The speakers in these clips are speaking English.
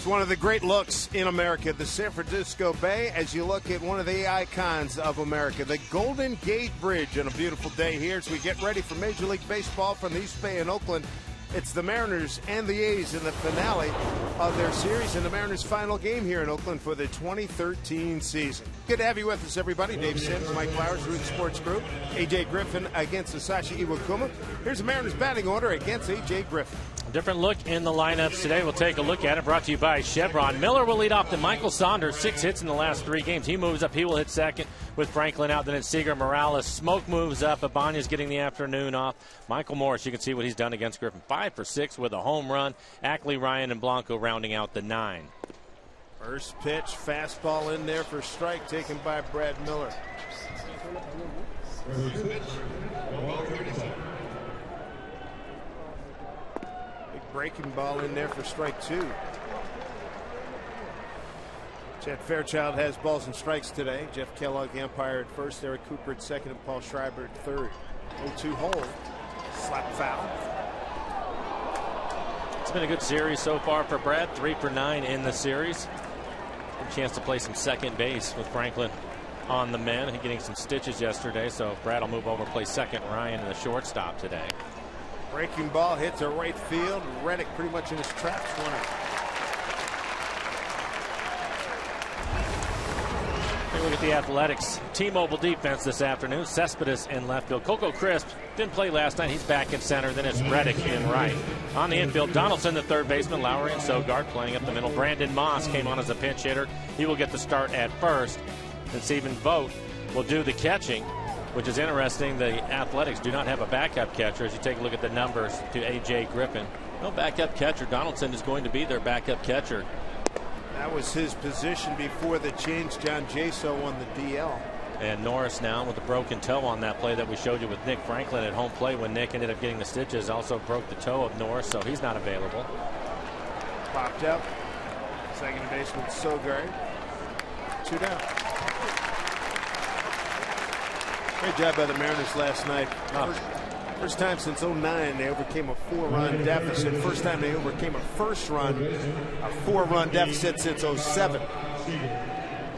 one of the great looks in America, the San Francisco Bay, as you look at one of the icons of America, the Golden Gate Bridge, on a beautiful day here as we get ready for Major League Baseball from the East Bay in Oakland. It's the Mariners and the A's in the finale of their series and the Mariners' final game here in Oakland for the 2013 season. Good to have you with us, everybody. Dave Sims, Mike Flowers, Root Sports Group. A.J. Griffin against Sasashi Iwakuma. Here's the Mariners batting order against A.J. Griffin. A different look in the lineups today. We'll take a look at it. Brought to you by Chevron. Miller will lead off to Michael Saunders. 6 hits in the last 3 games. He moves up. He will hit second with Franklin out. Then it's Seager, Morales. Smoke moves up. Ibanez getting the afternoon off. Michael Morris, you can see what he's done against Griffin. 5 for 6 with a home run. Ackley, Ryan, and Blanco rounding out the 9. First pitch, fastball in there for strike taken by Brad Miller. Big breaking ball in there for strike 2. Chad Fairchild has balls and strikes today. Jeff Kellogg, the umpire, at first. Eric Cooper at second, and Paul Schreiber at third. 0-2 hold. Slap foul. It's been a good series so far for Brad. 3 for 9 in the series. Good chance to play some second base with Franklin on the men. He getting some stitches yesterday, so Brad will move over, play second. Ryan in the shortstop today. Breaking ball hit to right field. Reddick pretty much in his traps. Take a look at the Athletics T-Mobile defense this afternoon. Cespedes in left field. Coco Crisp didn't play last night. He's back in center. Then it's Reddick in right. On the infield, Donaldson, the third baseman. Lowry and Sogard playing up the middle. Brandon Moss came on as a pinch hitter. He will get the start at first. And Stephen Vogt will do the catching, which is interesting. The Athletics do not have a backup catcher. As you take a look at the numbers to A.J. Griffin, no backup catcher. Donaldson is going to be their backup catcher. That was his position before the change. John Jaso on the DL. And Norris now with a broken toe on that play that we showed you with Nick Franklin at home plate when Nick ended up getting the stitches. Also broke the toe of Norris, so he's not available. Popped up. Second baseman Sogard. 2 down. Great job by the Mariners last night. First time since 09 they overcame a 4-run deficit. First time they overcame a 4-run deficit since 07.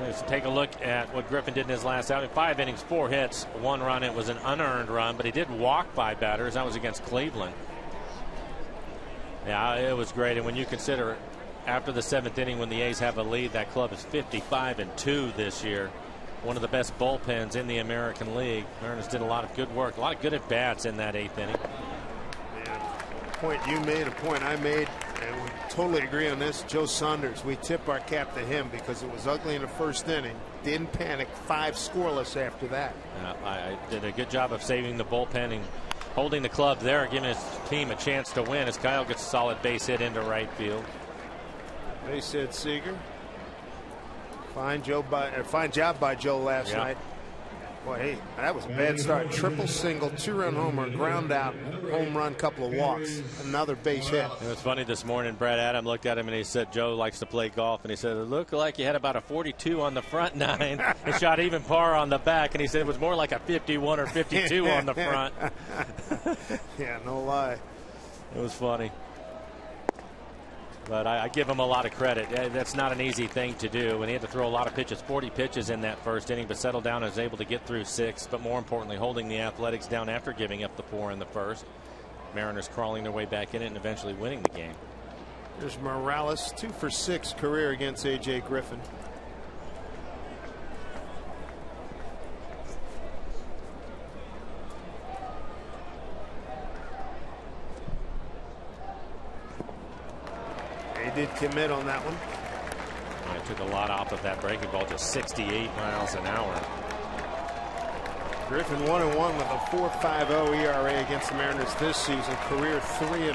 Let's take a look at what Griffin did in his last outing. 5 innings, 4 hits, 1 run. It was an unearned run, but he did walk 5 batters. That was against Cleveland. Yeah, it was great. And when you consider after the 7th inning when the A's have a lead, that club is 55-2 this year. One of the best bullpens in the American League. Mariners did a lot of good work, a lot of good at-bats in that 8th inning. Yeah, a point you made, a point I made, and we totally agree on this. Joe Saunders, we tip our cap to him because it was ugly in the first inning. Didn't panic, 5 scoreless after that. I did a good job of saving the bullpen and holding the club there, giving his team a chance to win as Kyle gets a solid base hit into right field. Base hit Seager. Fine job by Joe last night. Boy, hey, that was a bad start. Triple single, 2-run homer, ground out, home run, couple of walks, another base hit. It was funny this morning. Brad Adam looked at him and he said Joe likes to play golf, and he said it looked like you had about a 42 on the front 9 and shot even par on the back, and he said it was more like a 51 or 52 on the front. Yeah, no lie. It was funny. But I give him a lot of credit. That's not an easy thing to do. And he had to throw a lot of pitches, 40 pitches in that first inning, but settled down and was able to get through 6. But more importantly, holding the Athletics down after giving up the 4 in the first. Mariners crawling their way back in it and eventually winning the game. There's Morales, 2 for 6 career against A.J. Griffin. They did commit on that one. I took a lot off of that breaking ball, just 68 miles an hour. Griffin 1-1 with a 4.50 ERA against the Mariners this season. Career 3-1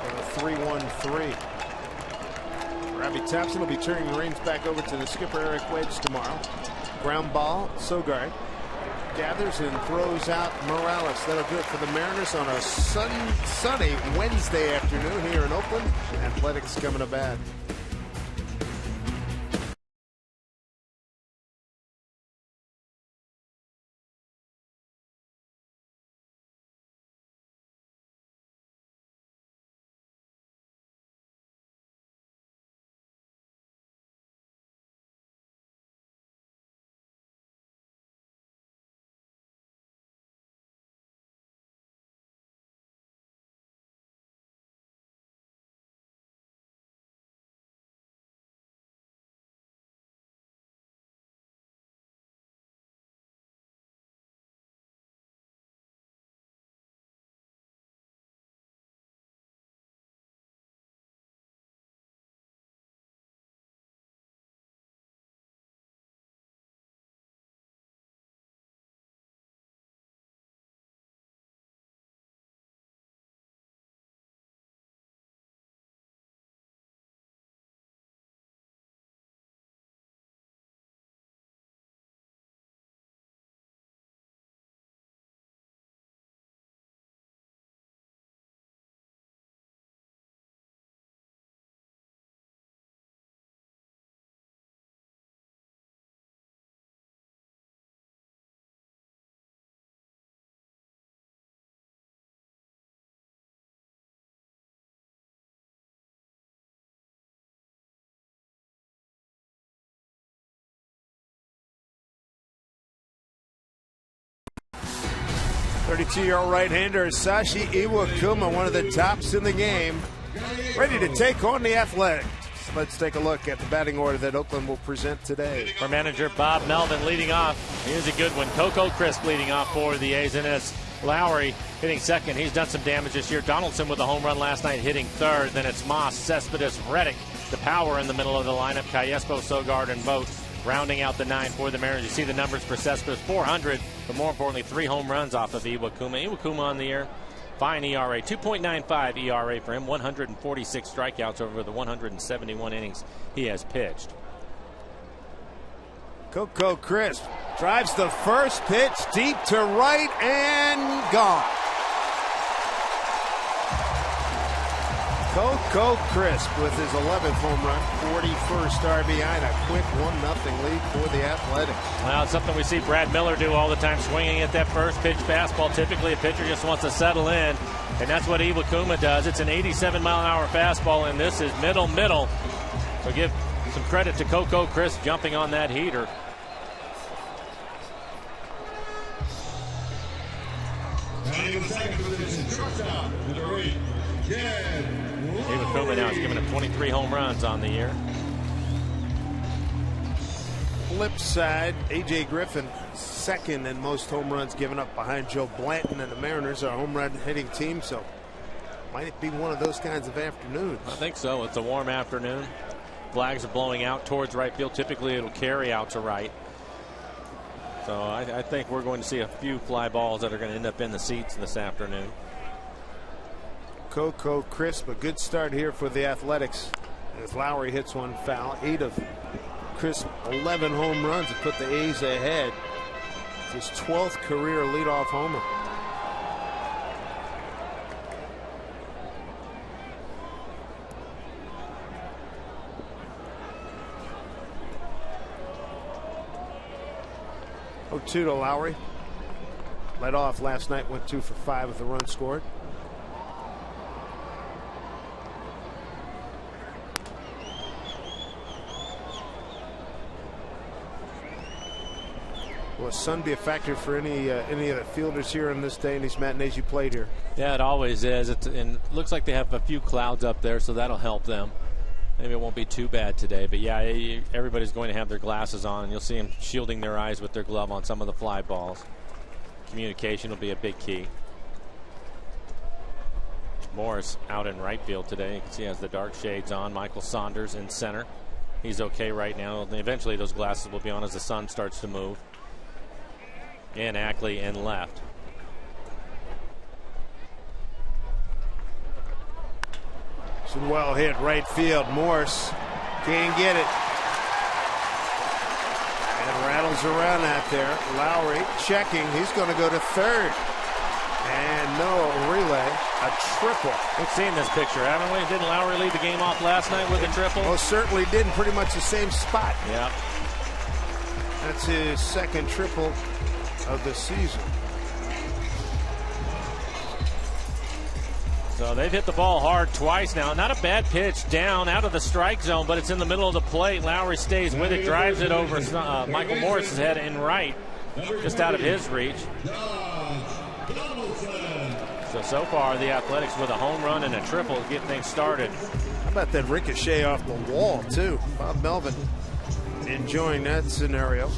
with a 3.13. Robbie Thompson will be turning the reins back over to the skipper Eric Wedge tomorrow. Ground ball, Sogard gathers and throws out Morales. That'll do it for the Mariners on a sunny Wednesday afternoon here in Oakland. Athletics coming to bat. 32-year-old right-hander Sashi Iwakuma, one of the tops in the game, ready to take on the Athletics. Let's take a look at the batting order that Oakland will present today. Our manager, Bob Melvin, leading off. Here's a good one. Coco Crisp leading off for the A's, and it's Lowry hitting second. He's done some damage this year. Donaldson with a home run last night hitting third. Then it's Moss, Cespedes, Reddick, the power in the middle of the lineup. Cayespo, Sogard, and Vogt rounding out the 9 for the Mariners. You see the numbers for Cespedes, 400, but more importantly, 3 home runs off of Iwakuma. Iwakuma on the year. Fine ERA, 2.95 ERA for him, 146 strikeouts over the 171 innings he has pitched. Coco Crisp drives the first pitch deep to right and gone. Coco Crisp with his 11th home run, 41st RBI, and a quick 1-0 lead for the Athletics. Well, it's something we see Brad Miller do all the time, swinging at that first pitch fastball. Typically, a pitcher just wants to settle in, and that's what Iwakuma does. It's an 87-mile-an-hour fastball, and this is middle. So give some credit to Coco Crisp jumping on that heater. Iwakuma now has given up 23 home runs on the year. Flip side, A.J. Griffin, second in most home runs given up behind Joe Blanton, and the Mariners are a home run hitting team, so might it be one of those kinds of afternoons? I think so. It's a warm afternoon. Flags are blowing out towards right field. Typically, it'll carry out to right. So I think we're going to see a few fly balls that are going to end up in the seats this afternoon. Coco Crisp, a good start here for the Athletics as Lowry hits one foul. 8 of Crisp 11 home runs to put the A's ahead. It's his 12th career leadoff homer. Oh, 2 to Lowry. Led off last night, went 2 for 5 with the run scored. Will sun be a factor for any of the fielders here on this day in these matinees you played here? Yeah, it always is. And it looks like they have a few clouds up there, so that'll help them. Maybe it won't be too bad today, but yeah, everybody's going to have their glasses on, and you'll see them shielding their eyes with their glove on some of the fly balls. Communication will be a big key. Morris out in right field today. You can see he has the dark shades on. Michael Saunders in center. He's okay right now. And eventually those glasses will be on as the sun starts to move. And Ackley in left. Some well hit right field. Morse can't get it. And rattles around out there. Lowry checking. He's going to go to third. And no relay. A triple. We've seen this picture, haven't we? Didn't Lowry lead the game off last night with a triple? Most certainly did, in pretty much the same spot. Yeah. That's his second triple of the season. So they've hit the ball hard twice now. Not a bad pitch down out of the strike zone, but it's in the middle of the plate. Lowry stays with it, drives it over Michael Morris's head in right, just out of his reach. So far, the Athletics with a home run and a triple to get things started. How about that ricochet off the wall, too? Bob Melvin enjoying that scenario.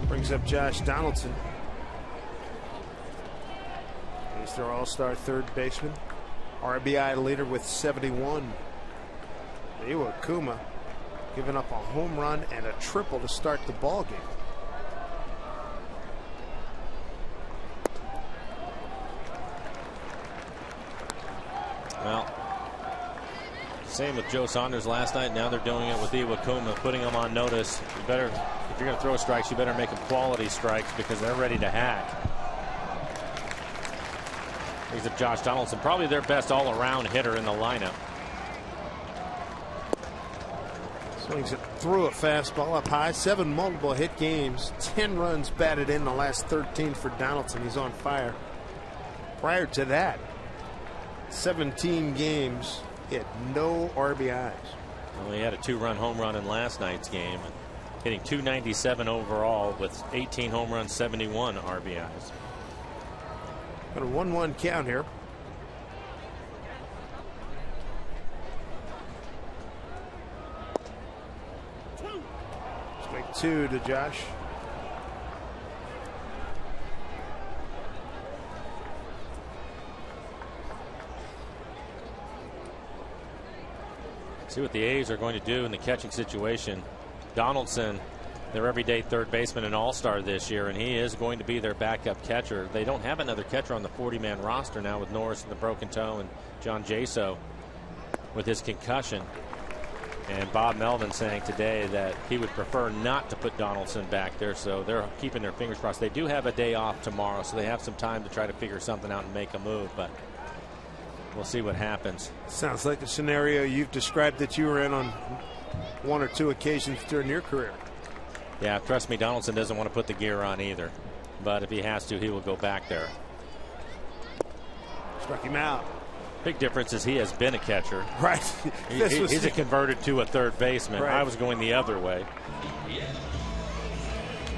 Brings up Josh Donaldson. He's their all-star third baseman. RBI leader with 71. Iwakuma giving up a home run and a triple to start the ball game. Well, same with Joe Saunders last night. Now they're doing it with Iwakuma, putting him on notice. You better, if you're going to throw strikes, you better make them quality strikes because they're ready to hack. He's up Josh Donaldson, probably their best all-around hitter in the lineup. Swings it through a fastball up high. 7 multiple hit games. 10 runs batted in the last 13 for Donaldson. He's on fire. Prior to that, 17 games, he had no RBIs. Well, he had a 2-run home run in last night's game. hitting .297 overall with 18 home runs, 71 RBIs. Got a 1-1 count here. Strike 2 to Josh. See what the A's are going to do in the catching situation. Donaldson, their everyday third baseman and all-star this year, and he is going to be their backup catcher. They don't have another catcher on the 40-man roster now with Norris with the broken toe and John Jaso with his concussion. And Bob Melvin saying today that he would prefer not to put Donaldson back there, so they're keeping their fingers crossed. They do have a day off tomorrow, so they have some time to try to figure something out and make a move, but we'll see what happens. Sounds like the scenario you've described that you were in on 1 or 2 occasions during your career. Yeah, trust me, Donaldson doesn't want to put the gear on either. But if he has to, he will go back there. Struck him out. Big difference is he has been a catcher. Right. He's a converted to a third baseman. Right. I was going the other way.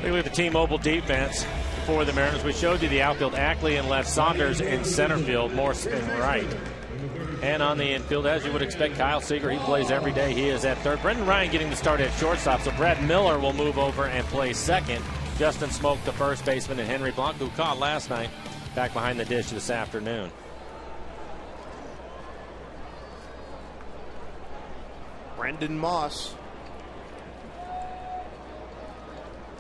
Look at the T-Mobile defense for the Mariners. We showed you the outfield. Ackley in left, Saunders in center field, Morse in right. And on the infield, as you would expect, Kyle Seager, he plays every day. He is at third. Brendan Ryan getting the start at shortstop, so Brad Miller will move over and play second. Justin Smoke, the first baseman, and Henry Blanc, who caught last night, back behind the dish this afternoon. Brendan Moss.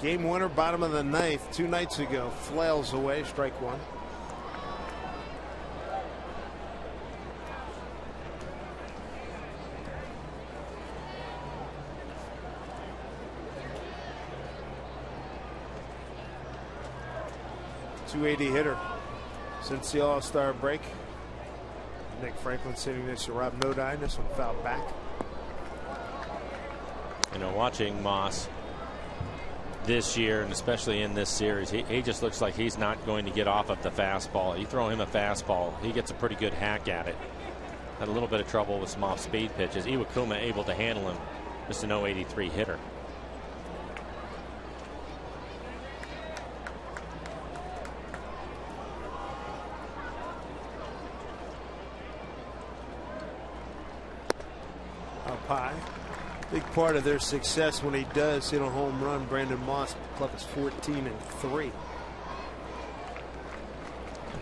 Game winner, bottom of the 9th, 2 nights ago. Flails away, strike 1. .280 hitter since the All-Star break. Nick Franklin sitting next to Rob Nodine. This one fouled back. You know, watching Moss this year, and especially in this series, he just looks like he's not going to get off of the fastball. You throw him a fastball, he gets a pretty good hack at it. Had a little bit of trouble with some off-speed pitches. Iwakuma able to handle him. Just an .083 hitter. Up high. Big part of their success when he does hit a home run. Brandon Moss, club is 14-3.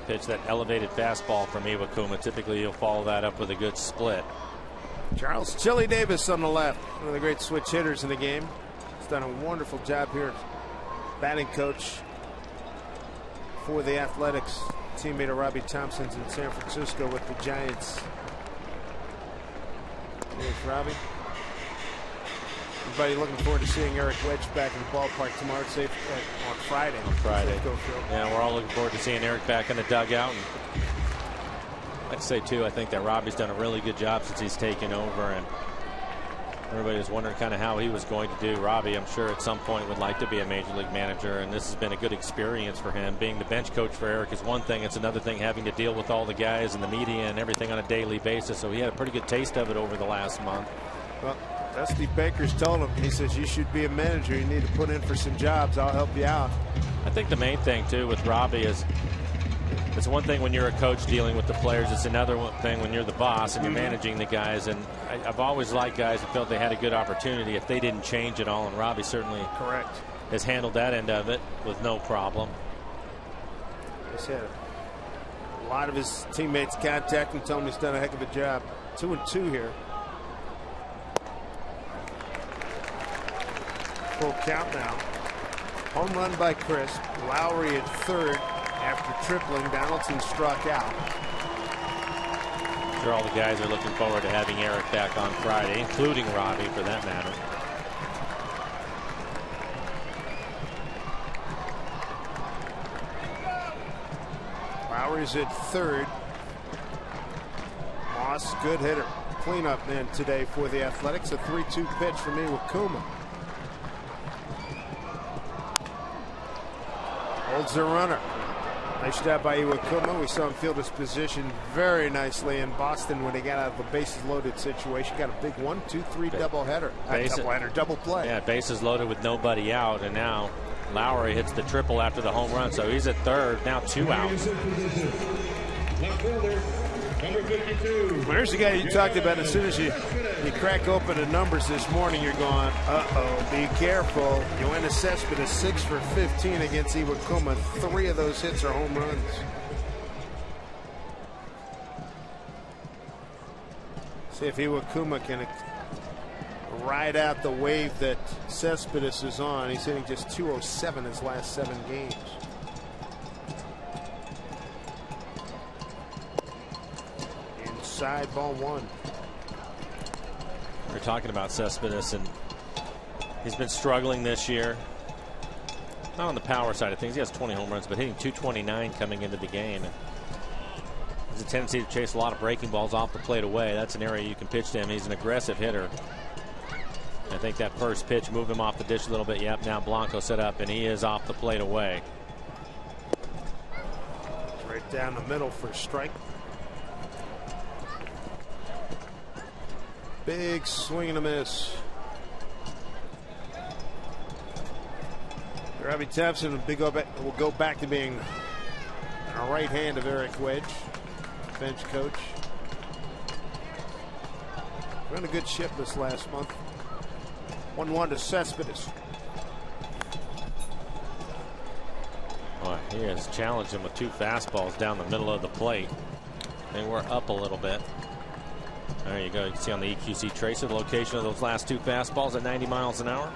Pitch that elevated fastball from Iwakuma. Typically, he'll follow that up with a good split. Charles Chili Davis on the left, one of the great switch hitters in the game. He's done a wonderful job here, batting coach for the Athletics. Teammate of Robbie Thompson's in San Francisco with the Giants. Here's Robbie. Everybody looking forward to seeing Eric Wedge back in the ballpark tomorrow. Safe on Friday. On Friday. Field. Yeah, we're all looking forward to seeing Eric back in the dugout. And I'd like to say too, I think that Robbie's done a really good job since he's taken over, and everybody was wondering kind of how he was going to do. Robbie, I'm sure at some point would like to be a major league manager, and this has been a good experience for him. Being the bench coach for Eric is one thing. It's another thing having to deal with all the guys and the media and everything on a daily basis. So he had a pretty good taste of it over the last month. Well, Dusty Baker's told him, he says, you should be a manager. You need to put in for some jobs. I'll help you out. I think the main thing too with Robbie is it's one thing when you're a coach dealing with the players. It's another thing when you're the boss and you're managing the guys. And I've always liked guys who felt they had a good opportunity if they didn't change at all. And Robbie certainly has handled that end of it with no problem. He's had a lot of his teammates contact him, tell him he's done a heck of a job. 2-2 here. Full count now. Home run by Crisp. Lowry at third after tripling. Donaldson struck out. I'm sure all the guys are looking forward to having Eric back on Friday, including Robbie for that matter. Lowry's at third. Moss, good hitter. Cleanup man today for the Athletics. A 3-2 pitch from Iwakuma. Holds the runner. Nice job by Iwakuma. We saw him field his position very nicely in Boston when he got out of a bases loaded situation. Got a big 1-2-3 doubleheader. Double play. Yeah, bases loaded with nobody out, and now Lowry hits the triple after the home run, so he's at third. Now 2 out. Well, here's the guy you talked about. As soon as you crack open the numbers this morning, you're going, uh-oh, be careful. Yoenis Cespedes 6 for 15 against Iwakuma. 3 of those hits are home runs. See if Iwakuma can ride out the wave that Cespedes is on. He's hitting just .207 his last 7 games. Inside, ball 1. We're talking about Cespedes, and he's been struggling this year. Not on the power side of things. He has 20 home runs, but hitting .229 coming into the game. Has a tendency to chase a lot of breaking balls off the plate away. That's an area you can pitch to him. He's an aggressive hitter. I think that first pitch moved him off the dish a little bit. Yep, now Blanco set up, and he is off the plate away. Right down the middle for a strike. Big swing and a miss. Robbie Thompson will go back to being a right hand of Eric Wedge, bench coach. Run a good ship this last month. 1-1 to Cespedes. Boy, he has challenged him with 2 fastballs down the middle of the plate. They were up a little bit. There you go. You can see on the EQC tracer the location of those last 2 fastballs at 90 miles an hour.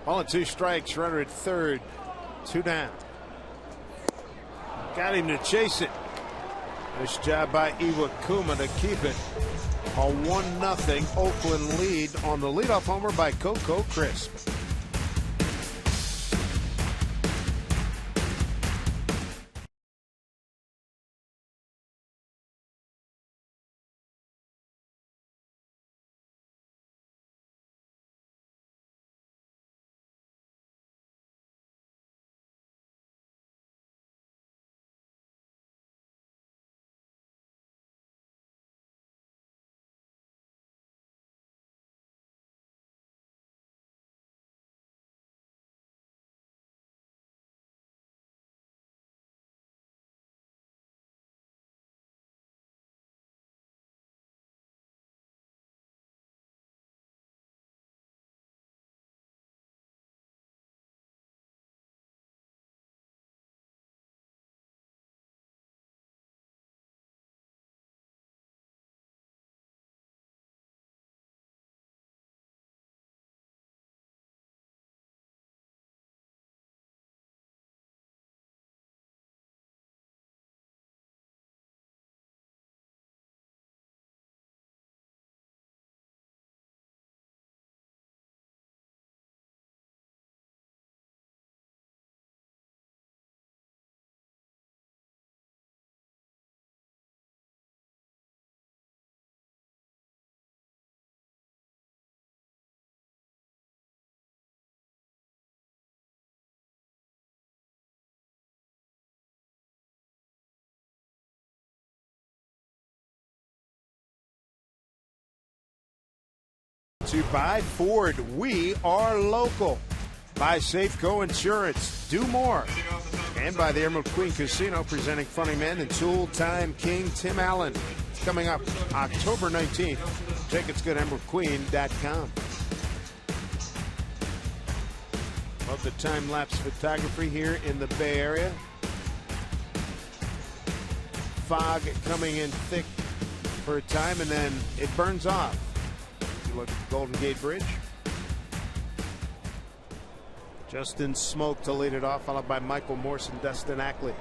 Ball and 2 strikes. Runner at third. 2 down. Got him to chase it. Nice job by Iwakuma to keep it a 1-0 Oakland lead on the leadoff homer by Coco Crisp. To buy Ford, we are local. Buy Safeco Insurance, do more. And by the Emerald Queen Casino, presenting Funny Man and Tool Time King Tim Allen. It's coming up October 19th. Tickets go to emeraldqueen.com. Love the time-lapse photography here in the Bay Area. Fog coming in thick for a time, and then it burns off. Look at the Golden Gate Bridge. Justin Smoke to lead it off, followed by Michael Morse and Dustin Ackley.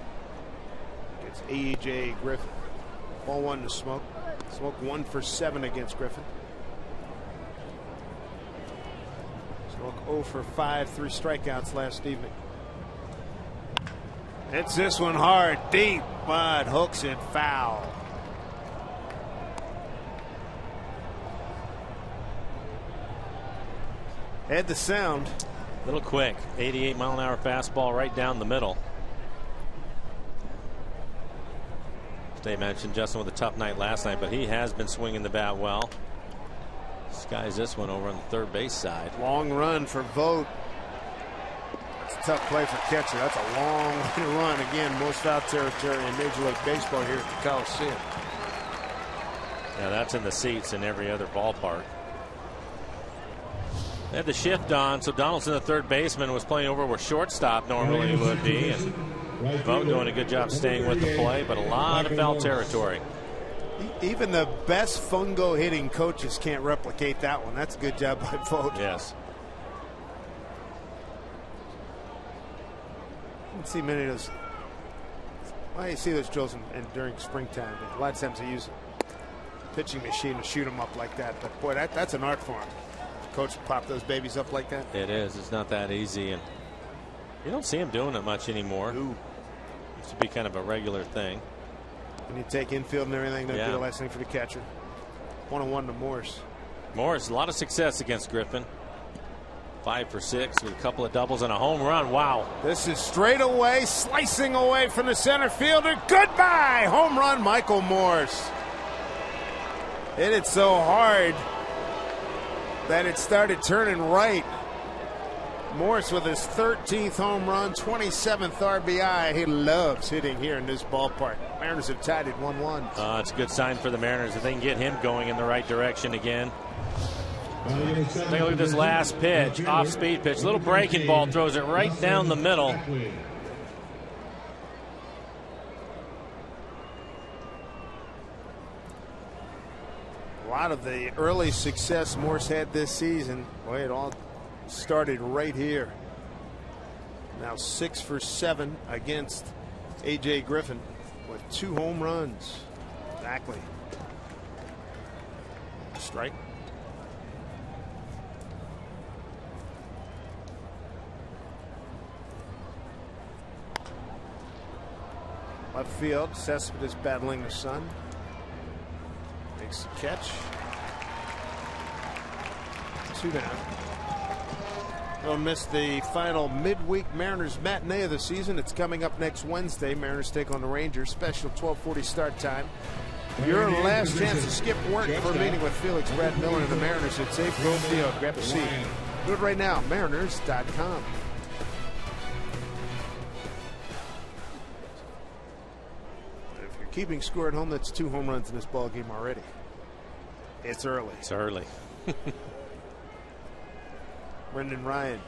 It's A.J. Griffin. Ball 1 to Smoke. Smoke 1 for 7 against Griffin. Smoke 0 for 5, 3 strikeouts last evening. Hits this one hard, deep, but hooks it foul. Had the sound. Little quick. 88-mile-an-hour fastball right down the middle. Dave mentioned Justin with a tough night last night, but he has been swinging the bat well. Skies this one over on the third base side. Long run for Vogt. That's a tough play for catcher. That's a long run. Again, most foul territory in Major League Baseball here at the Coliseum. Yeah, that's in the seats in every other ballpark. They had the shift on, so Donaldson, the third baseman, was playing over where shortstop normally would be. And Vogt doing a good job staying with the play, but a lot of foul territory. Even the best fungo hitting coaches can't replicate that one. That's a good job by Vogt. Yes. I don't see many of those. Well, you see those drills during springtime. A lot of times they use a pitching machine to shoot them up like that. But boy, that's an art form. Coach pop those babies up like that. It is. It's not that easy, and you don't see him doing it much anymore. Ooh. Used to be kind of a regular thing. When you take infield and everything, that'd be the last thing for the catcher. 1-1 to Morse. Morse, a lot of success against Griffin. 5 for 6 with a couple of doubles and a home run. Wow. This is straight away, slicing away from the center fielder. Goodbye! Home run, Michael Morse. Hit it so hard that it started turning right. Morse with his 13th home run, 27th RBI. He loves hitting here in this ballpark. Mariners have tied it 1-1. It's a good sign for the Mariners if they can get him going in the right direction again. Take a look at this last pitch, off-speed pitch. Little breaking ball, throws it right down the middle. A lot of the early success Morse had this season, boy, it all started right here. Now 6 for 7 against A.J. Griffin with 2 home runs. Exactly. Strike. Left field, Cespedes battling the sun. Makes the catch. 2 down. Don't miss the final midweek Mariners matinee of the season. It's coming up next Wednesday. Mariners take on the Rangers. Special 12:40 start time. Your last chance to skip work for a meeting with Felix, Brad Miller, and the Mariners at Safe Grove Field. Grab a seat. Do it right now. Mariners.com. If you're keeping score at home, that's 2 home runs in this ball game already. It's early. It's early. Brendan Ryan.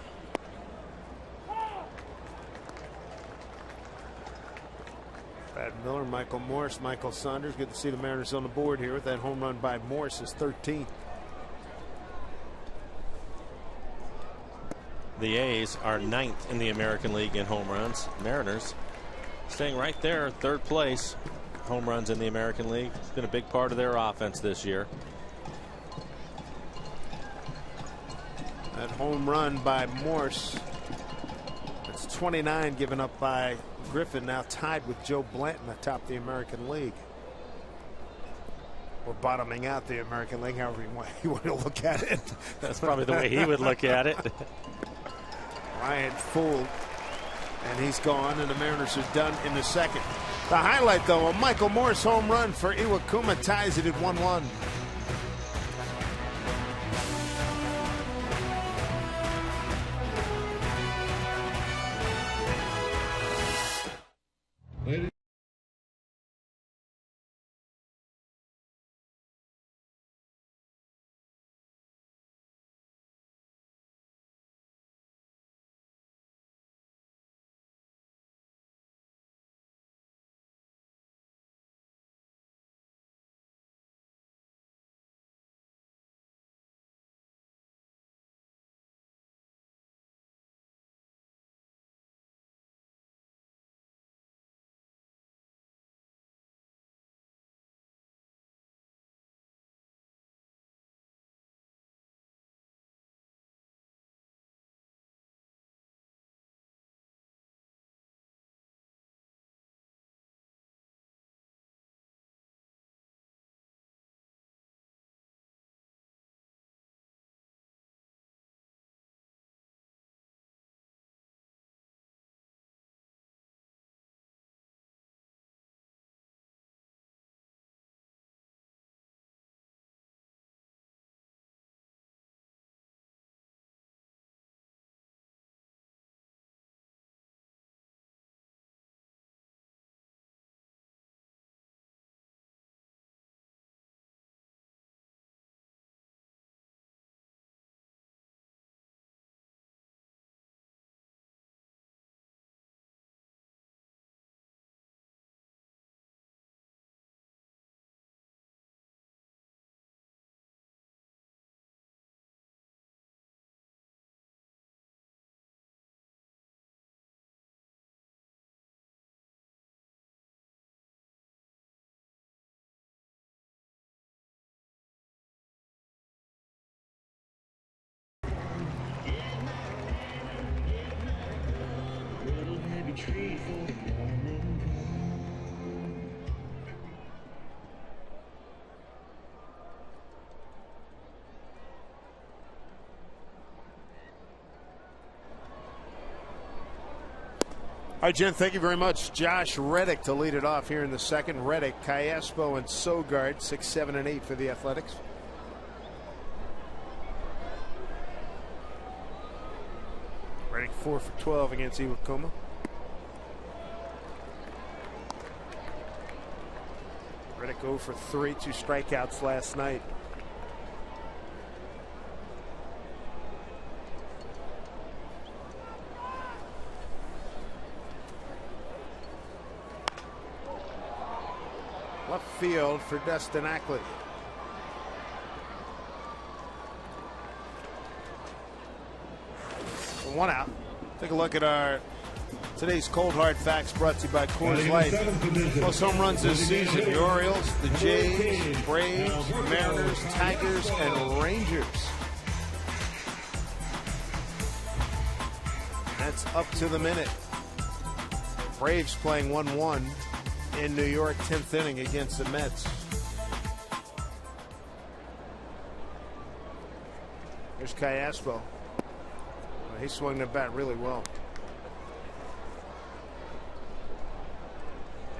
Brad Miller, Michael Morse, Michael Saunders. Good to see the Mariners on the board here with that home run by Morse, his 13th. The A's are 9th in the American League in home runs. Mariners staying right there, 3rd place. Home runs in the American League. It's been a big part of their offense this year. That home run by Morse. That's 29 given up by Griffin, now tied with Joe Blanton atop the American League. Or bottoming out the American League, however you want to look at it. That's probably the way he would look at it. Ryan fooled, and he's gone, and the Mariners are done in the second. The highlight, though, a Michael Morse home run for Iwakuma ties it at 1-1. All right, Jen, thank you very much. Josh Reddick to lead it off here in the second. Reddick, Cayaspo, and Sogard, 6, 7, and 8 for the Athletics. Reddick 4 for 12 against Iwakuma. Reddick 0 for 3, 2 strikeouts last night. Left field for Dustin Ackley. So 1 out. Take a look at our today's cold hard facts brought to you by Coors Light. Most home runs this season: the Orioles, the Jays, Braves, Mariners, Tigers, and Rangers. That's up to the minute. Braves playing 1-1 in New York, 10th inning against the Mets. Here's Cayaspo. Well, he swung the bat really well.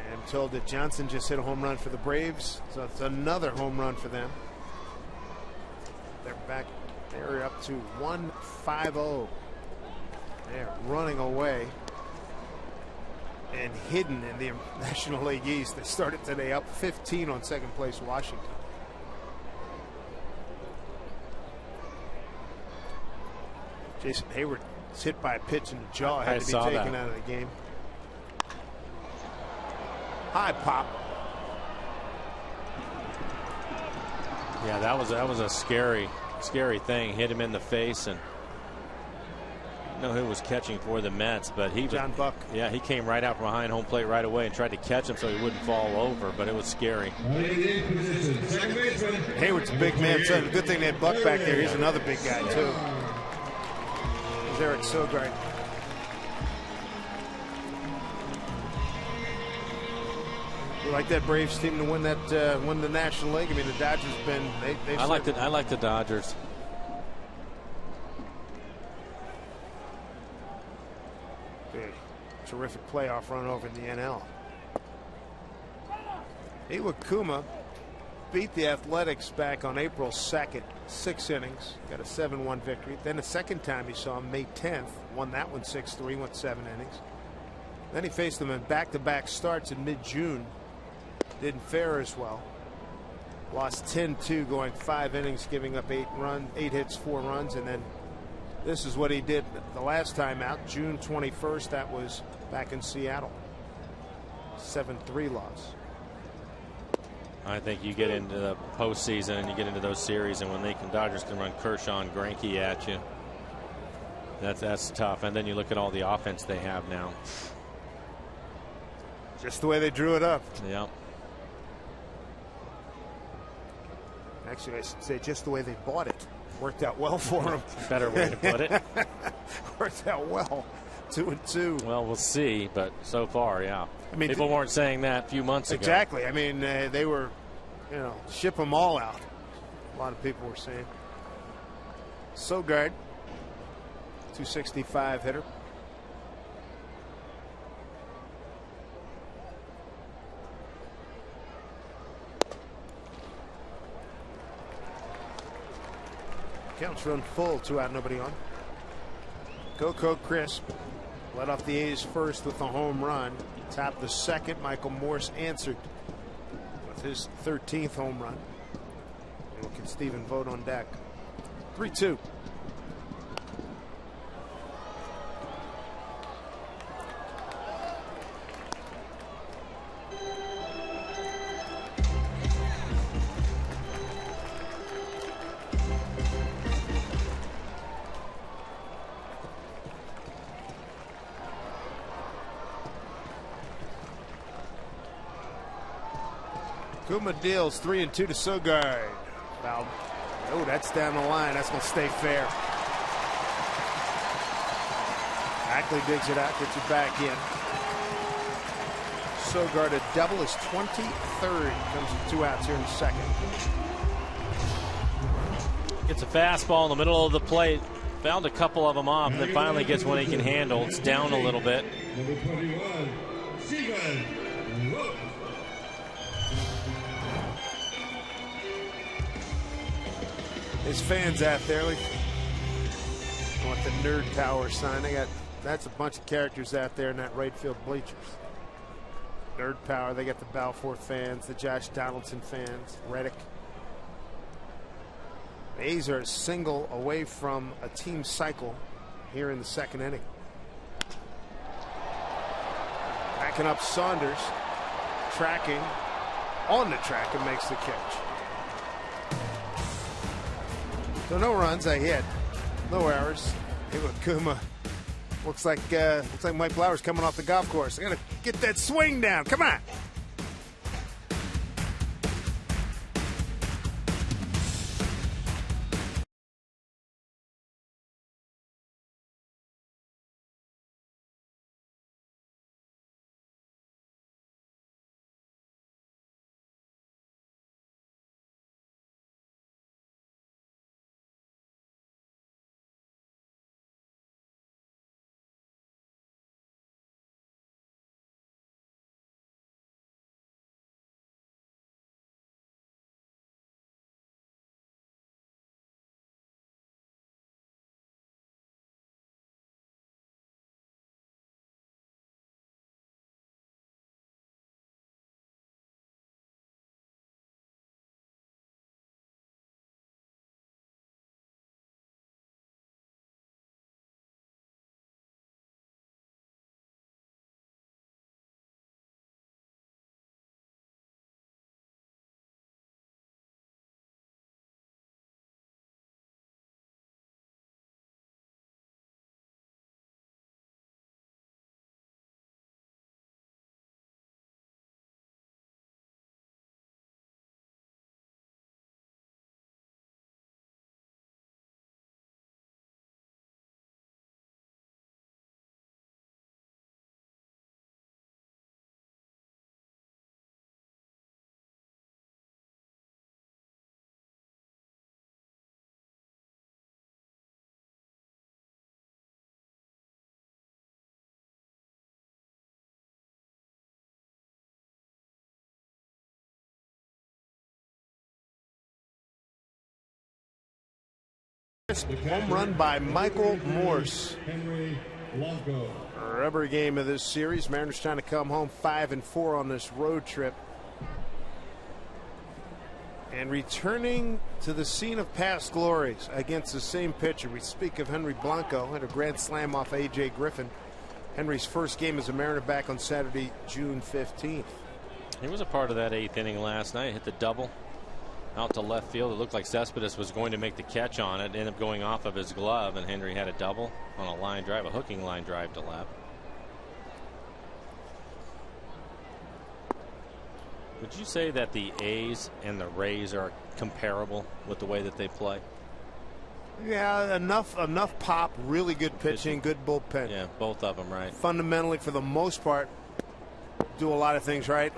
And I'm told that Johnson just hit a home run for the Braves, so it's another home run for them. They're back. They're up to 1-5-0. They're running away. And hidden in the National League East. They started today up 15 on second place Washington. Jason Hayward was hit by a pitch in the jaw. Had to be taken out of the game. High pop. Yeah, that was a scary thing. Hit him in the face, and know who was catching for the Mets, but John Buck. Yeah, he came right out from behind home plate right away and tried to catch him so he wouldn't fall over, but it was scary. Hayward's a big man, so the good thing they had Buck back there. He's another big guy too. There's Eric Sogard. You like that Braves team to win win the National League? I mean, the Dodgers been. I like the Dodgers. Terrific playoff run over in the NL. Iwakuma beat the Athletics back on April 2nd, 6 innings, got a 7-1 victory. Then the second time he saw him, May 10th, won that one 6-3, went 7 innings. Then he faced them in back-to-back starts in mid-June. Didn't fare as well. Lost 10-2, going 5 innings, giving up 8 hits, 4 runs, and then this is what he did the last time out, June 21st. That was back in Seattle. 7-3 loss. I think you get into the postseason and you get into those series, and when Dodgers can run Kershaw and Greinke at you, that's tough. And then you look at all the offense they have now. Just the way they drew it up. Yeah. Actually, I should say just the way they bought it. Worked out well for them. Better way to put it. Worked out well. 2-2. Well, we'll see, but so far, yeah. I mean, people weren't saying that a few months ago. Exactly. I mean, they were, ship them all out. A lot of people were saying. Sogard, 265 hitter. Counts run full, 2 out, nobody on. Coco Crisp led off the A's first with a home run. Top the second, Michael Morse answered with his 13th home run. And look at Stephen Vogt on deck. 3-2. Kuma deals 3-2 to Sogard. Foul. Oh, that's down the line. That's going to stay fair. Ackley digs it out, gets it back in. Sogard a double, his 23rd. Comes with 2 outs here in the second. Gets a fastball in the middle of the plate. Found a couple of them off, and then finally gets one he can handle. It's down a little bit. Number 21, Stephen Rook. There's fans out there. I want the nerd power sign. That's a bunch of characters out there in that right field bleachers. Nerd power. They got the Balfour fans, the Josh Donaldson fans, Reddick. The A's are a single away from a team cycle here in the second inning. Backing up Saunders, tracking on the track, and makes the catch. So no runs, a hit, no errors. Iwakuma looks like Mike Flowers coming off the golf course. I gotta get that swing down. Come on. Home run by Michael Morse. Rubber game of this series. Mariners trying to come home 5-4 on this road trip. And returning to the scene of past glories against the same pitcher. We speak of Henry Blanco, had a grand slam off A.J. Griffin. Henry's first game as a Mariner back on Saturday, June 15th. He was a part of that 8th inning last night. Hit the double out to left field. It looked like Cespedes was going to make the catch on it. Ended up going off of his glove, and Henry had a double on a line drive, a hooking line drive to left. Would you say that the A's and the Rays are comparable with the way that they play? Yeah, enough pop, really good pitching, good bullpen. Yeah, both of them, right? Fundamentally, for the most part, do a lot of things right.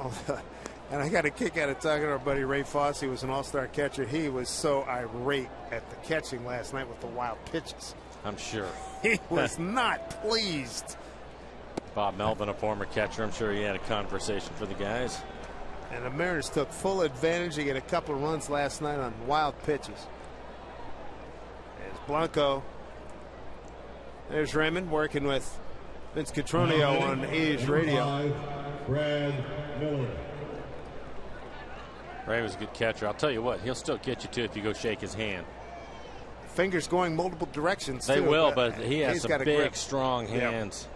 And I got a kick out of talking to our buddy Ray Fosse. He was an all-star catcher. He was so irate at the catching last night with the wild pitches. I'm sure. He was not pleased. Bob Melvin, a former catcher, I'm sure he had a conversation for the guys. And the Mariners took full advantage. They get a couple of runs last night on wild pitches. There's Blanco. There's Raymond working with Vince Cotroneo on A's radio. Brad Miller. Ray was a good catcher. I'll tell you what, he'll still get you too if you go shake his hand. Fingers going multiple directions. They too, will, but he has some big, grip. strong hands.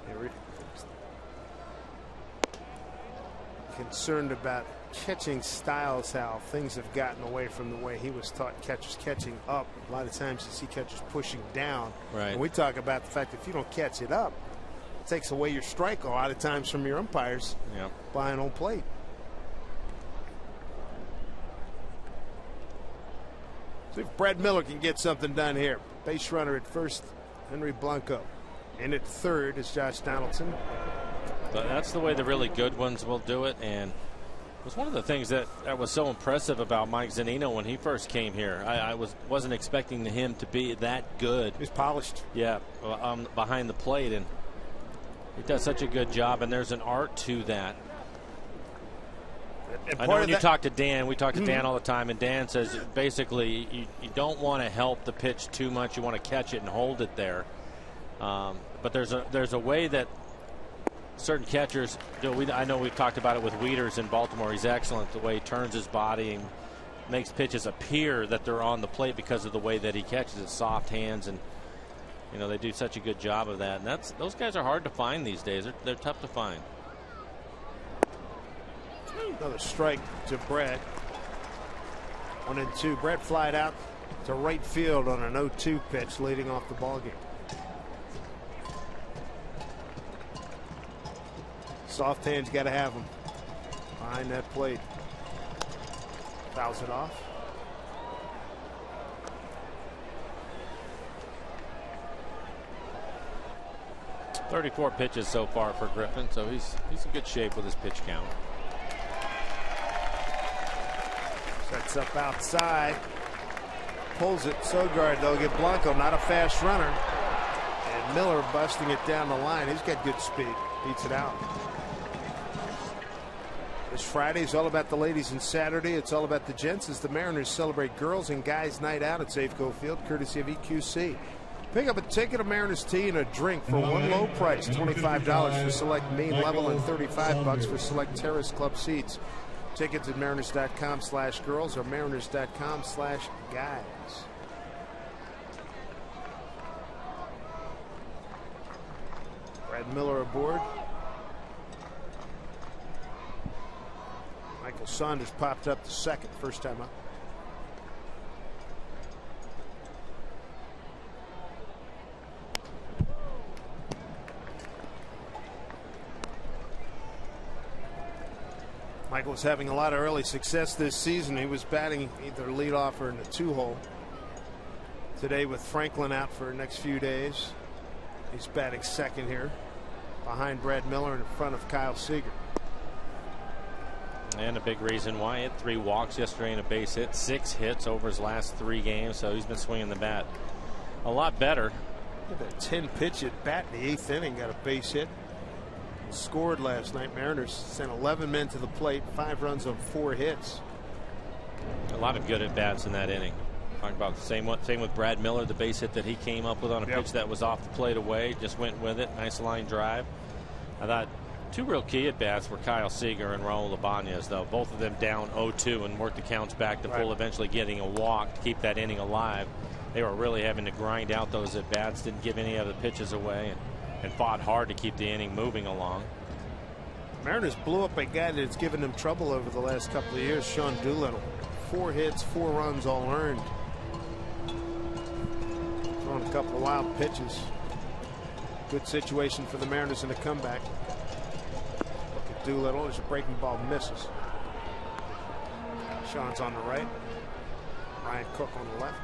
Yep. Concerned about catching styles, how things have gotten away from the way he was taught. Catchers catching up. A lot of times you see catchers pushing down. Right. And we talk about the fact that if you don't catch it up, it takes away your strike a lot of times from your umpires. Yep. Behind home plate. See if Brad Miller can get something done here. Base runner at first, Henry Blanco. And at third is Josh Donaldson. But that's the way the really good ones will do it. And was one of the things that was so impressive about Mike Zunino when he first came here. I wasn't expecting him to be that good. He's polished. Yeah, behind the plate, and he does such a good job, and there's an art to that. I know when you talk to Dan, we talk to Dan all the time, and Dan says basically you don't want to help the pitch too much. You want to catch it and hold it there. But there's a way that certain catchers do. I know we've talked about it with Wieters in Baltimore. He's excellent the way he turns his body and makes pitches appear that they're on the plate because of the way that he catches it, soft hands, and you know they do such a good job of that. And those guys are hard to find these days. They're tough to find. Another strike to Brad. 1-2. Brad flied out to right field on an 0-2 pitch, leading off the ball game. Soft hands, got to have them behind that plate. Fouls it off. .34 pitches so far for Griffin, so he's in good shape with his pitch count. Sets up outside. Pulls it. Sogard, though, get Blanco, not a fast runner. And Miller busting it down the line. He's got good speed. Beats it out. This Friday is all about the ladies, and Saturday it's all about the gents as the Mariners celebrate Girls and Guys Night Out at Safeco Field, courtesy of EQC. Pick up a ticket, a Mariners tee, and a drink for one low price. $25 for select main level and $35 for select terrace club seats. Tickets at mariners.com/girls or mariners.com/guys. Brad Miller aboard. Michael Saunders popped up to second, first time up. Michael was having a lot of early success this season. He was batting either leadoff or in the 2-hole. Today with Franklin out for the next few days, he's batting second here behind Brad Miller and in front of Kyle Seager. And a big reason why. He had 3 walks yesterday and a base hit, 6 hits over his last 3 games, so he's been swinging the bat a lot better. He had a 10-pitch at bat in the 8th inning, got a base hit. Scored last night. Mariners sent 11 men to the plate, 5 runs on 4 hits. A lot of good at bats in that inning. Talking about the same with Brad Miller, the base hit that he came up with on a pitch that was off the plate away, just went with it. Nice line drive. I thought 2 real key at bats were Kyle Seager and Raul Ibanez, though. Both of them down 0-2 and worked the counts back to full, eventually getting a walk to keep that inning alive. They were really having to grind out those at bats, didn't give any other pitches away, and fought hard to keep the inning moving along. Mariners blew up a guy that's given them trouble over the last couple of years, Sean Doolittle. 4 hits, 4 runs all earned. Throwing a couple of wild pitches. Good situation for the Mariners in the comeback. Look at Doolittle as a breaking ball misses. Sean's on the right. Ryan Cook on the left.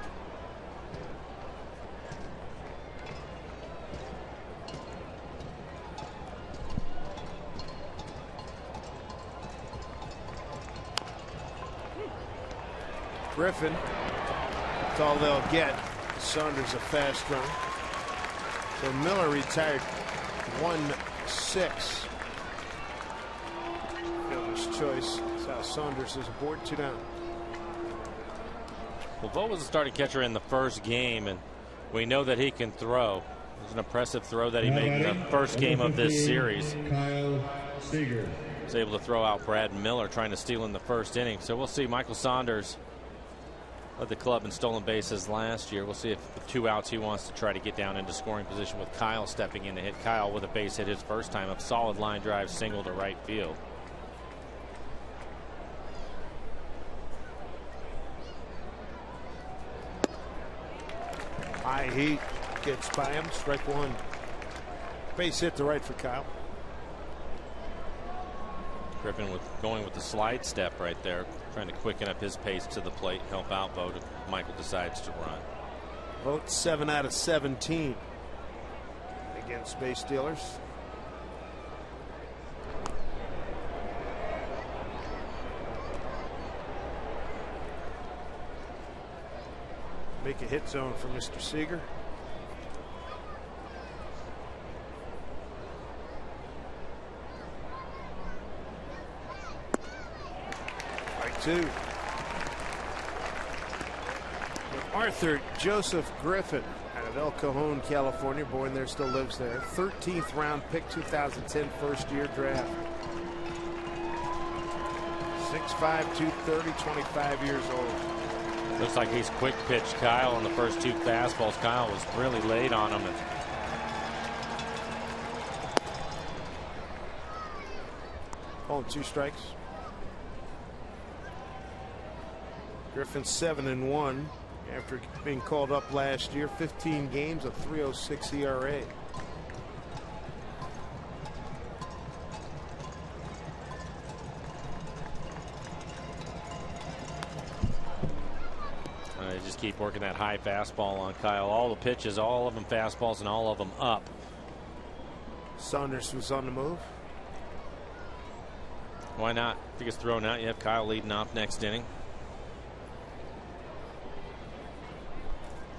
Griffin, that's all they'll get. Saunders a fast run. So Miller retired 1-6. Fielder's choice. That's how Saunders is aboard, 2 down. Well, Bo was a starting catcher in the first game, and we know that he can throw. It was an impressive throw that he made in the first game of this series. Kyle Seager was able to throw out Brad Miller trying to steal in the first inning. So we'll see. Michael Saunders led the club in stolen bases last year. We'll see if with 2 outs he wants to try to get down into scoring position with Kyle stepping in to hit. Kyle with a base hit his first time up. Solid line drive single to right field. High heat gets by him. Strike 1. Base hit to right for Kyle. Griffin going with the slide step right there, trying to quicken up his pace to the plate, help out Vogt if Michael decides to run. Vogt 7 out of 17 against base stealers. Make a hit zone for Mr. Seager. Right two. Arthur Joseph Griffin out of El Cajon, California, born there, still lives there. 13th round pick, 2010 first year draft. 6'5", 230, 25 years old. Looks like he's quick pitch Kyle on the first two fastballs. Kyle was really late on him. Oh, 2 strikes. Griffin 7-1 after being called up last year. 15 games, a 3.06 ERA. Just keep working that high fastball on Kyle. All the pitches, all of them fastballs, and all of them up. Saunders was on the move. Why not? If he gets thrown out, you have Kyle leading off next inning.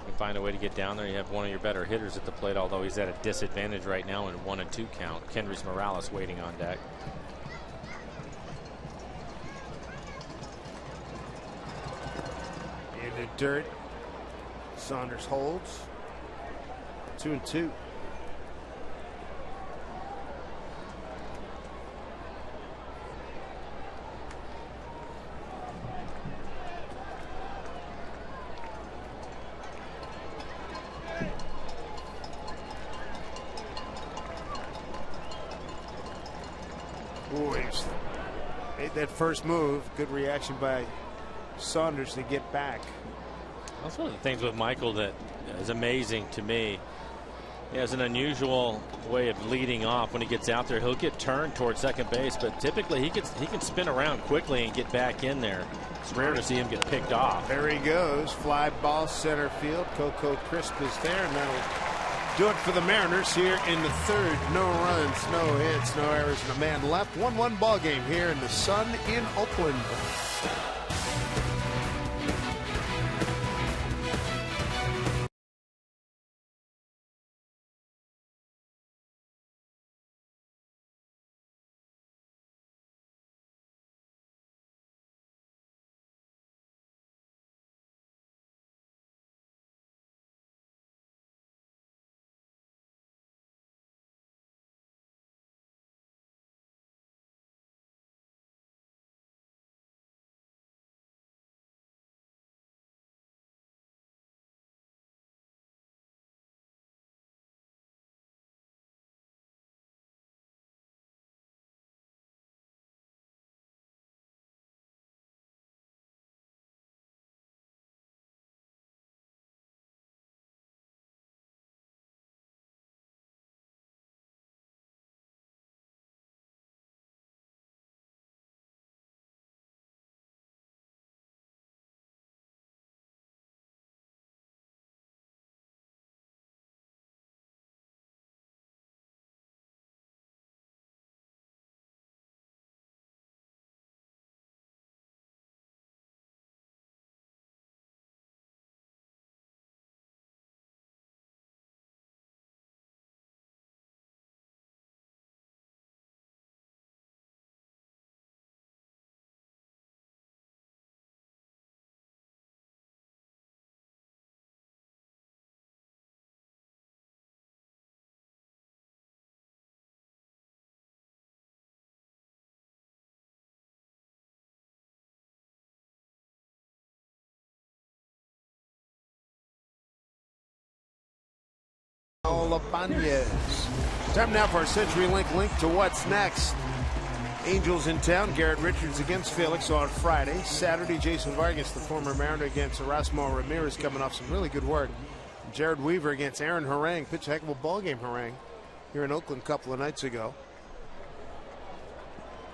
You can find a way to get down there. You have one of your better hitters at the plate, although he's at a disadvantage right now in 1 and 2 count. Kendrys Morales waiting on deck. In the dirt. Saunders holds. 2-2. Boys made that first move. Good reaction by Saunders to get back. That's one of the things with Michael that is amazing to me. He has an unusual way of leading off. When he gets out there, he'll get turned towards second base, but typically he can spin around quickly and get back in there. It's rare to see him get picked off. There he goes. Fly ball center field. Coco Crisp is there, and that'll do it for the Mariners here in the third. No runs, no hits, no errors, and a man left. 1-1 ball game here in the Sun in Oakland. Olabanez. Time now for our CenturyLink link to what's next. Angels in town. Garrett Richards against Felix on Friday. Saturday, Jason Vargas, the former Mariner, against Erasmo Ramirez, coming off some really good work. Jared Weaver against Aaron Harang. Pitched a heck of a ball game, Harang, here in Oakland a couple of nights ago.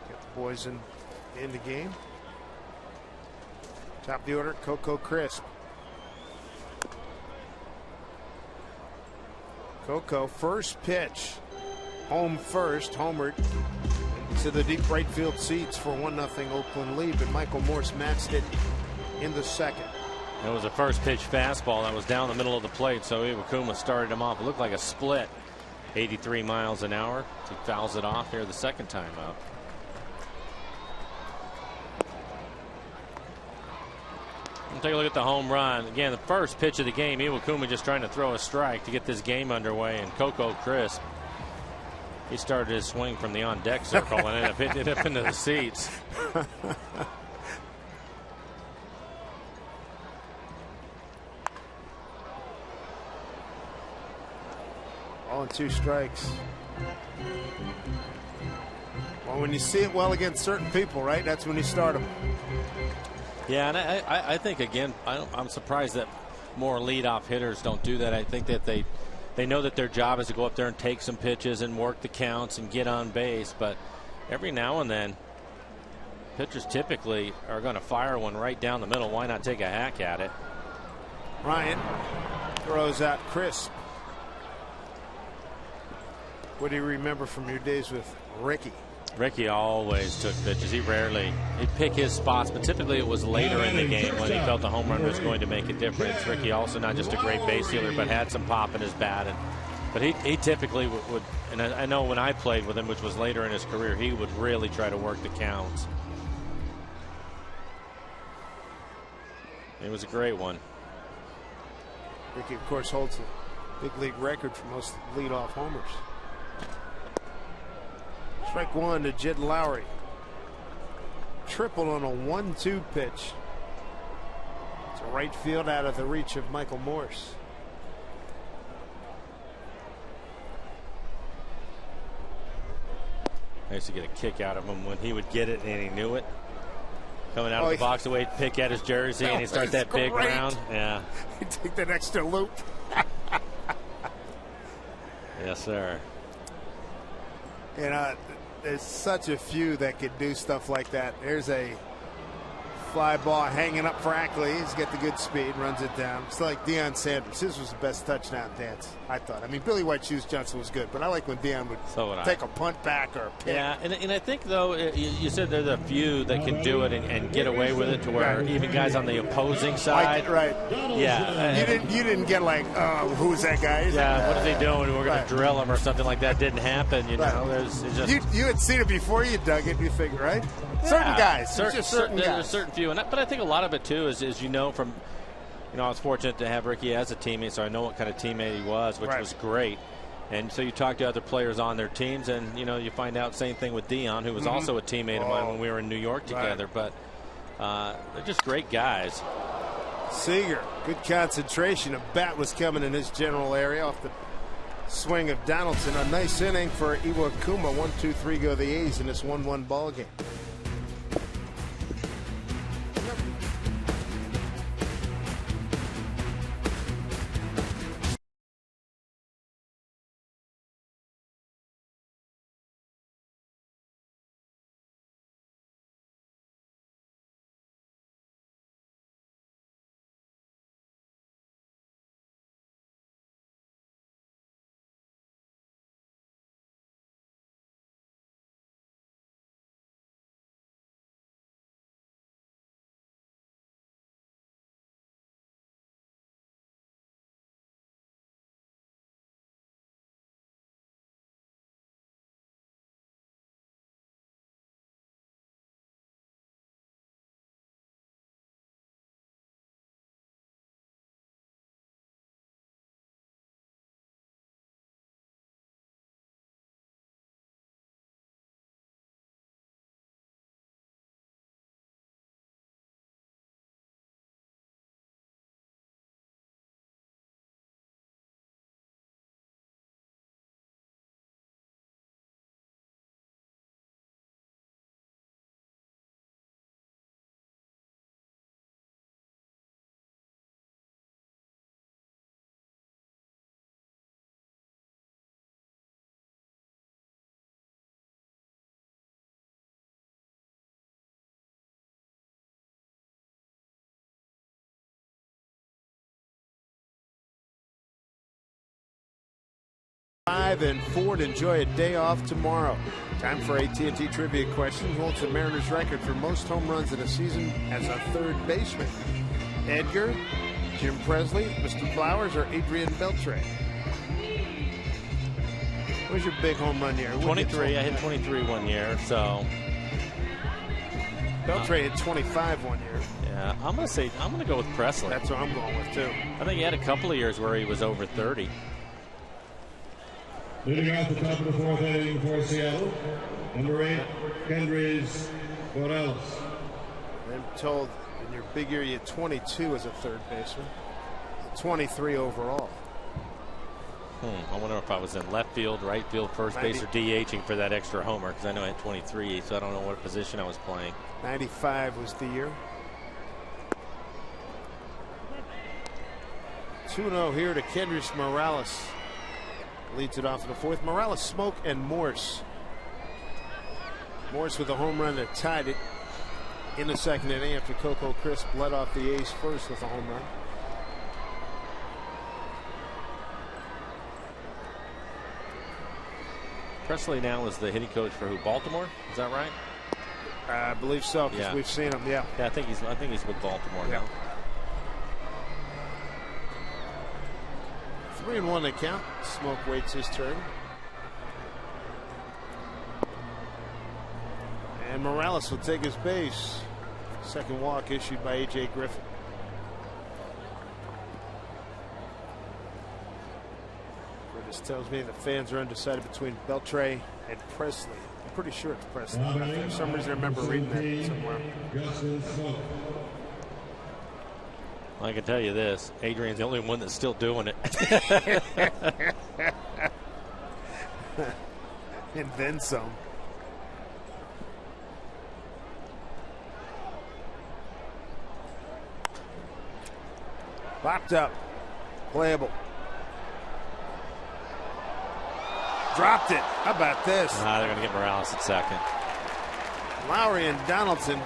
Get the boys in the game. Top of the order, Coco Crisp. Coco, first pitch, home first, homered to the deep right field seats for 1-0 Oakland lead, but Michael Morse matched it in the second. It was a first pitch fastball that was down the middle of the plate, so Iwakuma started him off. It looked like a split. 83 miles an hour. He fouls it off here the second time up. We'll take a look at the home run. Again, the first pitch of the game, Iwakuma just trying to throw a strike to get this game underway, and Coco Crisp, he started his swing from the on-deck circle and ended up hitting it up into the seats. 2 strikes. Well, when you see it well against certain people, right, that's when you start them. Yeah, and I think, again, I'm surprised that more leadoff hitters don't do that. I think that they know that their job is to go up there and take some pitches and work the counts and get on base, but every now and then pitchers typically are going to fire one right down the middle. Why not take a hack at it? Ryan throws out Crisp. What do you remember from your days with Ricky? Ricky always took pitches. He'd pick his spots, but typically it was later in the game when he felt the home run was going to make a difference. Ricky also not just a great base stealer, but had some pop in his bat. But he typically would, and I know when I played with him, which was later in his career, he would really try to work the counts. It was a great one. Ricky, of course, holds the big league record for most leadoff homers. Strike one to Jed Lowry. Tripled on a 1-2 pitch. To right field out of the reach of Michael Morse. I used to get a kick out of him when he would get it and he knew it. Coming out of the box away, pick at his jersey, and he starts that big round. Yeah. He take that extra loop. Yes, sir. And there's such a few that could do stuff like that. There's a fly ball hanging up for Ackley. He's got the good speed, runs it down. It's like Deion Sanders. His was the best touchdown dance, I thought. I mean, Billy White Shoes Johnson was good, but I like when Deion would take a punt back or a pick. Yeah, and I think, though, you said there's a few that can do it and get away with it to where even guys on the opposing side. Right. Yeah. You didn't get like, who's that guy? What is he doing? We're going to drill him or something like that. Didn't happen. You know, there's just. You had seen it before you dug it, you figure, right? Certain guys. There's certain few. But I think a lot of it, too, is I was fortunate to have Ricky as a teammate, so I know what kind of teammate he was, which was great. And so you talk to other players on their teams, and, you find out same thing with Dion, who was also a teammate of mine when we were in New York together. But they're just great guys. Seager, good concentration. A bat was coming in his general area off the swing of Donaldson. A nice inning for Iwakuma. 1-2-3 go the A's in this 1-1 ball game. And Ford enjoy a day off tomorrow. Time for AT&T trivia question. Who holds the Mariners record for most home runs in a season as a third baseman? Edgar, Jim Presley, Mr. Flowers, or Adrian Beltre? What was your big home run year? 23. I hit 23 one year, so. Beltre hit 25 one year. Yeah, I'm gonna go with Presley. That's what I'm going with too. I think he had a couple of years where he was over 30. Leading off the top of the fourth inning for Seattle, number 8, Kendrys Morales. I'm told in your big year you had 22 as a third baseman, 23 overall. I wonder if I was in left field, right field, first base, or DHing for that extra homer, because I know I had 23, so I don't know what position I was playing. 95 was the year. 2-0 here to Kendrys Morales. Leads it off in the fourth. Morales, Smoke, and Morse. Morse with a home run that tied it in the second inning after Coco Crisp led off the A's first with a home run. Presley now is the hitting coach for who? Baltimore? Is that right? I believe so, because we've seen him. Yeah. Yeah, I think he's with Baltimore now. 3-1 the count. Smoke waits his turn. And Morales will take his base. Second walk issued by A.J. Griffin. This tells me the fans are undecided between Beltre and Presley. I'm pretty sure it's Presley. For some reason I remember reading that somewhere. I can tell you this, Adrian's the only one that's still doing it. And then some. Popped up. Playable. Dropped it. How about this? They're going to get Morales at second. Lowry and Donaldson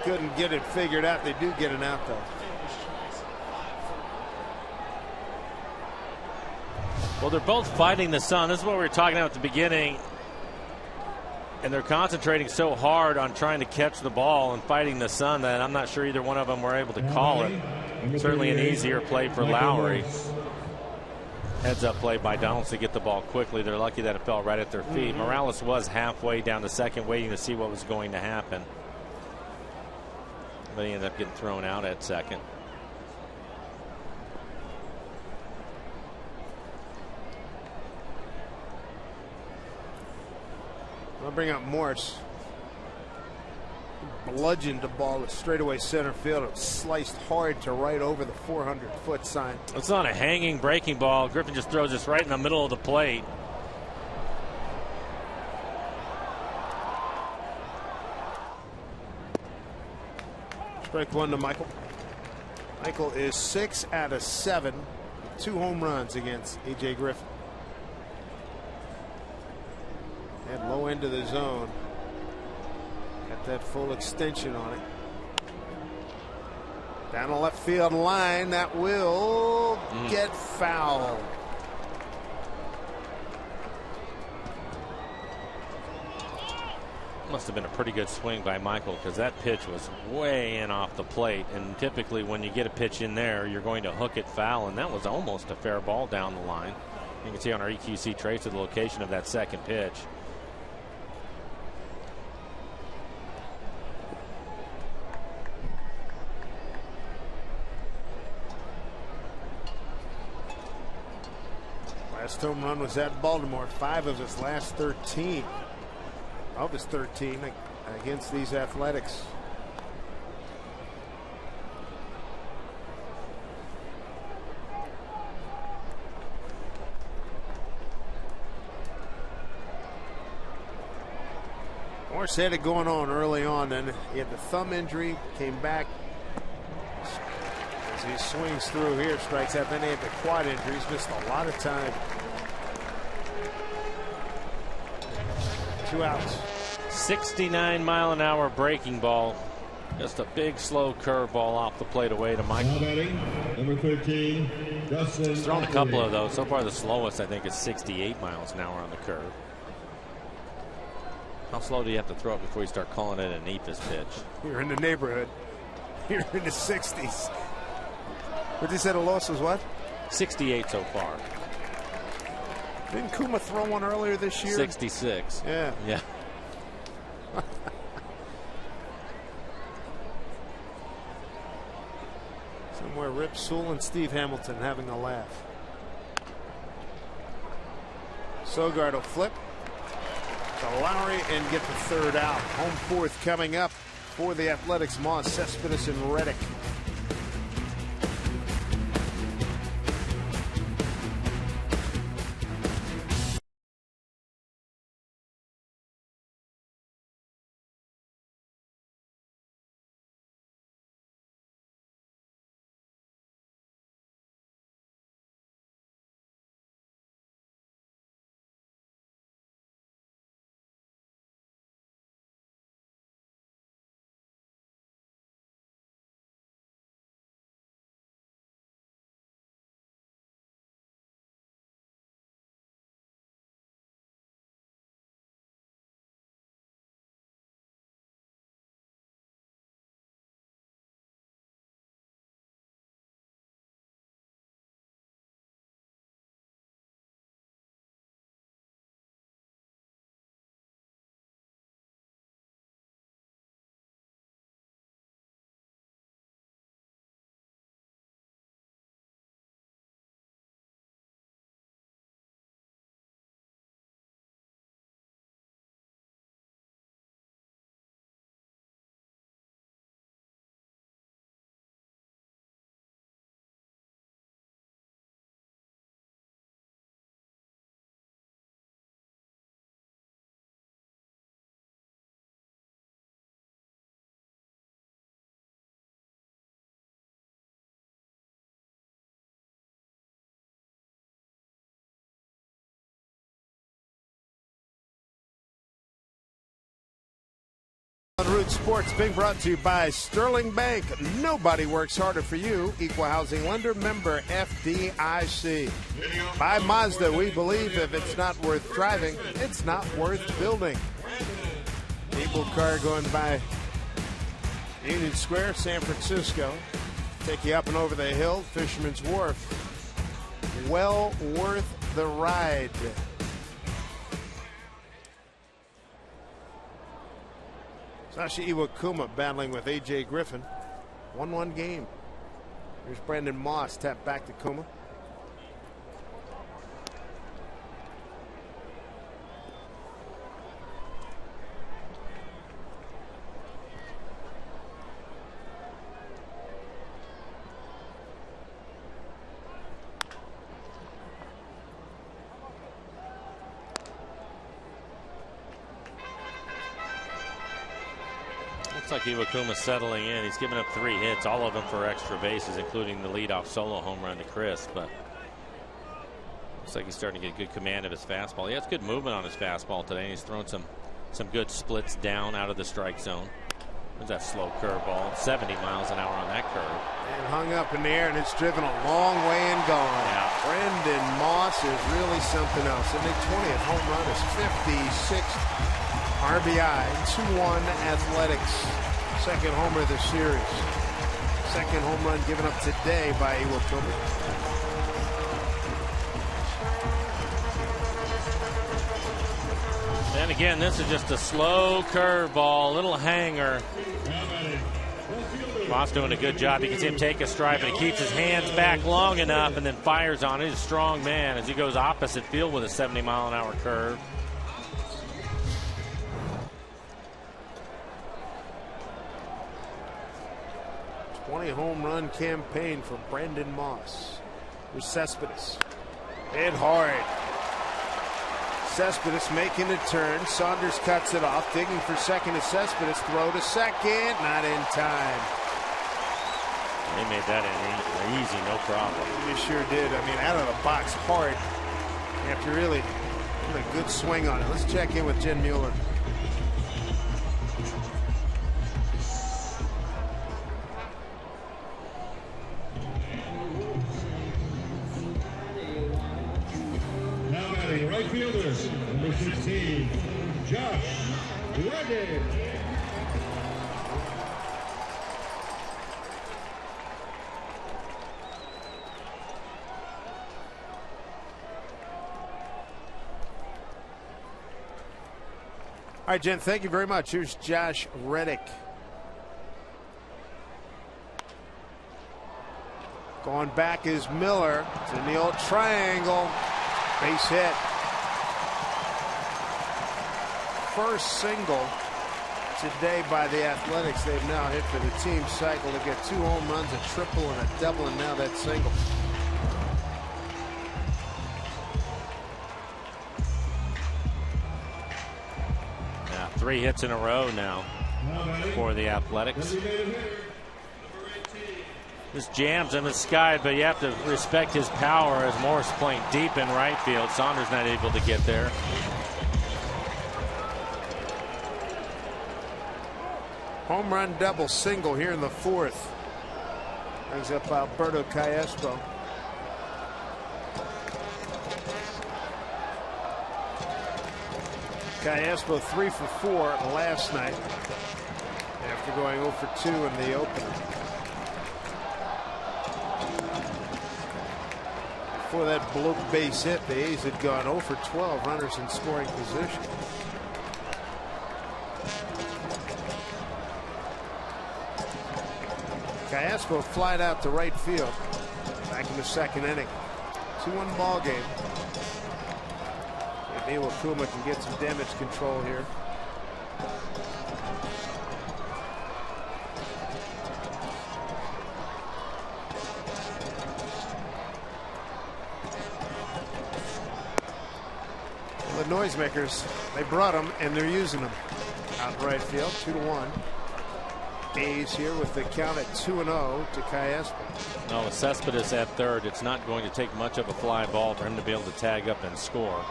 couldn't get it figured out. They do get it out, though. Well, they're both fighting the sun. This is what we were talking about at the beginning. And they're concentrating so hard on trying to catch the ball and fighting the sun that I'm not sure either one of them were able to call it. Certainly an easier play for Lowry. Heads up play by Donaldson to get the ball quickly. They're lucky that it fell right at their feet. Morales was halfway down to second, waiting to see what was going to happen. But he ended up getting thrown out at second. I'll bring up Morse. Bludgeoned the ball to straightaway center field. It sliced hard to right over the 400-foot sign. It's not a hanging breaking ball. Griffin just throws this right in the middle of the plate. Strike one to Michael. Michael is 6 out of 7. 2 home runs against A.J. Griffin. And low end of the zone. Got that full extension on it. Down the left field line. That will get foul. Must have been a pretty good swing by Michael, because that pitch was way in off the plate. And typically when you get a pitch in there, you're going to hook it foul. And that was almost a fair ball down the line. You can see on our EQC trace of the location of that second pitch. Last home run was at Baltimore. 5 of his last 13. Of his 13 against these Athletics. Morse had it going on early on, and he had the thumb injury, came back. As he swings through here, strikes out. Then he had the quad injury. He's missed a lot of time. 2 outs. 69-mile-an-hour breaking ball. Just a big, slow curveball off the plate away to Michael. Number 13, Justin. He's thrown a couple of those. So far, the slowest, I think, is 68 miles an hour on the curve. How slow do you have to throw it before you start calling it a Nepis pitch? You're in the neighborhood. You're in the 60s. But they said a loss was what? 68 so far. Didn't Kuma throw one earlier this year? 66. Yeah. Yeah. Somewhere Rip Sewell and Steve Hamilton having a laugh. Sogard will flip to Lowry and get the third out. Home fourth coming up for the Athletics. Moss, Cespedes, and Reddick. Root Sports being brought to you by Sterling Bank. Nobody works harder for you. Equal housing lender, member FDIC. By Mazda, we believe if it's not worth driving, it's not worth building. Cable car going by Union Square, San Francisco. Take you up and over the hill, Fisherman's Wharf. Well worth the ride. Sasha Iwakuma battling with A.J. Griffin. 1-1 game. Here's Brandon Moss. Tap back to Kuma. Looks like Iwakuma settling in. He's given up 3 hits, all of them for extra bases, including the leadoff solo home run to Chris. But looks like he's starting to get good command of his fastball. He has good movement on his fastball today. He's thrown some good splits down out of the strike zone. There's that slow curveball, 70 miles an hour on that curve. And hung up in the air, and it's driven a long way and gone. Yeah. Brandon Moss is really something else. And the 20th home run is 56th RBI. 2-1 Athletics. Second homer of the series. Second home run given up today by Iwakuma. And again, this is just a slow curveball, little hanger. Moss doing a good job. You can see him take a stride, but he keeps his hands back long enough and then fires on it. He's a strong man as he goes opposite field with a 70-mile-an-hour curve. Home run campaign for Brandon Moss. Here's Cespedes. Hit hard. Cespedes making a turn. Saunders cuts it off. Digging for second is Cespedes. Throw to second. Not in time. They made that easy, no problem. They sure did. I mean, out of the box hard. You have to really put a good swing on it. Let's check in with Jen Mueller. Right fielders, number 16, Josh Reddick. All right, Jen, thank you very much. Here's Josh Reddick. Going back is Miller. It's in the old triangle. Base hit. First single today by the Athletics. They've now hit for the team cycle to get 2 home runs, a triple and a double, and now that single. Yeah, 3 hits in a row now for the Athletics. This jams him in Sky, but you have to respect his power as Morris playing deep in right field. Saunders not able to get there. Home run, double, single here in the 4th. Brings up Alberto Calespo. Calespo 3 for 4 last night after going 0 for 2 in the opener. Before that blow base hit, the A's had gone 0 for 12 runners in scoring position. Calespo flied out to right field back in the 2nd inning. 2-1 ball game. Maybe Iwakuma can get some damage control here. Well, the noisemakers, they brought them and they're using them out in right field. 2-1. A's here with the count at 2-0 to Calespo. No, with Cespedes at third, it's not going to take much of a fly ball for him to be able to tag up and score.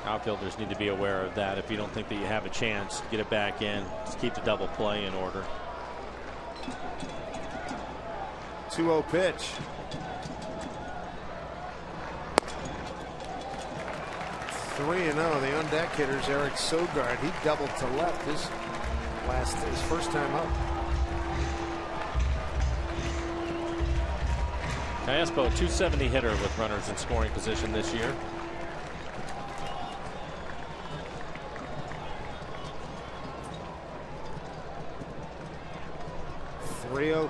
Outfielders need to be aware of that. If you don't think that you have a chance, get it back in. Just keep the double play in order. 2-0 pitch. 3-0. The on-deck hitters, Eric Sogard. He doubled to left his first time up. Calespo, .270 hitter with runners in scoring position this year.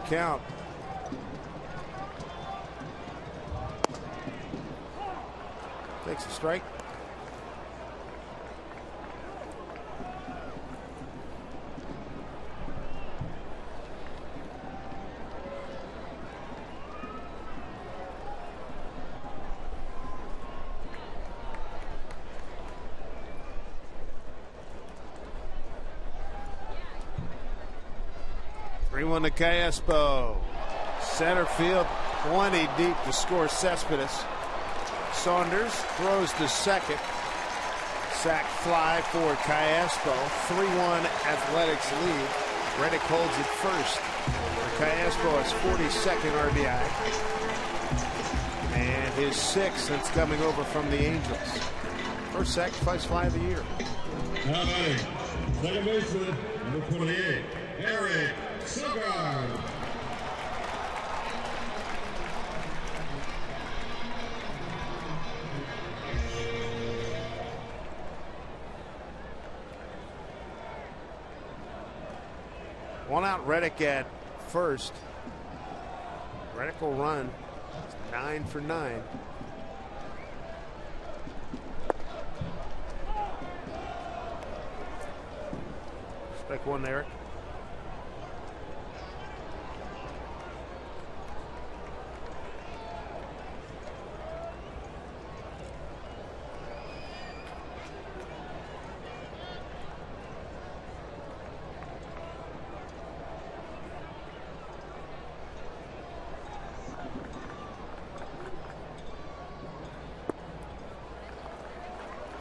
Count. Takes a strike. To Calespo. Center field, plenty deep to score Cespedes. Saunders throws to second. Sac fly for Calespo. 3-1 Athletics lead. Reddick holds it first. Calespo has 42nd RBI. And his 6th since coming over from the Angels. First sacrifice fly of the year. Now batting, second baseman, number 28, Eric Sogard. One out, Reddick at first. Reddick will run. It's 9 for 9. Strike one, Eric.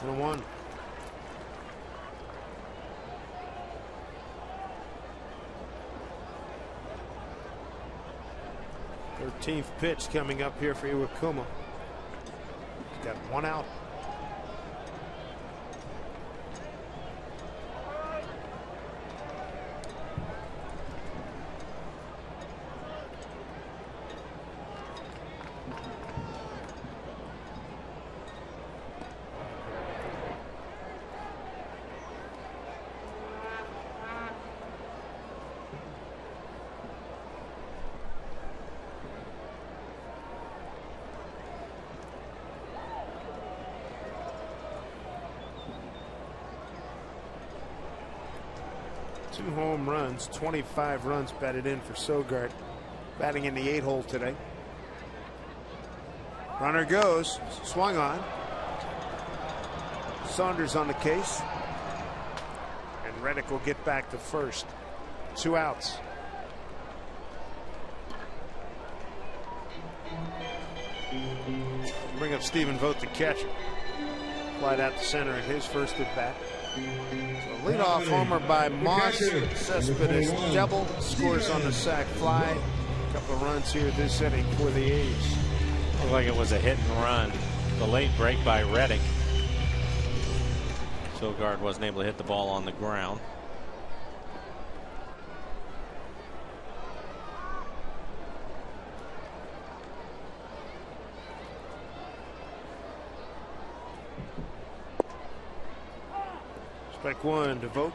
One. Thirteenth pitch coming up here for Iwakuma. He's got one out. 2 home runs, 25 runs batted in for Sogard, batting in the 8 hole today. Runner goes, swung on. Saunders on the case, and Reddick will get back to first. 2 outs. Bring up Stephen Vogt, the catcher. Flied out to center in his first at bat. So leadoff homer by Moss. Cespedes double, scores on the sac fly. A couple of runs here this inning for the A's. Looked like it was a hit and run. The late break by Reddick. Sogard wasn't able to hit the ball on the ground. Strike 1 to Vogt.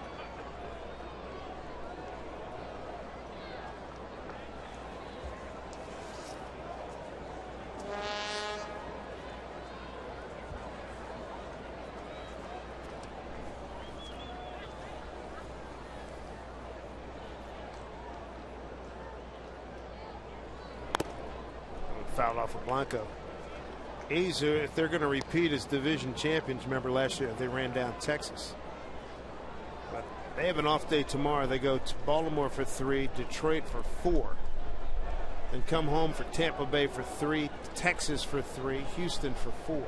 Fouled off of Blanco. A's, if they're going to repeat as division champions, remember last year they ran down Texas. But they have an off day tomorrow. They go to Baltimore for 3, Detroit for 4, then come home for Tampa Bay for 3, Texas for 3, Houston for 4.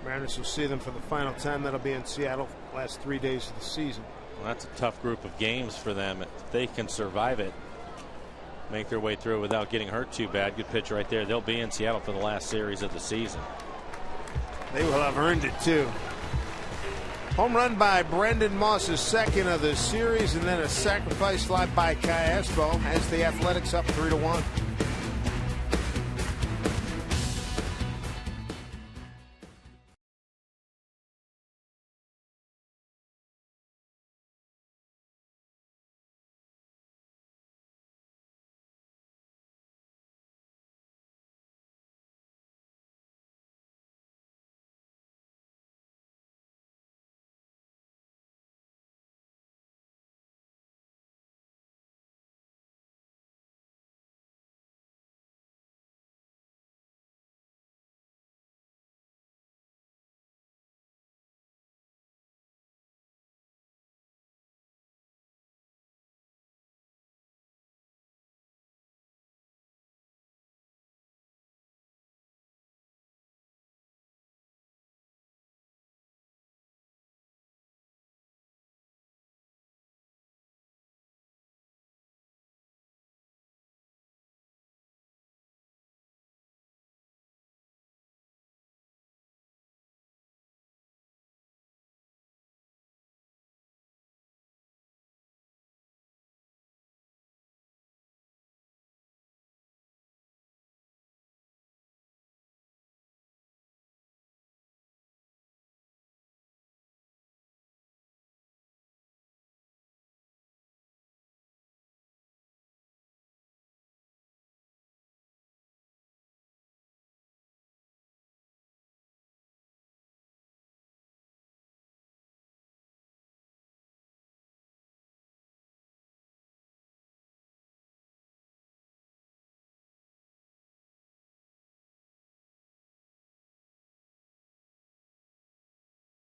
Mariners will see them for the final time. That'll be in Seattle, last 3 days of the season. Well, that's a tough group of games for them. If they can survive it, make their way through without getting hurt too bad. Good pitch right there. They'll be in Seattle for the last series of the season. They will have earned it too. Home run by Brendan Moss, his second of the series, and then a sacrifice fly by Kai Espo has the Athletics up 3-1.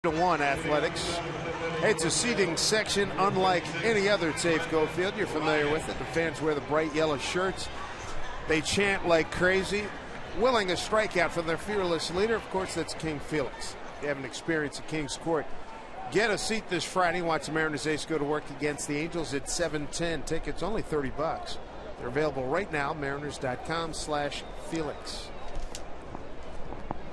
One Athletics. It's a seating section unlike any other at Safeco Field. You're familiar with it. The fans wear the bright yellow shirts. They chant like crazy, willing a strikeout from their fearless leader. Of course, that's King Felix. If you haven't experienced at King's Court, get a seat this Friday. Watch the Mariners Ace go to work against the Angels at 7:10. Tickets only $30. They're available right now. Mariners.com/Felix.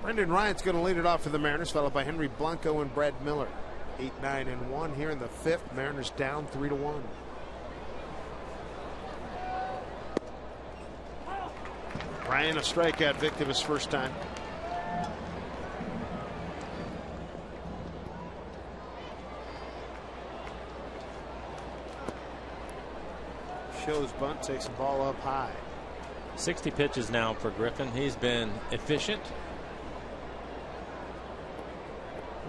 Brendan Ryan's going to lead it off for the Mariners, followed by Henry Blanco and Brad Miller. 8, 9, and 1 here in the 5th. Mariners down 3-1. Ryan a strikeout victim his first time. Shows bunt, takes the ball up high. 60 pitches now for Griffin. He's been efficient.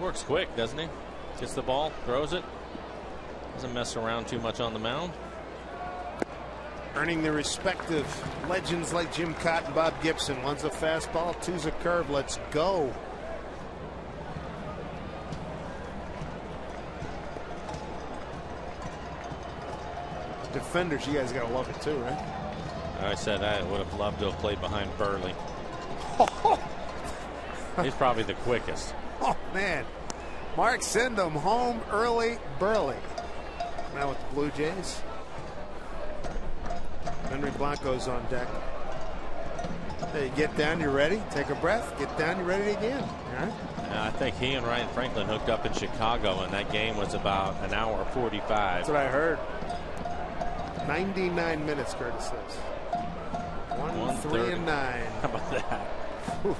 Works quick, doesn't he? Gets the ball, throws it. Doesn't mess around too much on the mound. Earning the respective legends like Jim Cott and Bob Gibson. One's a fastball, two's a curve. Let's go. Defenders, you guys gotta love it too, right? I said I would have loved to have played behind Burley. He's probably the quickest. Oh man, Mark, send them home early, Burley. Now with the Blue Jays. Henry Blanco's on deck. Hey, get down, you're ready. Take a breath. Get down, you're ready again. All right. I think he and Ryan Franklin hooked up in Chicago, and that game was about an hour 45. That's what I heard. 99 minutes, Curtis says. 1, 3, and 9. How about that? Whew.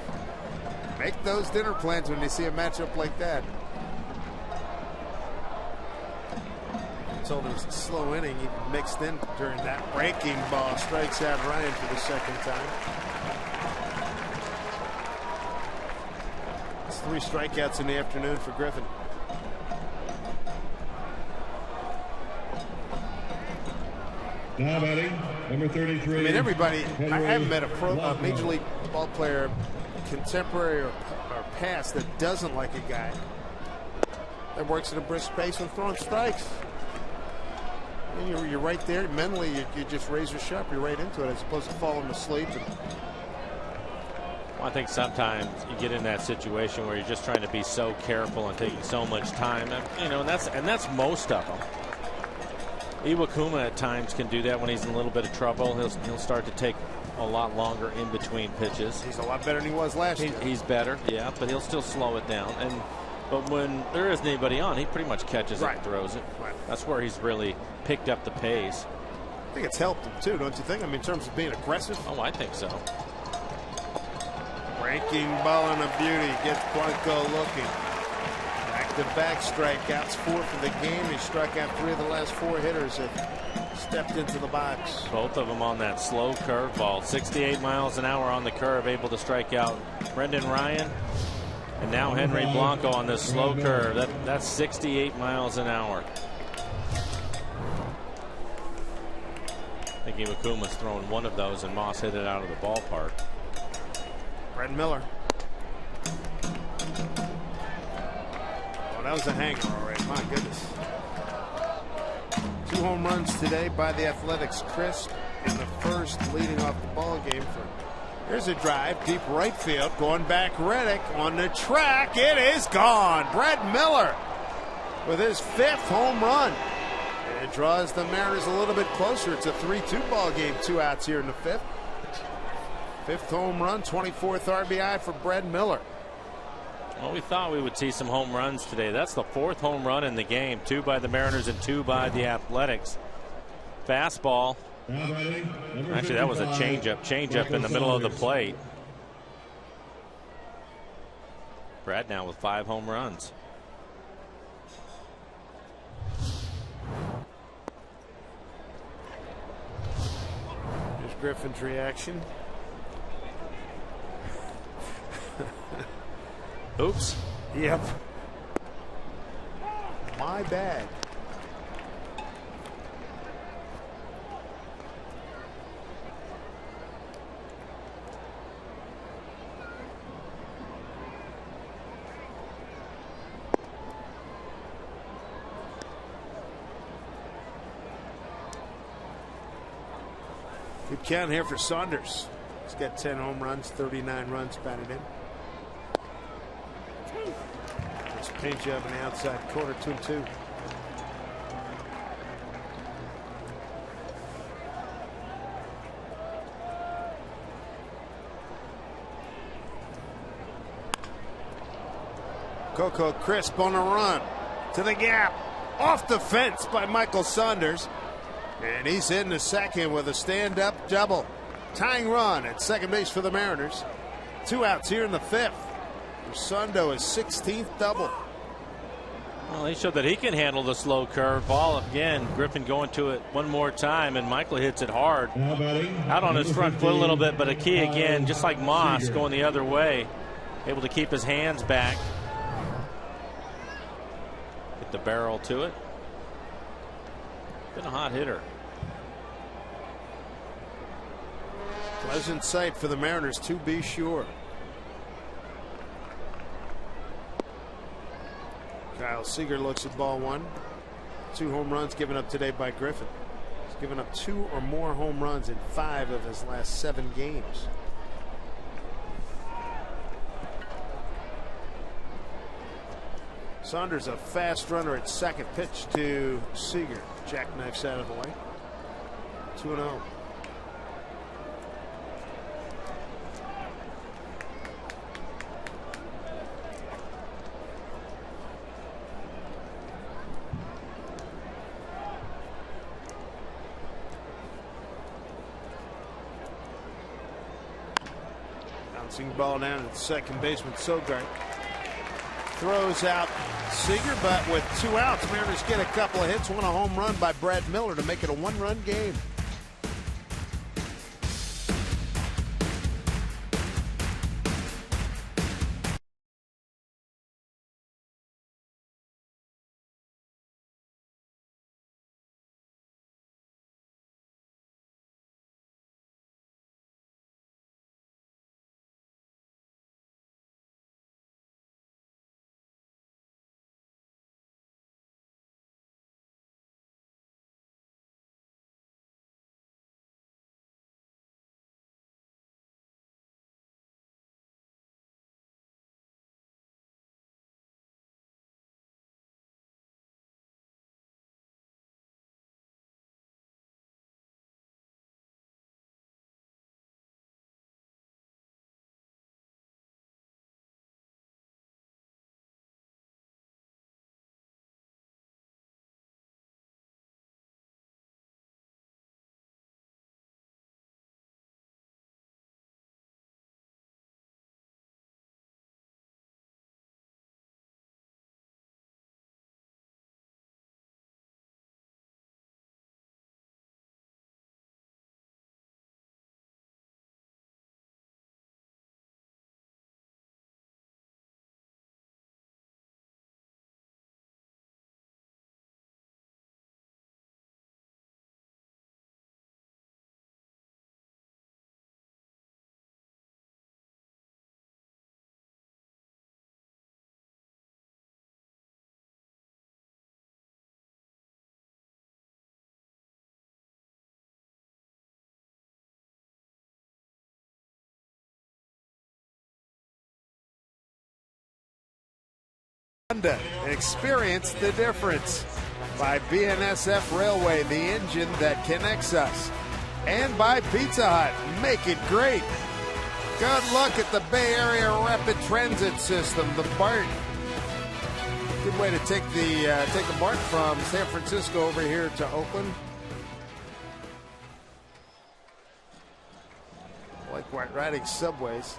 Make those dinner plans when you see a matchup like that. I told him it was a slow inning. He mixed in during that breaking ball. Strikes out Ryan for the second time. It's 3 strikeouts in the afternoon for Griffin. Now batting, number 33. I mean, everybody, I haven't met a major league ball player, contemporary or past, that doesn't like a guy that works at a brisk pace and throwing strikes. And you're right there mentally. You just razor sharp. You're right into it as opposed to falling asleep. Well, I think sometimes you get in that situation where you're just trying to be so careful and taking so much time, and that's most of them. Iwakuma at times can do that when he's in a little bit of trouble. He'll start to take a lot longer in between pitches. He's a lot better than he was last year. He's better, yeah, but he'll still slow it down. But when there isn't anybody on, he pretty much catches it and throws it. Right. That's where he's really picked up the pace. I think it's helped him too, don't you think? I mean, in terms of being aggressive. Oh, I think so. Breaking ball and a beauty. Gets Blanco looking. Back-to-back strikeouts, 4 for the game. He struck out 3 of the last 4 hitters that stepped into the box. Both of them on that slow curveball. 68 miles an hour on the curve, able to strike out Brendan Ryan. And now Henry Blanco on this slow curve. That's 68 miles an hour. I think Iwakuma's thrown one of those, and Moss hit it out of the ballpark. Brett Miller. That was a hanger already. My goodness. 2 home runs today by the Athletics. Crisp in the first, leading off the ball game. Here's a drive, deep right field, going back. Reddick on the track. It is gone. Brett Miller with his 5th home run. It draws the Mariners a little bit closer. It's a 3-2 ball game. 2 outs here in the 5th. 5th home run, 24th RBI for Brett Miller. Well, we thought we would see some home runs today. That's the 4th home run in the game. 2 by the Mariners and 2 by the Athletics. Fastball. Actually, that was a changeup in the middle of the plate. Brad now with 5 home runs. Here's Griffin's reaction. Oops. Yep. My bad. Good count here for Saunders. He's got 10 home runs, 39 runs batted in. Paint job in the outside corner, 2-2. Coco Crisp on a run to the gap, off the fence by Michael Saunders, and he's in the second with a stand-up double. Tying run at second base for the Mariners. 2 outs here in the 5th. Rosundo is 16th double. Well, he showed that he can handle the slow curve ball. Again, Griffin going to it one more time, and Michael hits it hard. Out on his front foot a little bit, but a key again, just like Moss, going the other way. Able to keep his hands back. the barrel to it. Been a hot hitter. Pleasant sight for the Mariners, to be sure. Kyle Seager looks at ball one. 2 home runs given up today by Griffin. He's given up 2 or more home runs in 5 of his last 7 games. Saunders, a fast runner at second. Pitch to Seager. Jackknifes out of the way. 2-0. Bouncing ball down at second baseman Sogard. Throws out Seager, but with 2 outs, Mariners get a couple of hits. 1 a home run by Brad Miller to make it a 1-run game. Experience the difference by BNSF Railway, the engine that connects us, and by Pizza Hut. Make it great. Good look at the Bay Area Rapid Transit System, the BART. Good way to take the BART from San Francisco over here to Oakland. I like riding subways.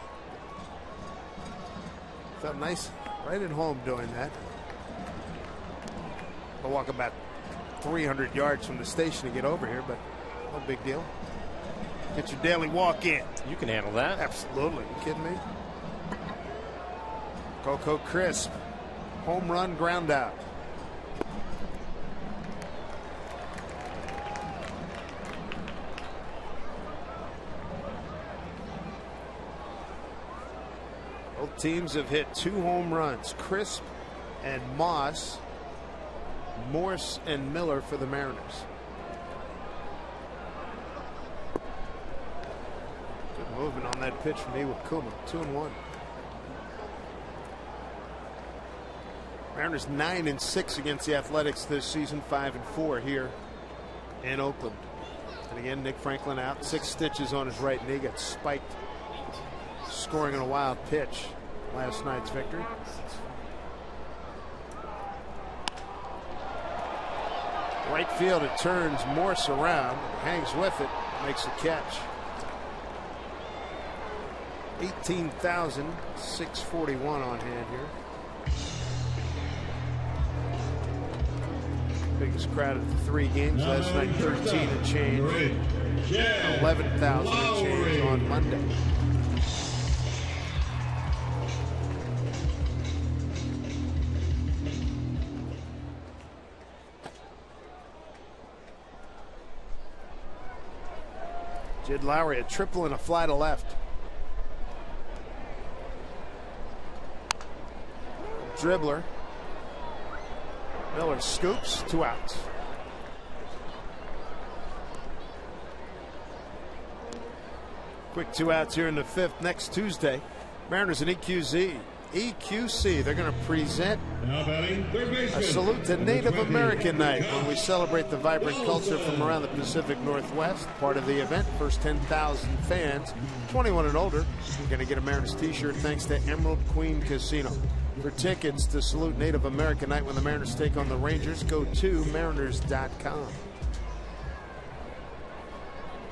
Felt nice. Right at home doing that. I'll walk about 300 yards from the station to get over here, but no big deal. Get your daily walk in. You can handle that. Absolutely. You kidding me? Coco Crisp. Home run, ground out. Both teams have hit 2 home runs. Crisp and Moss. Morse and Miller for the Mariners. Good movement on that pitch from Iwakuma. 2-1. Mariners 9-6 against the Athletics this season. 5-4 here in Oakland. And again, Nick Franklin out. 6 stitches on his right knee. Got spiked. Scoring on a wild pitch last night's victory. Right field, it turns Morse around, hangs with it, makes a catch. 18,641 on hand here. Biggest crowd of the 3 games last night, 13 and change. 11,000 and change on Monday. Lowry, a triple and a fly to left. Dribbler. Miller scoops, 2 outs. Quick 2 outs here in the 5th. Next Tuesday, Mariners and EQC, they're going to present a salute to Native American Night when we celebrate the vibrant culture from around the Pacific Northwest. Part of the event, first 10,000 fans, 21 and older, are going to get a Mariners t-shirt thanks to Emerald Queen Casino. For tickets to salute Native American Night when the Mariners take on the Rangers, go to mariners.com.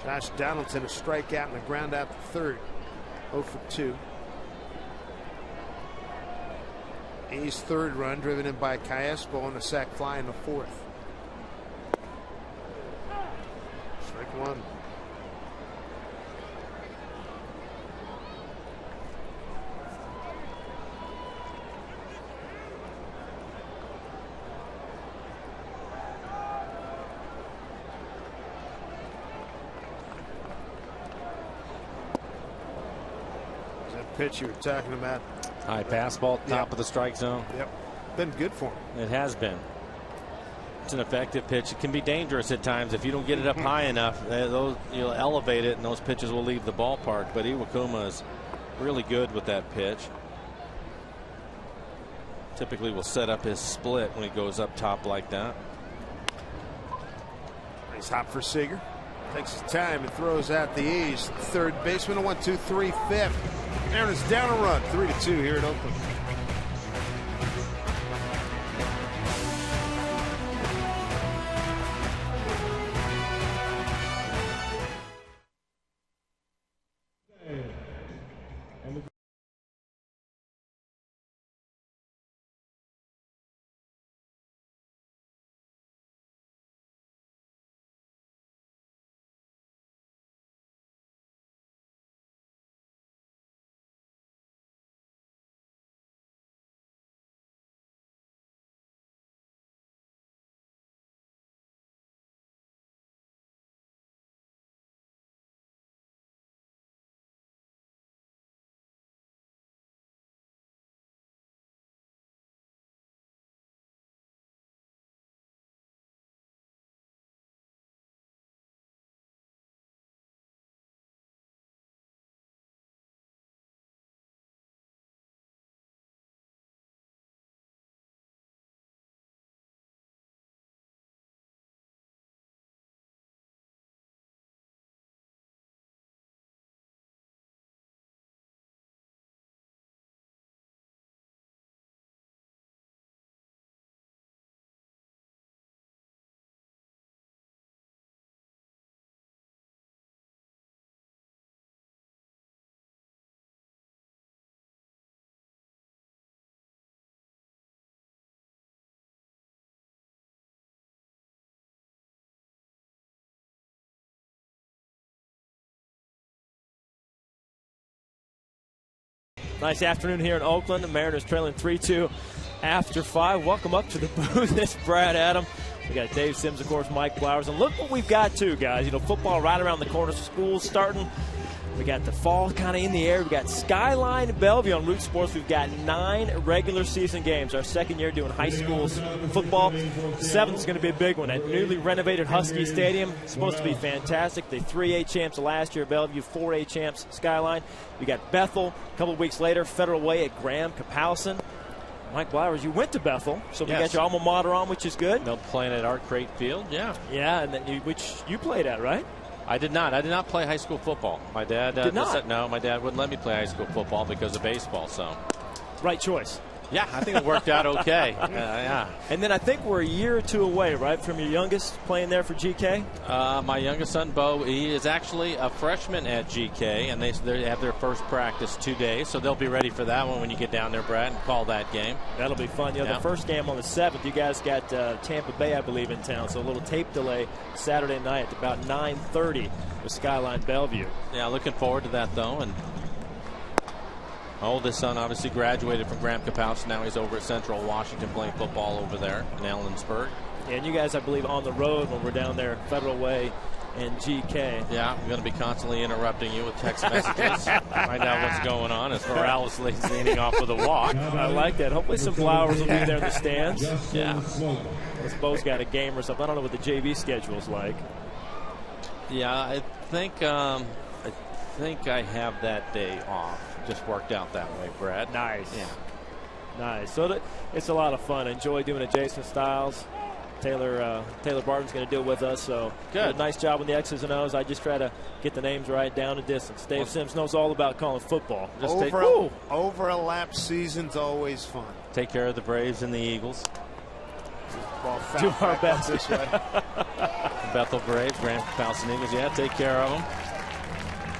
Josh Donaldson, a strikeout and a ground out to third. 0 for 2. A's third run driven in by Cayespo on a sac fly in the 4th. Strike 1. Pitch you were talking about. High fastball, top of the strike zone. Yep. Been good for him. It has been. It's an effective pitch. It can be dangerous at times if you don't get it up high enough. You'll elevate it and those pitches will leave the ballpark. But Iwakuma is really good with that pitch. Typically will set up his split when he goes up top like that. Nice hop for Seager. Takes his time and throws out the A's third baseman. A 1-2-3 fifth. Mariners down a run, 3-2 here at Oakland. Nice afternoon here in Oakland. The Mariners trailing 3-2 after 5. Welcome up to the booth. It's Brad Adam. We got Dave Sims, of course, Mike Flowers. And look what we've got, too, guys. You know, football right around the corner. School's starting. We got the fall kind of in the air. We got Skyline Bellevue on Root Sports. We've got 9 regular season games. Our second year doing high school football. 7th is going to be a big one at newly renovated Husky Stadium. It's supposed to be fantastic. The 3A champs last year, Bellevue, 4A champs, Skyline. We got Bethel a couple of weeks later, Federal Way at Graham, Kapowson. Mike Flowers, you went to Bethel, so we got your alma mater on, which is good. They'll play at Art Crate Field, yeah. Yeah, and then which you played at, right? I did not. I did not play high school football. My dad did not. No, my dad wouldn't let me play high school football because of baseball. So, right choice. Yeah, I think it worked out okay. Yeah. And then I think we're a year or 2 away, right, from your youngest playing there for GK? My youngest son, Bo, he is actually a freshman at GK, and they have their first practice today, so they'll be ready for that one when you get down there, Brad, and call that game. That'll be fun. You know, the first game on the 7th, you guys got Tampa Bay, I believe, in town, so a little tape delay Saturday night at about 9:30 with Skyline Bellevue. Yeah, looking forward to that, though, and oldest son obviously graduated from Graham Kapowson. Now he's over at Central Washington playing football over there in Ellensburg. Yeah, and you guys, I believe, on the road when we're down there Federal Way and GK. Yeah, I'm going to be constantly interrupting you with text messages. Find out what's going on as Morales leads the inning off with a walk. I like that. Hopefully some Flowers will be there in the stands. Yeah. Unless Bo's got a game or something. I don't know what the JV schedule's like. Yeah, I think I have that day off. Just worked out that way, Brad. Nice. Yeah. Nice. So it's a lot of fun. I enjoy doing it. Jason Styles. Taylor Barton's going to deal with us. So good. Nice job on the X's and O's. I just try to get the names right down to distance. Dave Sims knows all about calling football. Overlap season's always fun. Take care of the Braves and the Eagles. Do our best. This way. Bethel Braves, Grand Falcon Eagles. Yeah, take care of them.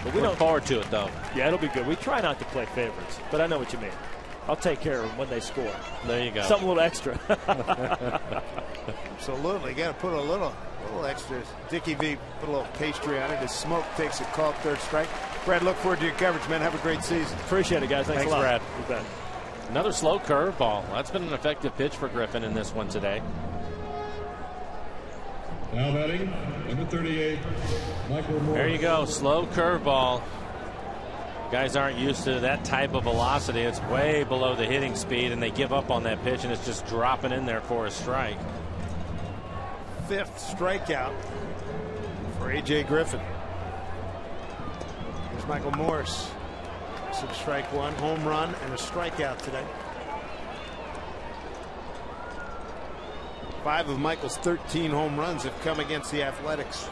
But we Look forward to it, though. Yeah, it'll be good. We try not to play favorites, but I know what you mean. I'll take care of them when they score. There you go. Something a little extra. Absolutely. Got to put a little extra. Dickie V put a little pastry on it. His smoke takes a call, third strike. Brad, look forward to your coverage, man. Have a great season. Appreciate it, guys. Thanks a lot. Brad. You bet. Another slow curveball. That's been an effective pitch for Griffin in this one today. Now batting, number 38, Michael Moore. There you go. Slow curveball. Guys aren't used to that type of velocity. It's way below the hitting speed, and they give up on that pitch, and it's just dropping in there for a strike. 5th strikeout for A.J. Griffin. There's Michael Morris. Some strike one, home run, and a strikeout today. 5 of Michael's 13 home runs have come against the Athletics.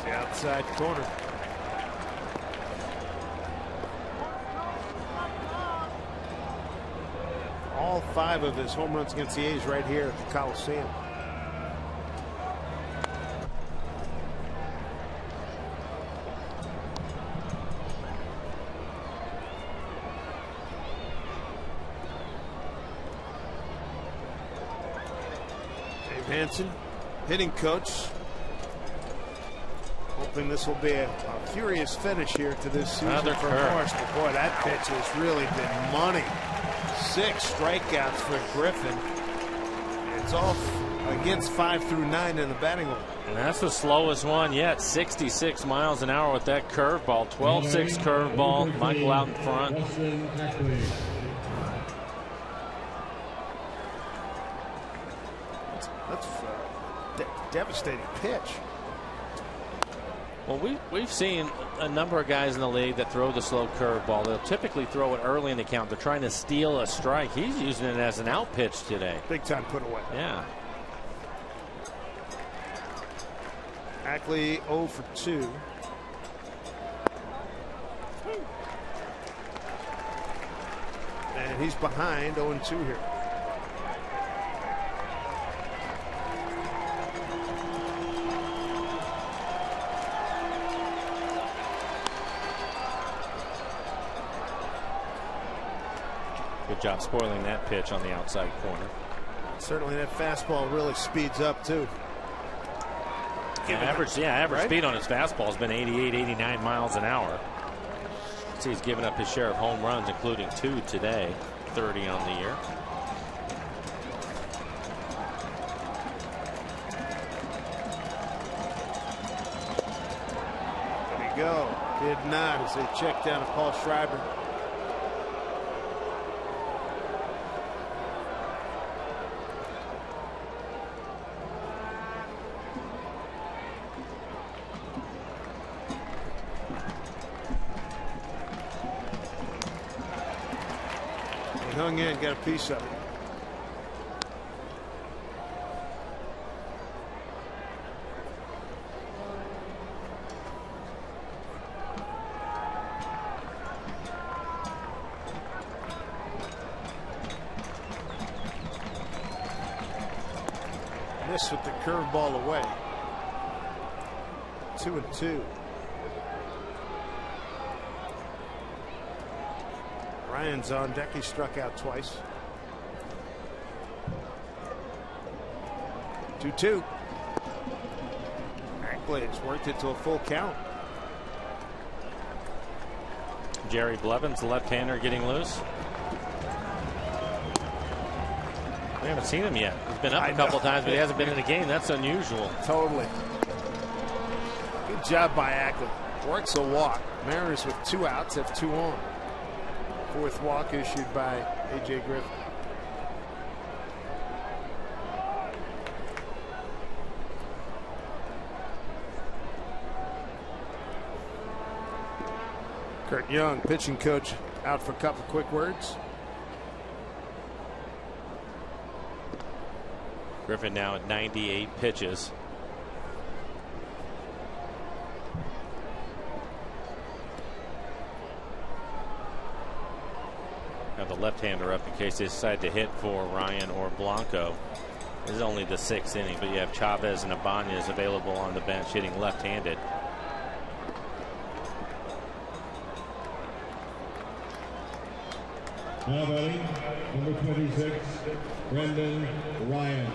The outside corner. All 5 of his home runs against the A's right here at the Coliseum. Dave Hansen, hitting coach, hoping this will be a furious finish here to this season for Morris. But boy, that pitch has really been money. 6 strikeouts for Griffin. It's off against 5 through 9 in the batting order. And that's the slowest one yet. 66 miles an hour with that curveball. 12-6 curveball. Michael out in front. That's a devastating pitch. Well, we've seen a number of guys in the league that throw the slow curveball. They'll typically throw it early in the count. They're trying to steal a strike. He's using it as an out pitch today. Big time put away. Yeah. Ackley 0 for 2. And he's behind 0 and 2 here. Good job spoiling that pitch on the outside corner. Certainly that fastball really speeds up too. Average speed on his fastball has been 88, 89 miles an hour. See, he's given up his share of home runs, including 2 today, 30 on the year. There we go. Did not as they check down to Paul Schreiber. Hung in, got a piece of it. Missed with the curveball away. 2 and 2. Ryan's on deck. He struck out twice. 2-2. quickly. He's worked it to a full count. Jerry Blevins, the left-hander, getting loose. We haven't seen him yet. He's been up a couple times, but he hasn't been in a game. That's unusual. Totally. Good job by Ackley. Works a walk. Mariners with 2 outs have 2 on. 4th walk issued by A.J. Griffin. Kurt Young, pitching coach, out for a couple quick words. Griffin now at 98 pitches. Have the left-hander up in case they decide to hit for Ryan or Blanco. This is only the 6th inning, but you have Chavez and Ibanez available on the bench hitting left-handed. Now batting, number 26, Brendan Ryan.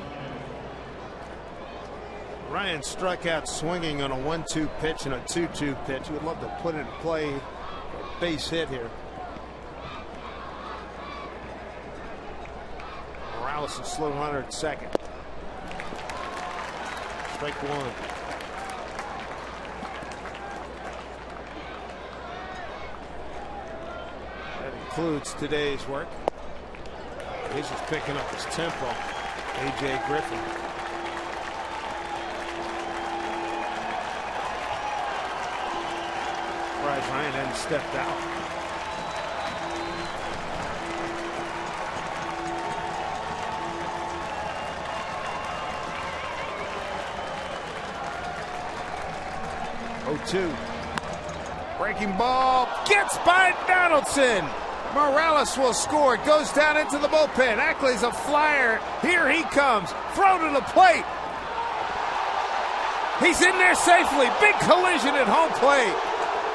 Ryan struck out swinging on a 1-2 pitch and a 2-2 pitch. He would love to put it in play. A base hit here. Morales, a slow runner at second. Strike 1. That includes today's work. He's just picking up his tempo. A.J. Griffin. Surprised Ryan hadn't stepped out. Oh, 2. Breaking ball gets by Donaldson. Morales will score. It goes down into the bullpen. Ackley's a flyer. Here he comes. Throw to the plate. He's in there safely. Big collision at home plate.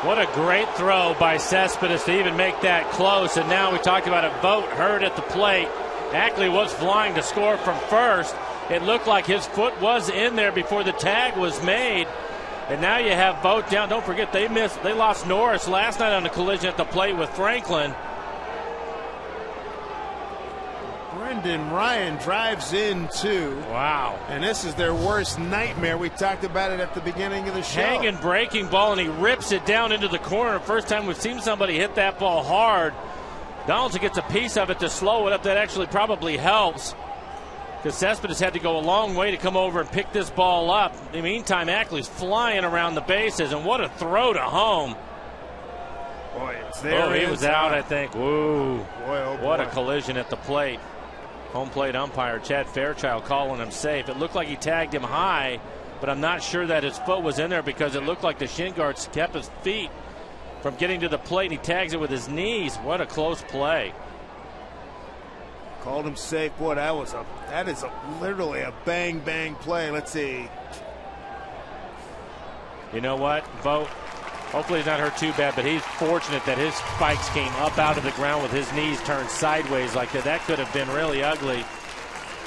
What a great throw by Cespedes to even make that close. And now we talked about a Vogt hurt at the plate. Ackley was flying to score from first. It looked like his foot was in there before the tag was made. And now you have Vogt down. Don't forget they lost Norris last night on the collision at the plate with Franklin. Brendan Ryan drives in too. Wow. And this is their worst nightmare. We talked about it at the beginning of the show. Hanging breaking ball, and he rips it down into the corner. First time we've seen somebody hit that ball hard. Donaldson gets a piece of it to slow it up. That actually probably helps, because Cespedes had to go a long way to come over and pick this ball up. In the meantime, Ackley's flying around the bases, and what a throw to home. Boy, it's there. Oh, he was out, I think. Woo. Boy, oh boy. What a collision at the plate. Home plate umpire Chad Fairchild calling him safe. It looked like he tagged him high, but I'm not sure that his foot was in there, because it looked like the shin guards kept his feet from getting to the plate, and he tags it with his knees. What a close play. Called him safe. Boy, that is literally a bang bang play. Let's see. You know what, Vogt? Hopefully he's not hurt too bad, but he's fortunate that his spikes came up out of the ground with his knees turned sideways like that. That could have been really ugly.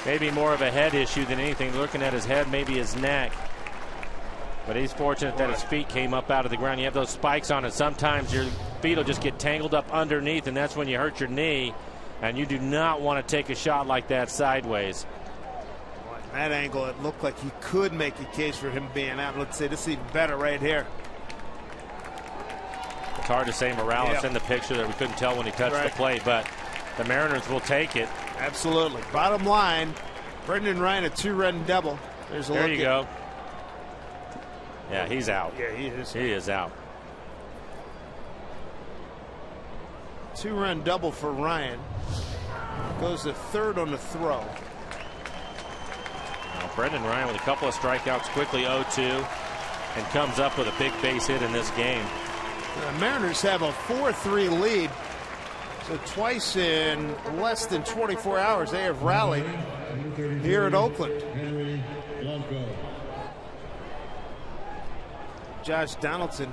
Maybe more of a head issue than anything. Looking at his head, maybe his neck. But he's fortunate that his feet came up out of the ground. You have those spikes on it. Sometimes your feet will just get tangled up underneath, and that's when you hurt your knee. And you do not want to take a shot like that sideways. Well, at that angle, it looked like you could make a case for him being out. Let's see, this is even better right here. It's hard to say Morales in the picture that we couldn't tell when he touched the plate, but the Mariners will take it. Absolutely. Bottom line, Brendan Ryan, a 2-run double. There's a there look. You go. Yeah, he's out. Yeah, he is. He is out. 2-run double for Ryan. Goes to third on the throw. Now, Brendan Ryan with a couple of strikeouts, quickly 0-2, and comes up with a big base hit in this game. The Mariners have a 4-3 lead. So twice in less than 24 hours they have rallied here at Oakland. Josh Donaldson,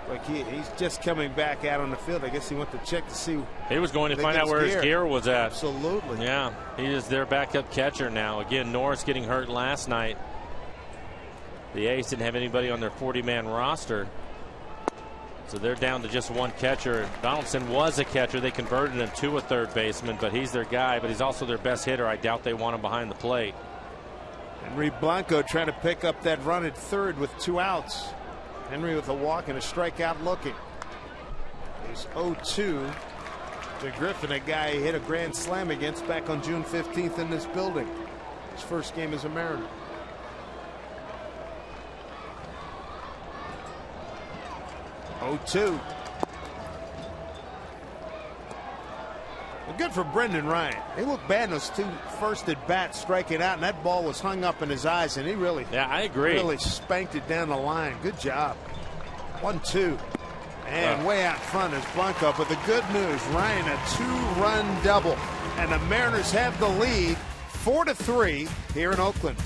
like he's just coming back out on the field. I guess he went to check to see. He was going to find out where his gear was at. Absolutely. Yeah, he is their backup catcher now. Again, Norris getting hurt last night. The A's didn't have anybody on their 40-man roster, so they're down to just one catcher. Donaldson was a catcher. They converted him to a third baseman, but he's their guy, but he's also their best hitter. I doubt they want him behind the plate. Henry Blanco trying to pick up that run at third with 2 outs. Henry with a walk and a strikeout looking. He's 0-2 to Griffin, a guy he hit a grand slam against back on June 15th in this building. His first game as a Mariner. Well, good for Brendan Ryan. He looked bad in those 2 first at bats, striking out, and that ball was hung up in his eyes, and he really, I agree, really spanked it down the line. Good job. 1-2, and way out front is Blanco. But the good news, Ryan, a 2-run double, and the Mariners have the lead, 4-3 here in Oakland.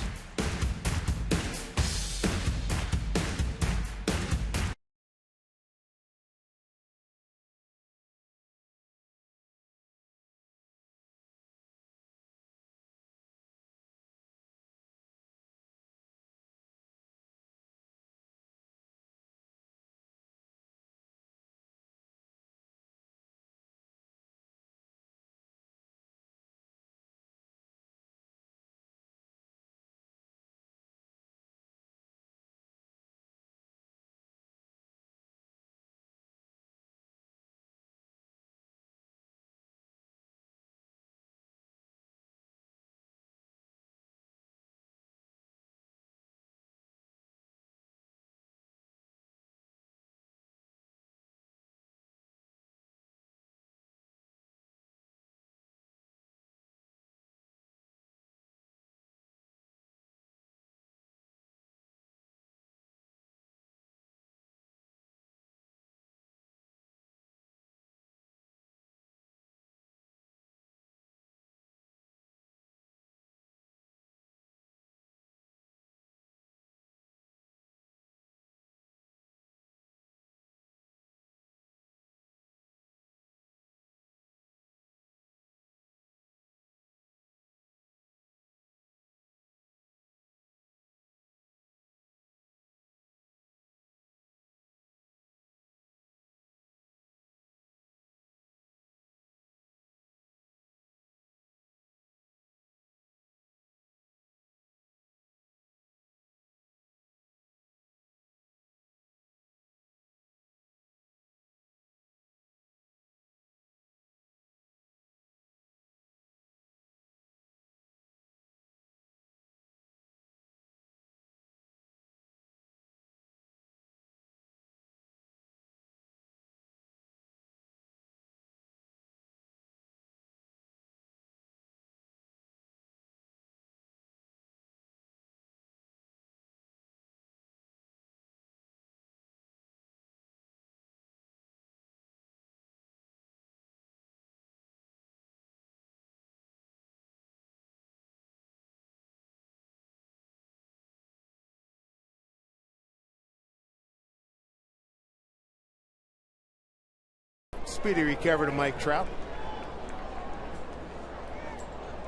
Speedy recovery to Mike Trout.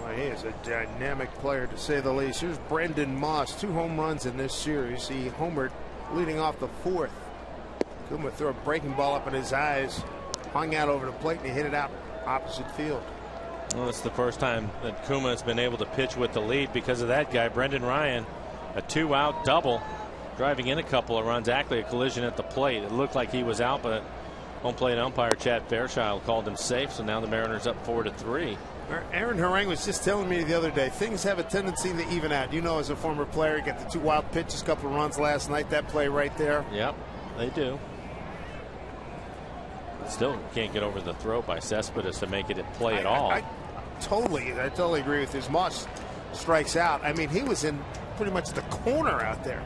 Well, he is a dynamic player, to say the least. Here's Brendan Moss, 2 home runs in this series. He homered leading off the 4th. Kuma threw a breaking ball up in his eyes, hung out over the plate, and he hit it out opposite field. Well, it's the first time that Kuma has been able to pitch with the lead because of that guy, Brendan Ryan. A 2-out double, driving in a couple of runs. Actually, a collision at the plate. It looked like he was out, but home plate umpire Chad Fairchild called him safe, so now the Mariners up 4-3. Aaron Harang was just telling me the other day, things have a tendency to even out. You know, as a former player, you got the 2 wild pitches, couple of runs last night. That play right there. Yep, they do. Still can't get over the throw by Cespedes to make it a play at all. I totally agree with this. Moss strikes out. I mean, he was in pretty much the corner out there.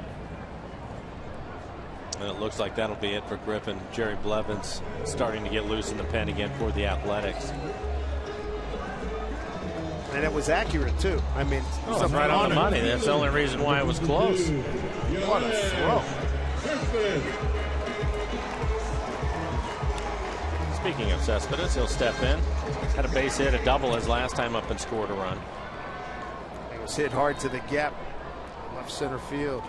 And it looks like that'll be it for Griffin. Jerry Blevins starting to get loose in the pen again for the Athletics. And it was accurate, too. I mean, it was right on the money. That's the only reason why it was close. What a throw. Speaking of Cespedes, he'll step in. Had a base hit, a double his last time up and scored a run. It was hit hard to the gap, left center field.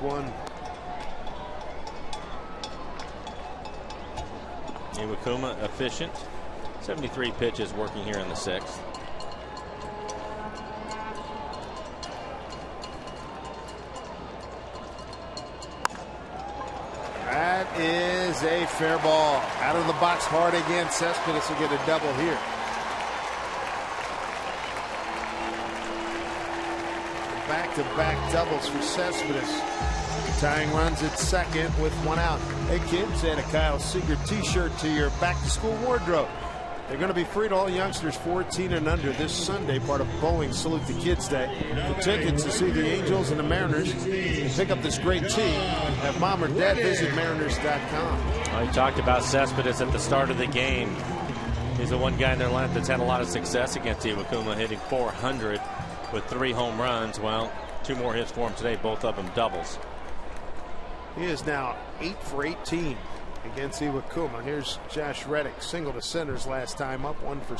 one. Iwakuma efficient. 73 pitches working here in the 6th. That is a fair ball. Out of the box hard again. Cespedes will get a double here. Back-to-back doubles for Cespedes. Tying runs at second with one out. Hey kids, add a Kyle Seeger t-shirt to your back-to-school wardrobe. They're going to be free to all youngsters 14 and under this Sunday, part of Boeing Salute the Kids Day. For tickets to see the Angels and the Mariners and pick up this great team, have mom or dad visit mariners.com. Well, you talked about Cespedes at the start of the game. He's the one guy in their lineup that's had a lot of success against Iwakuma, hitting .400 with 3 home runs. Well, 2 more hits for him today, both of them doubles. He is now 8 for 18 against Iwakuma. Here's Josh Reddick, single to centers last time up, 1 for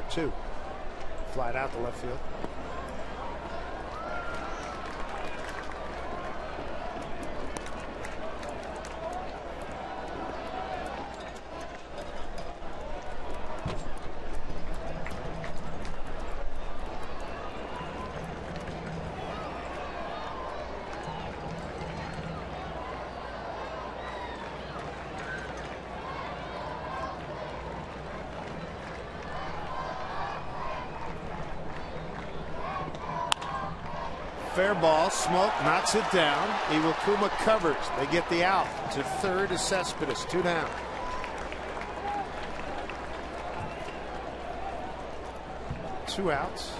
2. Flied out to left field. Fair ball. Smoke knocks it down. Iwakuma covers. They get the out. To third is Cespedes. 2 down. Two outs.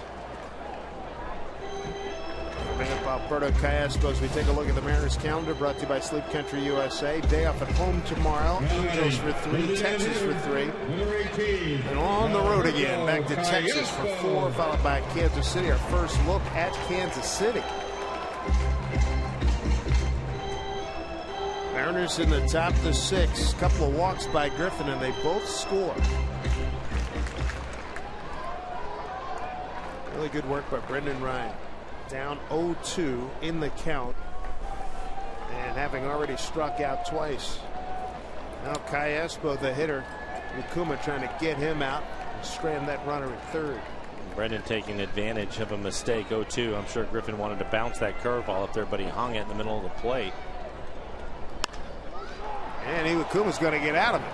Coming up, Alberto Callaspo as we take a look at the Mariners calendar, brought to you by Sleep Country USA. Day off at home tomorrow. Angels for 3, Texas for 3. And on the road again, back to Texas for 4, followed by Kansas City. Our first look at Kansas City. Mariners in the top of the 6th. Couple of walks by Griffin, and they both score. Really good work by Brendan Ryan. Down 0-2 in the count, and having already struck out twice. Now Callaspo, the hitter. Iwakuma trying to get him out and strand that runner at third. Brendan taking advantage of a mistake. 0-2. I'm sure Griffin wanted to bounce that curveball up there, but he hung it in the middle of the plate. And Iwakuma's going to get out of it.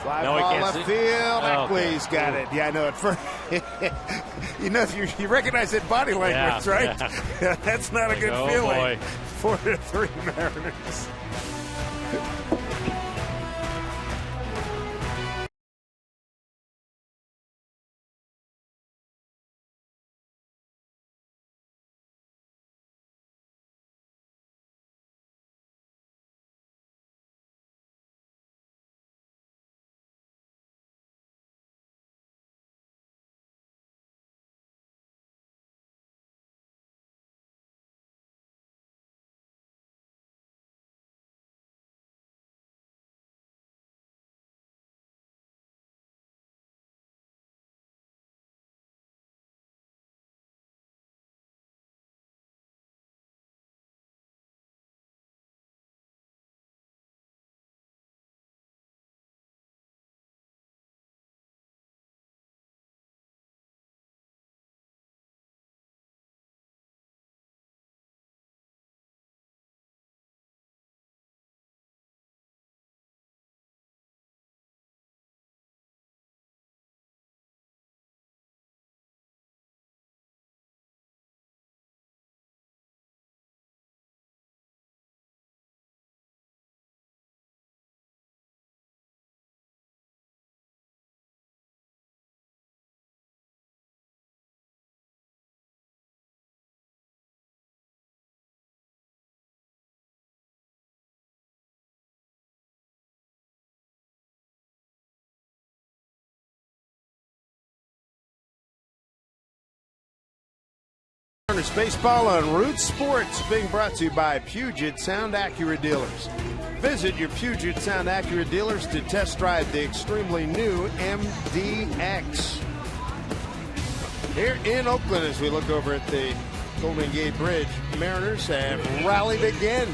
Fly No, he ball can't left see. field. Oh, Ackley's got it. Yeah, I know. At first, you recognize that body language, Yeah, right? yeah. That's not a good Oh, feeling. boy. 4-3 Mariners. Mariners baseball on Root Sports, being brought to you by Puget Sound Acura dealers. Visit your Puget Sound Acura dealers to test drive the extremely new MDX. Here in Oakland, as we look over at the Golden Gate Bridge. Mariners have rallied again.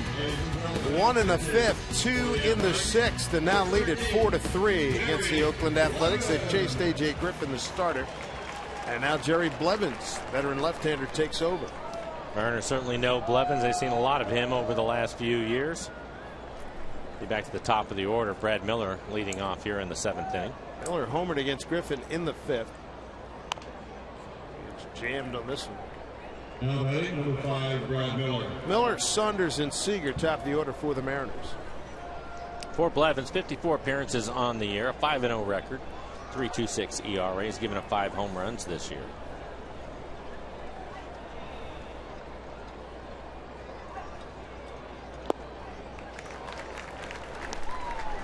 1 in the 5th, 2 in the 6th, and now lead at 4-3 against the Oakland Athletics. They've chased A.J. Griffin, the starter. And now Jerry Blevins, veteran left-hander, takes over. Mariners certainly know Blevins. They've seen a lot of him over the last few years. Be back to the top of the order. Brad Miller leading off here in the 7th inning. Miller homered against Griffin in the 5th. It's jammed on this one. Now batting number 5, Brad Miller. Miller, Saunders, and Seager top of the order for the Mariners. For Blevins, 54 appearances on the year, a 5-0 record, 3.26 ERA. He's given up 5 home runs this year.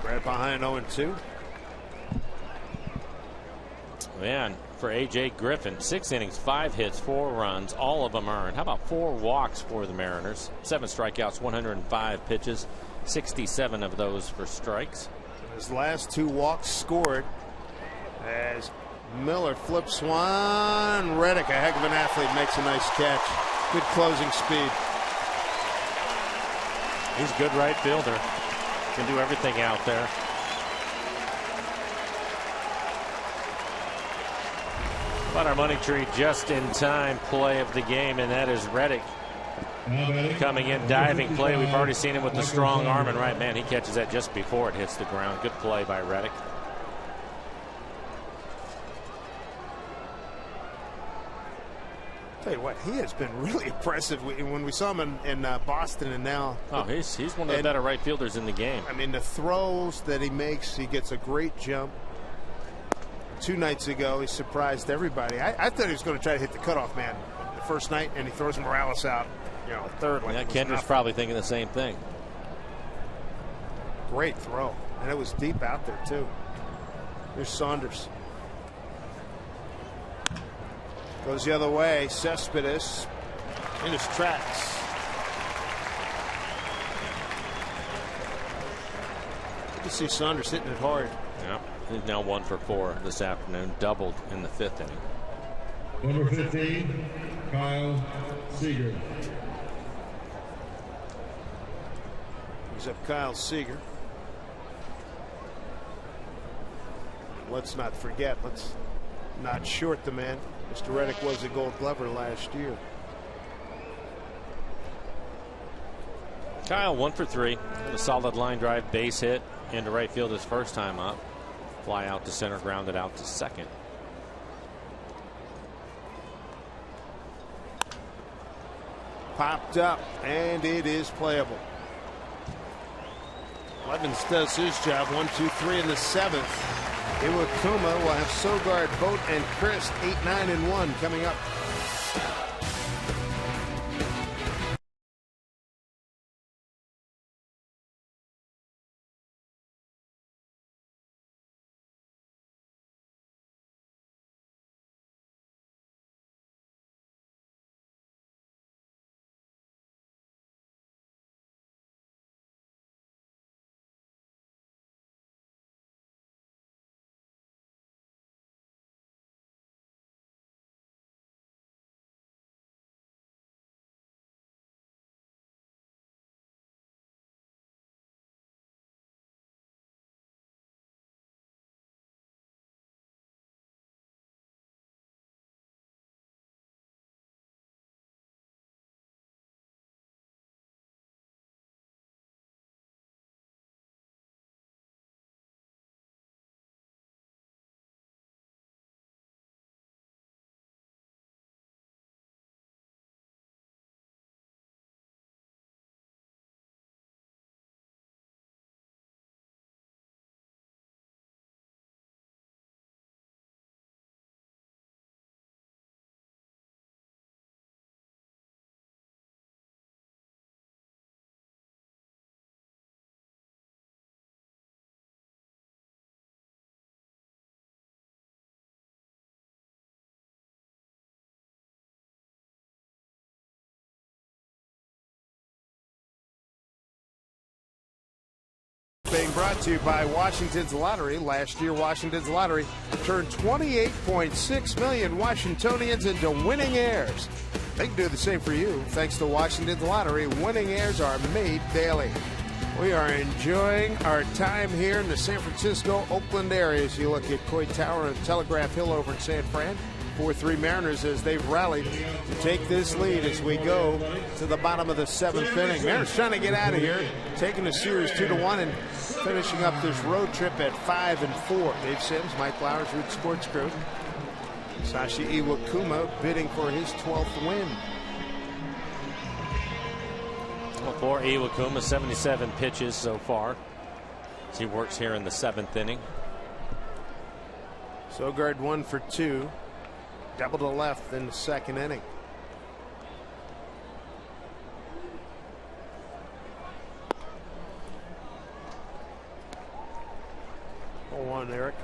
Brad behind 0-2. Man, for A.J. Griffin, 6 innings, 5 hits, 4 runs, all of them earned. How about 4 walks for the Mariners? 7 strikeouts, 105 pitches, 67 of those for strikes. His last 2 walks scored as Miller flips one. Reddick, a heck of an athlete, makes a nice catch. Good closing speed. He's a good right fielder. Can do everything out there. But our money tree just in time play of the game, and that is Reddick coming in, diving play. We've already seen him with the strong arm and right, man, he catches that just before it hits the ground. Good play by Reddick. Tell you what, he has been really impressive when we saw him in Boston, and now. Oh, he's one of the better right fielders in the game. I mean, the throws that he makes, he gets a great jump. 2 nights ago, he surprised everybody. I thought he was going to try to hit the cutoff man the first night, and he throws Morales out, third. Like yeah, Kendra's probably thinking the same thing. Great throw, and it was deep out there too. Here's Saunders. Goes the other way. Cespedes in his tracks. Good to see Saunders hitting it hard. Yeah, he's now 1 for 4 this afternoon, doubled in the 5th inning. Number 15, Kyle Seager. He's up Kyle Seager. Let's not forget, let's not short the man. Mr. Reddick was a Gold Glover last year. Kyle 1 for 3. A solid line drive, base hit into right field his first time up. Fly out to center, grounded out to second. Popped up, and it is playable. Blevins does his job. 1, 2, 3 in the 7th. Iwakuma will have Sogard, Vogt, and Christ 8, 9, and 1 coming up. Being brought to you by Washington's Lottery. Last year, Washington's Lottery turned 28.6 million Washingtonians into winning heirs. They can do the same for you. Thanks to Washington's Lottery, winning airs are made daily. We are enjoying our time here in the San Francisco, Oakland area as you look at Coit Tower and Telegraph Hill over in San Fran. 4-3 Mariners as they've rallied to take this lead as we go to the bottom of the 7th inning. Mariners trying to get out of here, taking the series 2-1 and finishing up this road trip at 5-4. Dave Sims, Mike Flowers, Root Sports Crew. Sashi Iwakuma bidding for his 12th win. Well, for Iwakuma, 77 pitches so far as he works here in the 7th inning. Sogard 1 for 2. Double to left in the 2nd inning. Hold on, Eric.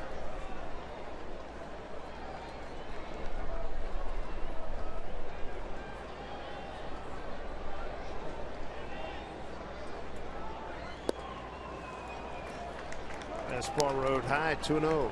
Fastball rode high, 2-0.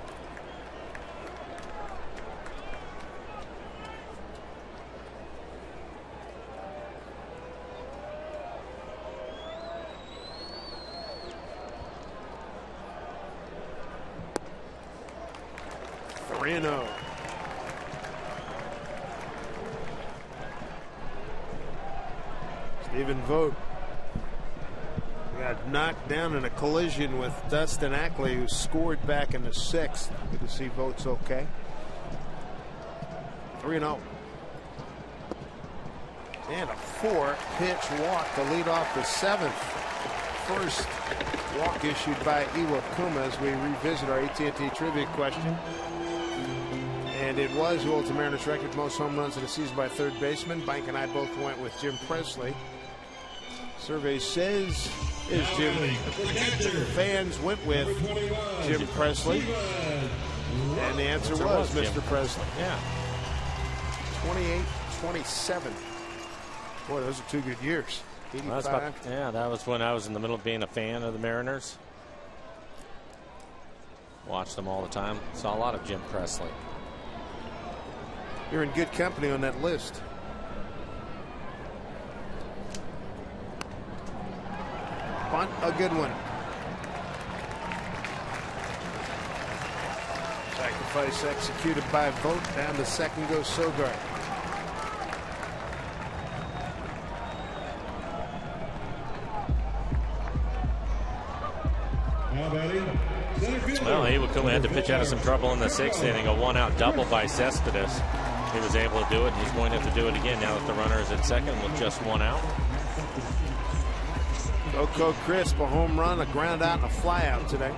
Stephen Vogt got knocked down in a collision with Dustin Ackley, who scored back in the 6th. Good to see Vogt's okay. 3-0. And a 4-pitch walk to lead off the 7th. First walk issued by Iwakuma as we revisit our AT&T trivia question. And it was who holds the Mariners record most home runs in a season by third baseman. Bank and I both went with Jim Presley. Survey says is Jim. Fans went with Jim Presley. And the answer was Mr. Presley. Yeah. 28-27. Boy, those are 2 good years. 85. That was when I was in the middle of being a fan of the Mariners. Watched them all the time. Saw a lot of Jim Presley. You're in good company on that list. Bunt, a good one. Sacrifice executed by Vogt. Down to second goes Sogard. Well, Iwakuma had to pitch out of some trouble in the 6th inning. A 1-out double by Cespedes. He was able to do it. He's going to have to do it again now that the runner is at second with just 1 out. Coco Crisp, a home run, a ground out, and a fly out today.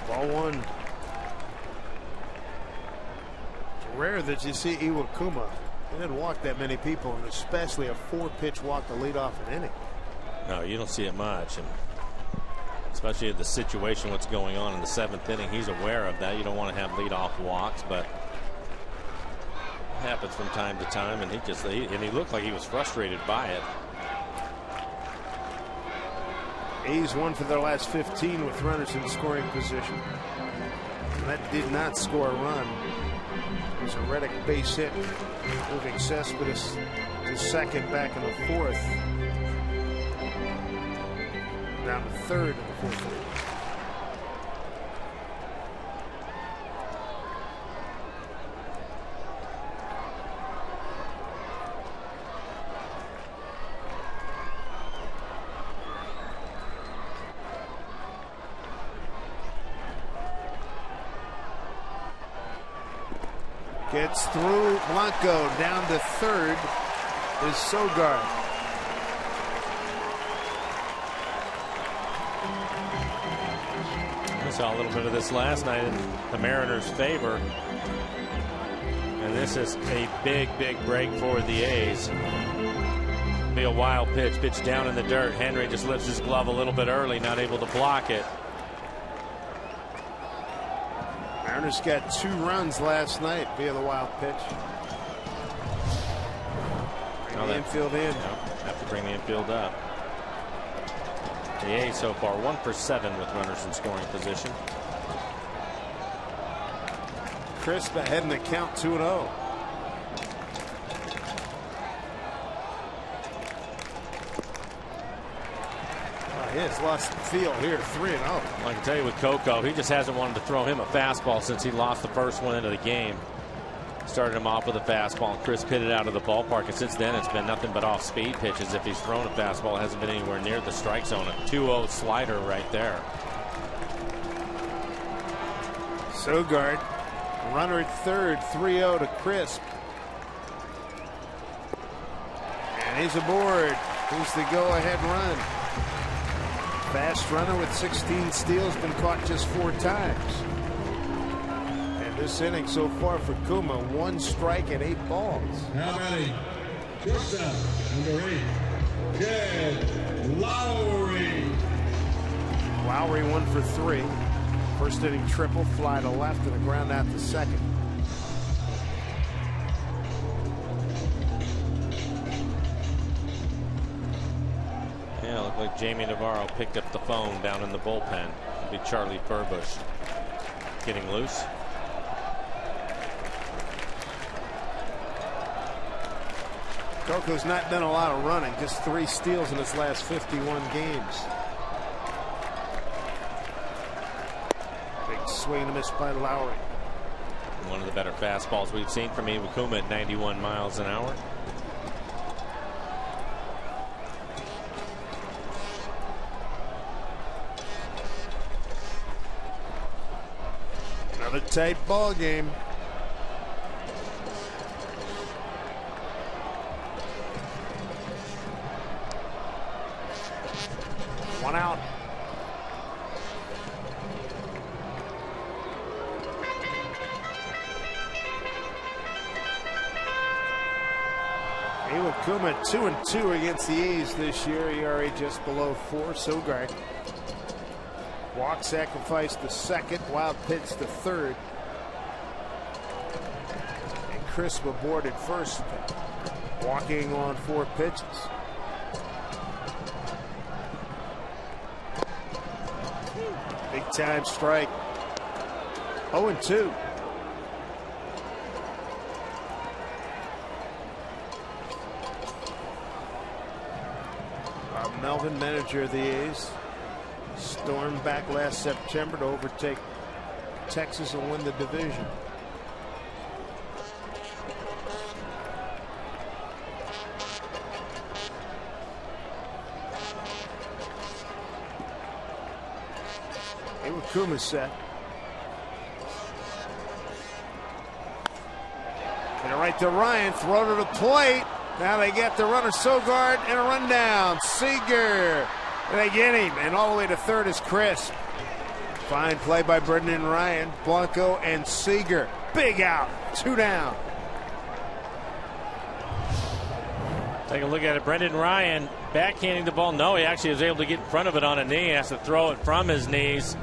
Ball 1. It's rare that you see Iwakuma. He didn't walk that many people, and especially a 4-pitch walk to lead off an inning. No, you don't see it much, and especially the situation, what's going on in the 7th inning. He's aware of that. You don't want to have leadoff walks, but it happens from time to time, and he looked like he was frustrated by it. A's won for their last 15 with runners in scoring position. And that did not score a run. It was a Reddick base hit, moving Cespedes to second back in the 4th. Down to third in the 4th inning. Gets through Blanco. Down to third is Sogard. I saw a little bit of this last night in the Mariners' favor. And this is a big, big break for the A's. Be a wild pitch down in the dirt. Henry just lifts his glove a little bit early, not able to block it. Mariners got 2 runs last night via the wild pitch. Bring the infield in. Yep, have to bring the infield up. The A's so far 1 for 7 with runners in scoring position. Crisp ahead in the count 2-0. He has lost the field here, 3-0. Well, I can tell you with Coco, he just hasn't wanted to throw him a fastball since he lost the first one into the game. Started him off with a fastball, and Chris hit it out of the ballpark, and since then it's been nothing but off-speed pitches. If he's thrown a fastball, it hasn't been anywhere near the strike zone. A 2-0 slider right there. Sogard, runner at third, 3-0 to Crisp. And he's aboard. He's the go-ahead run. Fast runner with 16 steals, been caught just 4 times. And this inning so far for Kuma, 1 strike and 8 balls. Now batting, shortstop, number 8, Jed Lowry. Lowry 1 for 3. First inning triple, fly to left and a ground out to second. Yeah, looked like Jamie Navarro picked up the phone down in the bullpen. It'll be Charlie Furbush getting loose. Coco's not done a lot of running, just 3 steals in his last 51 games. Big swing and a miss by Lowry. One of the better fastballs we've seen from Iwakuma at 91 miles an hour. Another tight ball game. One out. Iwakuma 2-2 against the A's this year. ERA just below 4. Sogard. Walk sacrifice to second. Wild pitch to third. And Crisp aboard at first. Walking on 4 pitches. Big time strike. 0-2. Melvin, manager of the A's, stormed back last September to overtake Texas and win the division. Iwakuma set. And right to Ryan, throw to the plate. Now they get the runner Sogard and a run down. Seager. And they get him. And all the way to third is Crisp. Fine play by Brendan Ryan. Blanco and Seager. Big out. 2 down. Take a look at it. Brendan Ryan backhanding the ball. No, he actually was able to get in front of it on a knee. He has to throw it from his knees.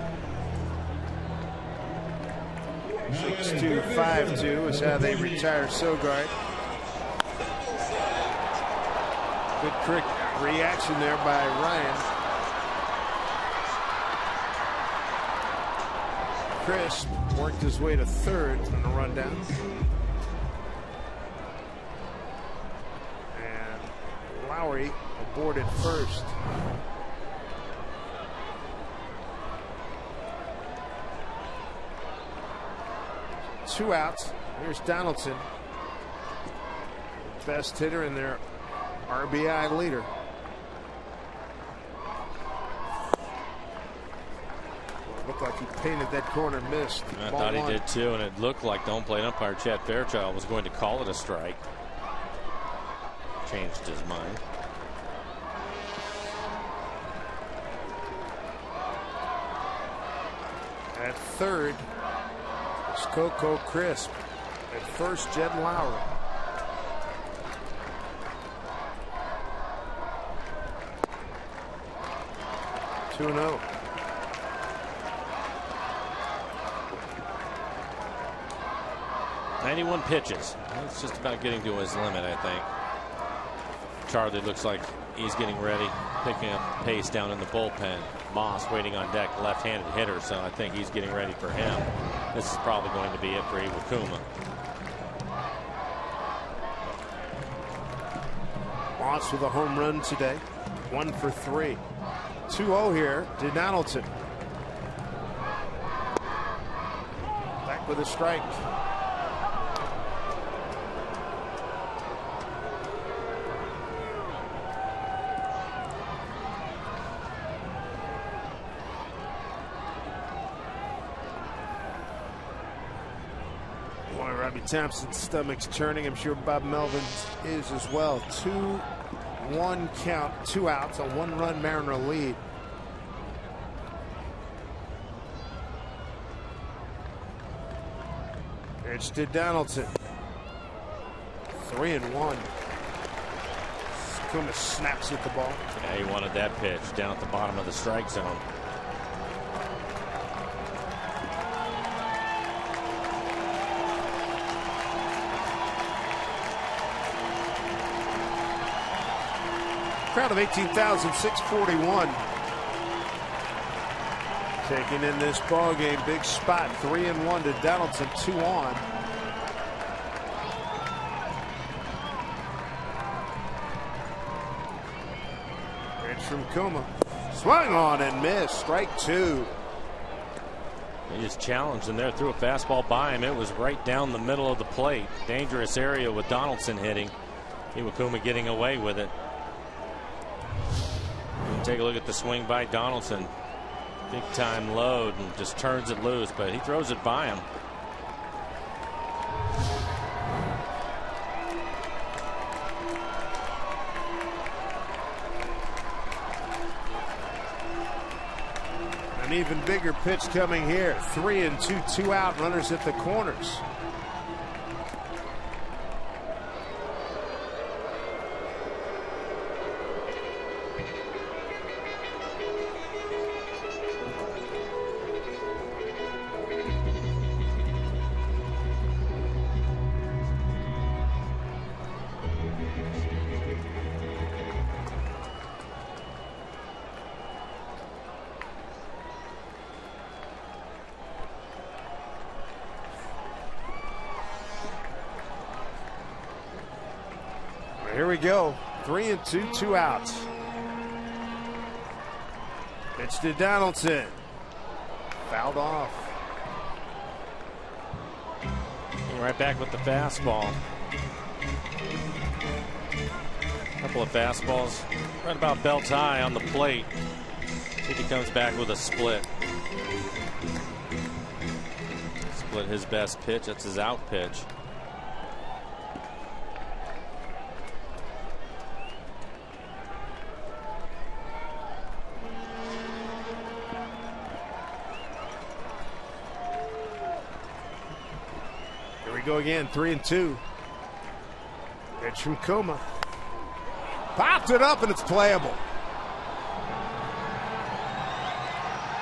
6-2, 5-2 is how they retire Sogard. Good quick reaction there by Ryan. Crisp worked his way to third on the rundown. And Lowry aboard at first. Two outs. Here's Donaldson. Best hitter in their RBI leader. Looked like he painted that corner, missed. I thought he did too, and it looked like the home plate umpire Chad Fairchild was going to call it a strike. Changed his mind. At third is Coco Crisp. At first, Jed Lowry. 2-0. "91 pitches. It's just about getting to his limit, I think. Charlie looks like he's getting ready, picking up pace down in the bullpen. Moss waiting on deck, left-handed hitter, so I think he's getting ready for him. This is probably going to be it for Iwakuma. Moss with a home run today. 1 for 3. 2-0 here to Donaldson. Back with a strike. Boy, Robbie Thompson's stomach's churning. I'm sure Bob Melvin's is as well. 2-1 count, 2 outs, a 1-run Mariner lead. Pitch to Donaldson. 3-1. Kuma snaps at the ball. Yeah, he wanted that pitch down at the bottom of the strike zone. Crowd of 18,641 taking in this ball game. Big spot. 3-1 to Donaldson. 2 on. Pitch from Kuma. Swung on and missed. Strike 2. He just challenged him there, threw a fastball by him. It was right down the middle of the plate. Dangerous area with Donaldson hitting. Iwakuma getting away with it. Take a look at the swing by Donaldson. Big time load and just turns it loose, but he throws it by him. An even bigger pitch coming here. 3-2, 2 out, runners at the corners. Here we go. 3-2, 2 outs. Pitch to Donaldson. Fouled off. Right back with the fastball. Couple of fastballs right about belt high on the plate. I think he comes back with a split. Split his best pitch. That's his out pitch. Here we go again. 3-2. Pitch from Kuma. Popped it up and it's playable.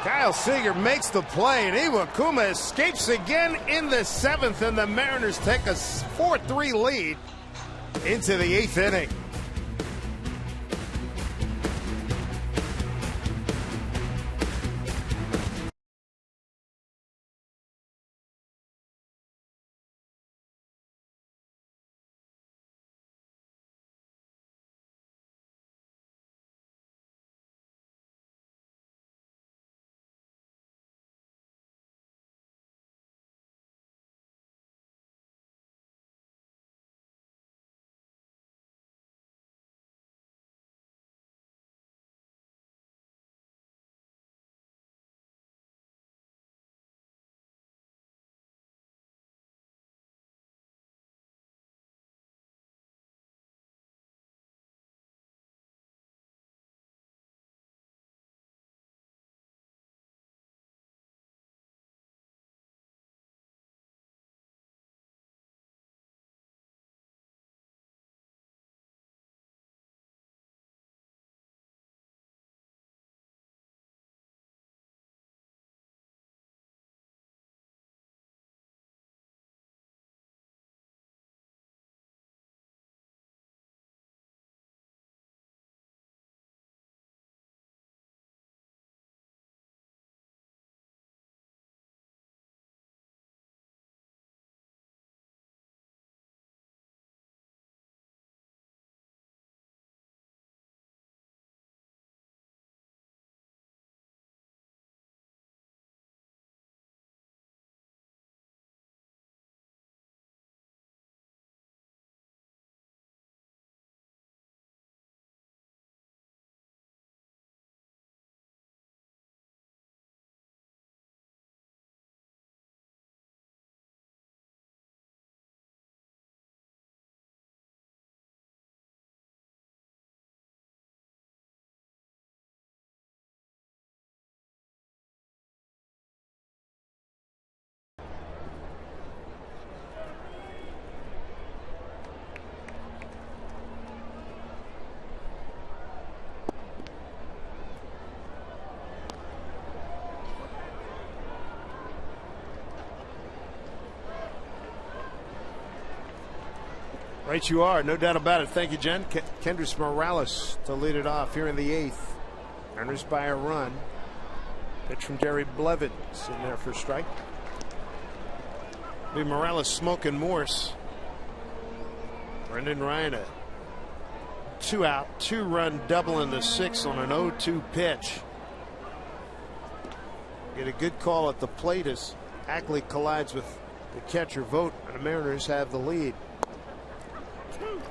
Kyle Seager makes the play and Iwakuma escapes again in the 7th, and the Mariners take a 4-3 lead into the 8th inning. Right you are, no doubt about it. Thank you, Jen. Kendrys Morales to lead it off here in the 8th. Mariners by a run. Pitch from Jerry Blevins in there for a strike. Be Morales smoking Morse. Brendan Ryan, a 2-out, 2-run double in the 6th on an 0-2 pitch. Get a good call at the plate as Ackley collides with the catcher Vogt, and the Mariners have the lead.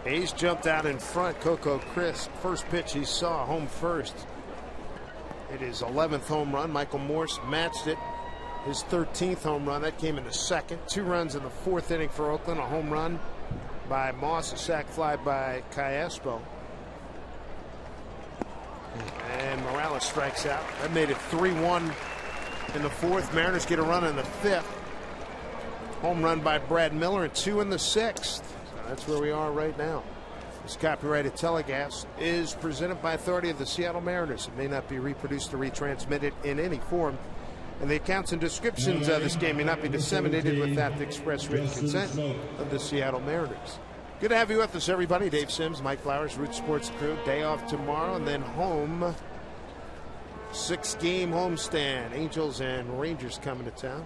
Hayes jumped out in front. Coco Crisp, first pitch he saw, home first. It is 11th home run. Michael Morse matched it. His 13th home run. That came in the 2nd. 2 runs in the 4th inning for Oakland. A home run by Moss, a sac fly by Callaspo. And Morales strikes out. That made it 3-1 in the 4th. Mariners get a run in the 5th. Home run by Brad Miller, and 2 in the 6th. That's where we are right now. This copyrighted telecast is presented by authority of the Seattle Mariners. It may not be reproduced or retransmitted in any form, and the accounts and descriptions of this game may not be disseminated without the express written consent of the Seattle Mariners. Good to have you with us, everybody. Dave Sims, Mike Flowers, Root Sports crew. Day off tomorrow, and then home. 6-game homestand. Angels and Rangers coming to town.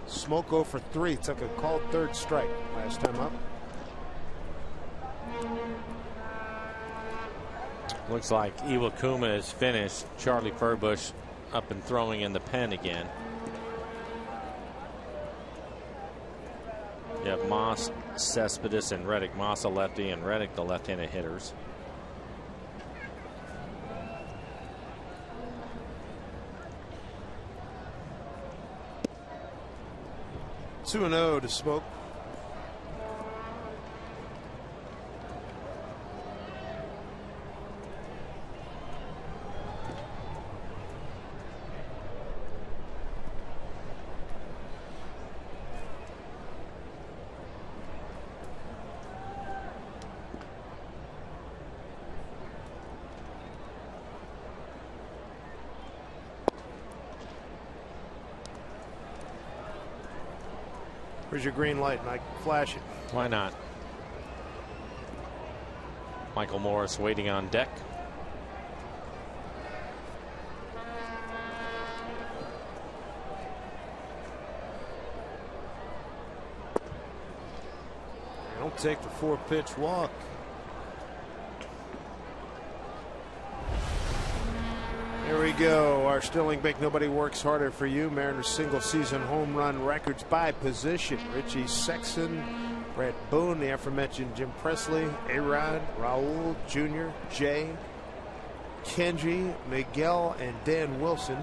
Smoke 0 for 3. Took a called 3rd strike last time up. Looks like Iwakuma is finished. Charlie Furbush up and throwing in the pen again. You have Moss, Cespedes, and Reddick. Moss a lefty, and Reddick the left-handed hitters. Two and 0 to Smoke. Where's your green light, Mike? Flash it. Why not? Michael Morris waiting on deck. Don't take the 4-pitch walk. Here we go. Our Stirling Bank Nobody Works Harder for You. Mariners single season home run records by position. Richie Sexson, Brett Boone, the aforementioned Jim Presley, A-Rod, Raul Jr., Jay, Kenji, Miguel, and Dan Wilson,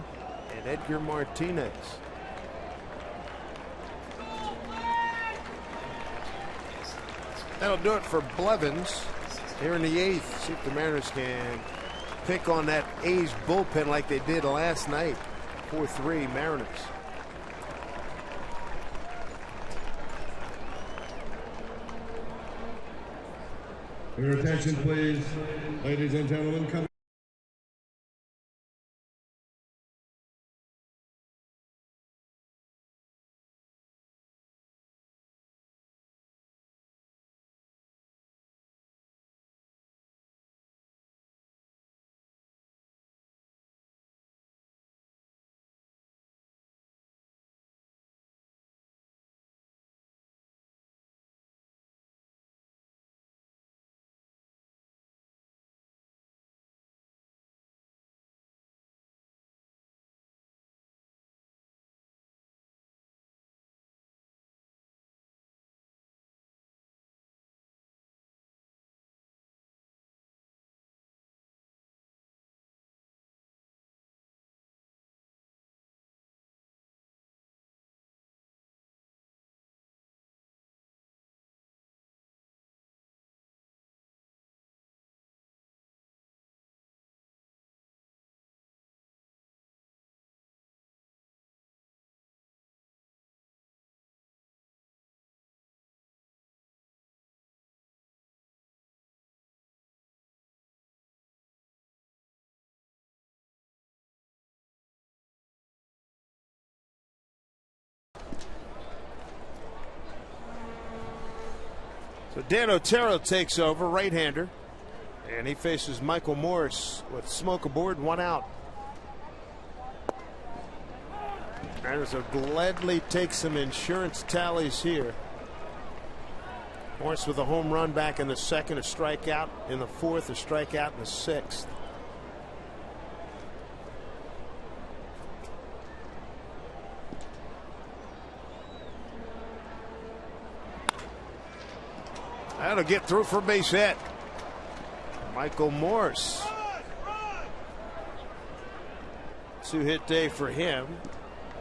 and Edgar Martinez. That'll do it for Blevins here in the 8th. See if the Mariners can pick on that A's bullpen like they did last night. 4-3 Mariners. Your attention, please, ladies and gentlemen. So Dan Otero takes over, right-hander, and he faces Michael Morse with smoke aboard, 1 out. Mariners will gladly take some insurance tallies here. Morse with a home run back in the second, a strikeout in the fourth, a strikeout in the sixth. That'll get through for a base hit. Michael Morse. 2-hit day for him.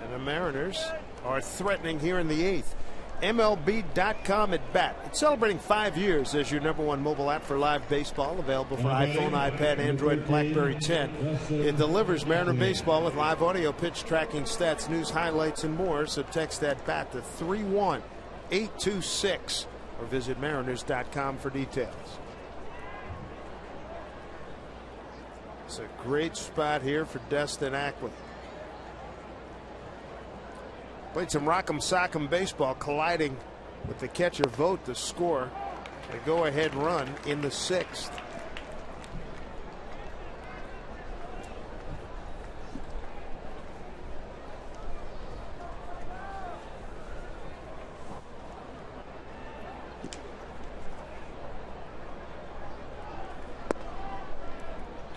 And the Mariners are threatening here in the 8th. MLB.com at bat. It's celebrating 5 years as your #1 mobile app for live baseball. Available for iPhone, iPad, Android, and BlackBerry 10. It delivers Mariner baseball with live audio, pitch tracking, stats, news, highlights, and more. So text that bat to 31826 or visit Mariners.com for details. It's a great spot here for Destin Ackley. Played some rock'em sock'em baseball, colliding with the catcher Vogt to score a go-ahead run in the 6th.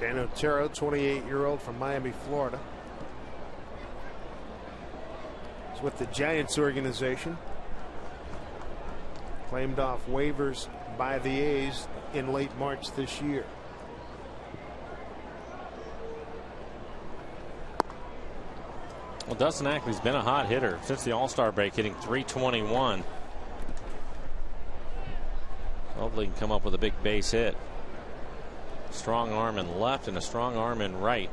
Dan Otero, 28-year-old from Miami, Florida. He's with the Giants organization. Claimed off waivers by the A's in late March this year. Well, Dustin Ackley's been a hot hitter since the All-Star break, hitting .321. Hopefully he can come up with a big base hit. Strong arm in left and a strong arm in right.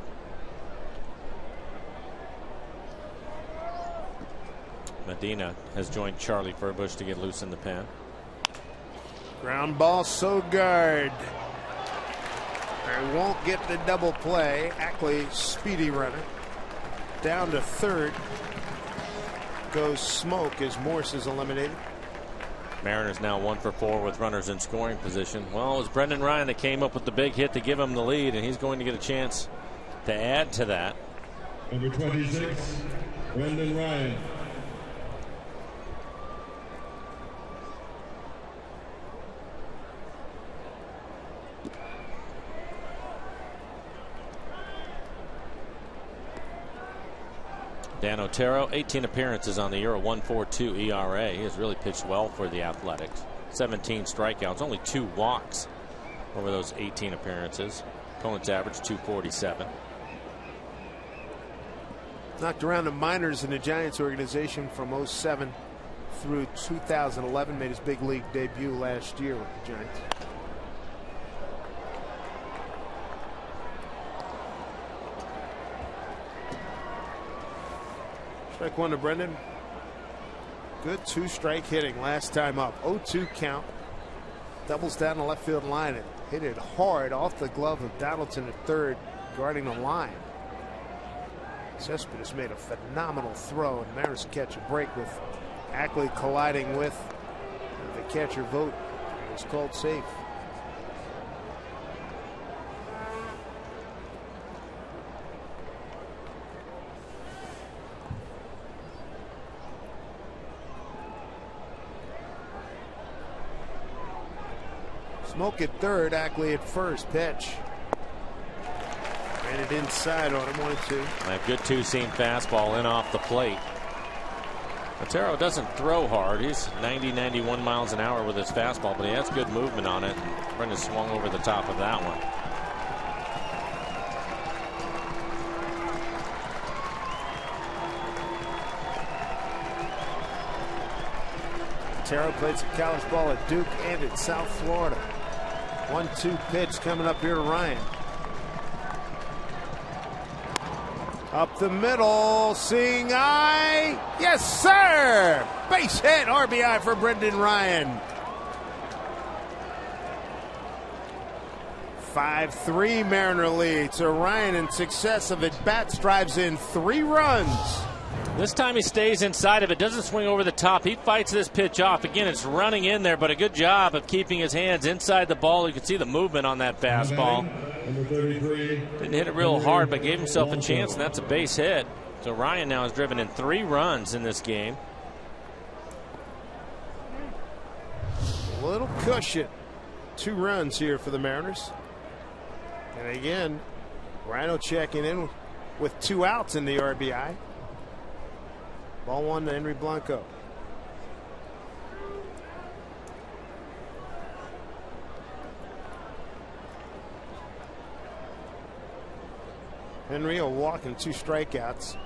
Medina has joined Charlie Furbush to get loose in the pen. Ground ball, Sogard. They won't get the double play. Ackley, speedy runner. Down to third goes Smoke as Morse is eliminated. Mariners now 1 for 4 with runners in scoring position. Well, it was Brendan Ryan that came up with the big hit to give him the lead, and he's going to get a chance to add to that. Number 26, Brendan Ryan. Dan Otero, 18 appearances on the year, a 1.42 ERA. He has really pitched well for the Athletics. 17 strikeouts, only 2 walks over those 18 appearances. Opponent's average .247. Knocked around the minors in the Giants organization from 07 through 2011. Made his big league debut last year with the Giants. Strike one to Brendan. Good 2-strike hitting last time up. 0-2 count. Doubles down the left field line and hit it hard off the glove of Donaldson at third, guarding the line. Cespedes made a phenomenal throw, and Mariners catch a break with Ackley colliding with the catcher Vogt. It was called safe. Smoke at third, Ackley at first. Pitch. Ran it inside on him, 1-2. A good 2-seam fastball in off the plate. Otero doesn't throw hard. He's 90-91 miles an hour with his fastball, but he has good movement on it. Brendan swung over the top of that one. Otero played some college ball at Duke and at South Florida. 1-2 pitch coming up here to Ryan. Up the middle, seeing eye. Yes, sir. Base hit, RBI for Brendan Ryan. 5-3 Mariner lead. So Ryan, in successive at bats, drives in 3 runs. This time he stays inside of it, doesn't swing over the top. He fights this pitch off. Again, it's running in there, but a good job of keeping his hands inside the ball. You can see the movement on that fastball. Didn't hit it real hard, but gave himself a chance, and that's a base hit. So Ryan now has driven in 3 runs in this game. A little cushion. 2 runs here for the Mariners. And again, Rhino checking in with 2 outs in the RBI. Ball 1 to Henry Blanco. Henry a walk and 2 strikeouts.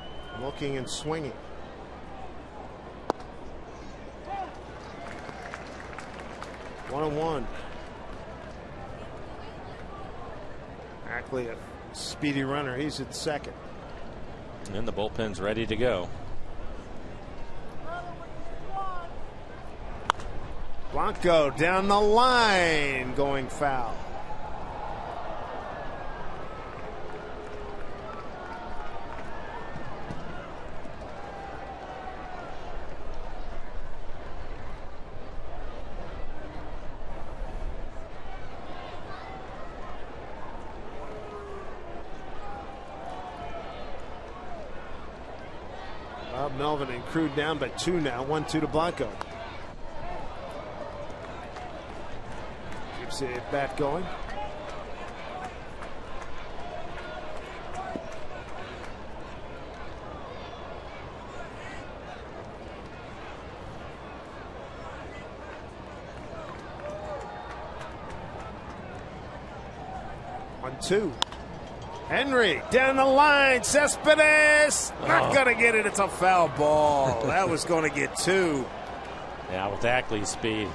Looking and swinging. One and one. Ackley, a speedy runner. He's at second. And the bullpen's ready to go. Blanco down the line, going foul. Bob Melvin and Crew down by 2 now. 1-2 to Blanco. Keeps the bat going. One, 2. Henry down the line. Cespedes not going to get it. It's a foul ball. That was going to get 2. Yeah, with Ackley's speed.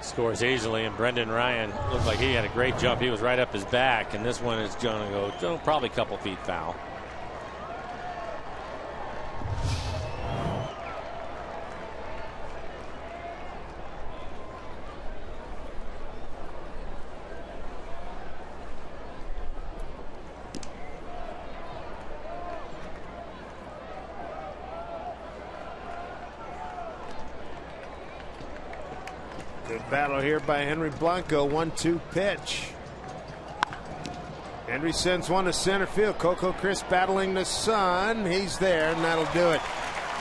Scores easily, and Brendan Ryan looked like he had a great jump. He was right up his back, and this one is going to go probably a couple feet foul. Good battle here by Henry Blanco. 1-2 pitch. Henry sends one to center field. Coco Crisp battling the sun. He's there, and that'll do it.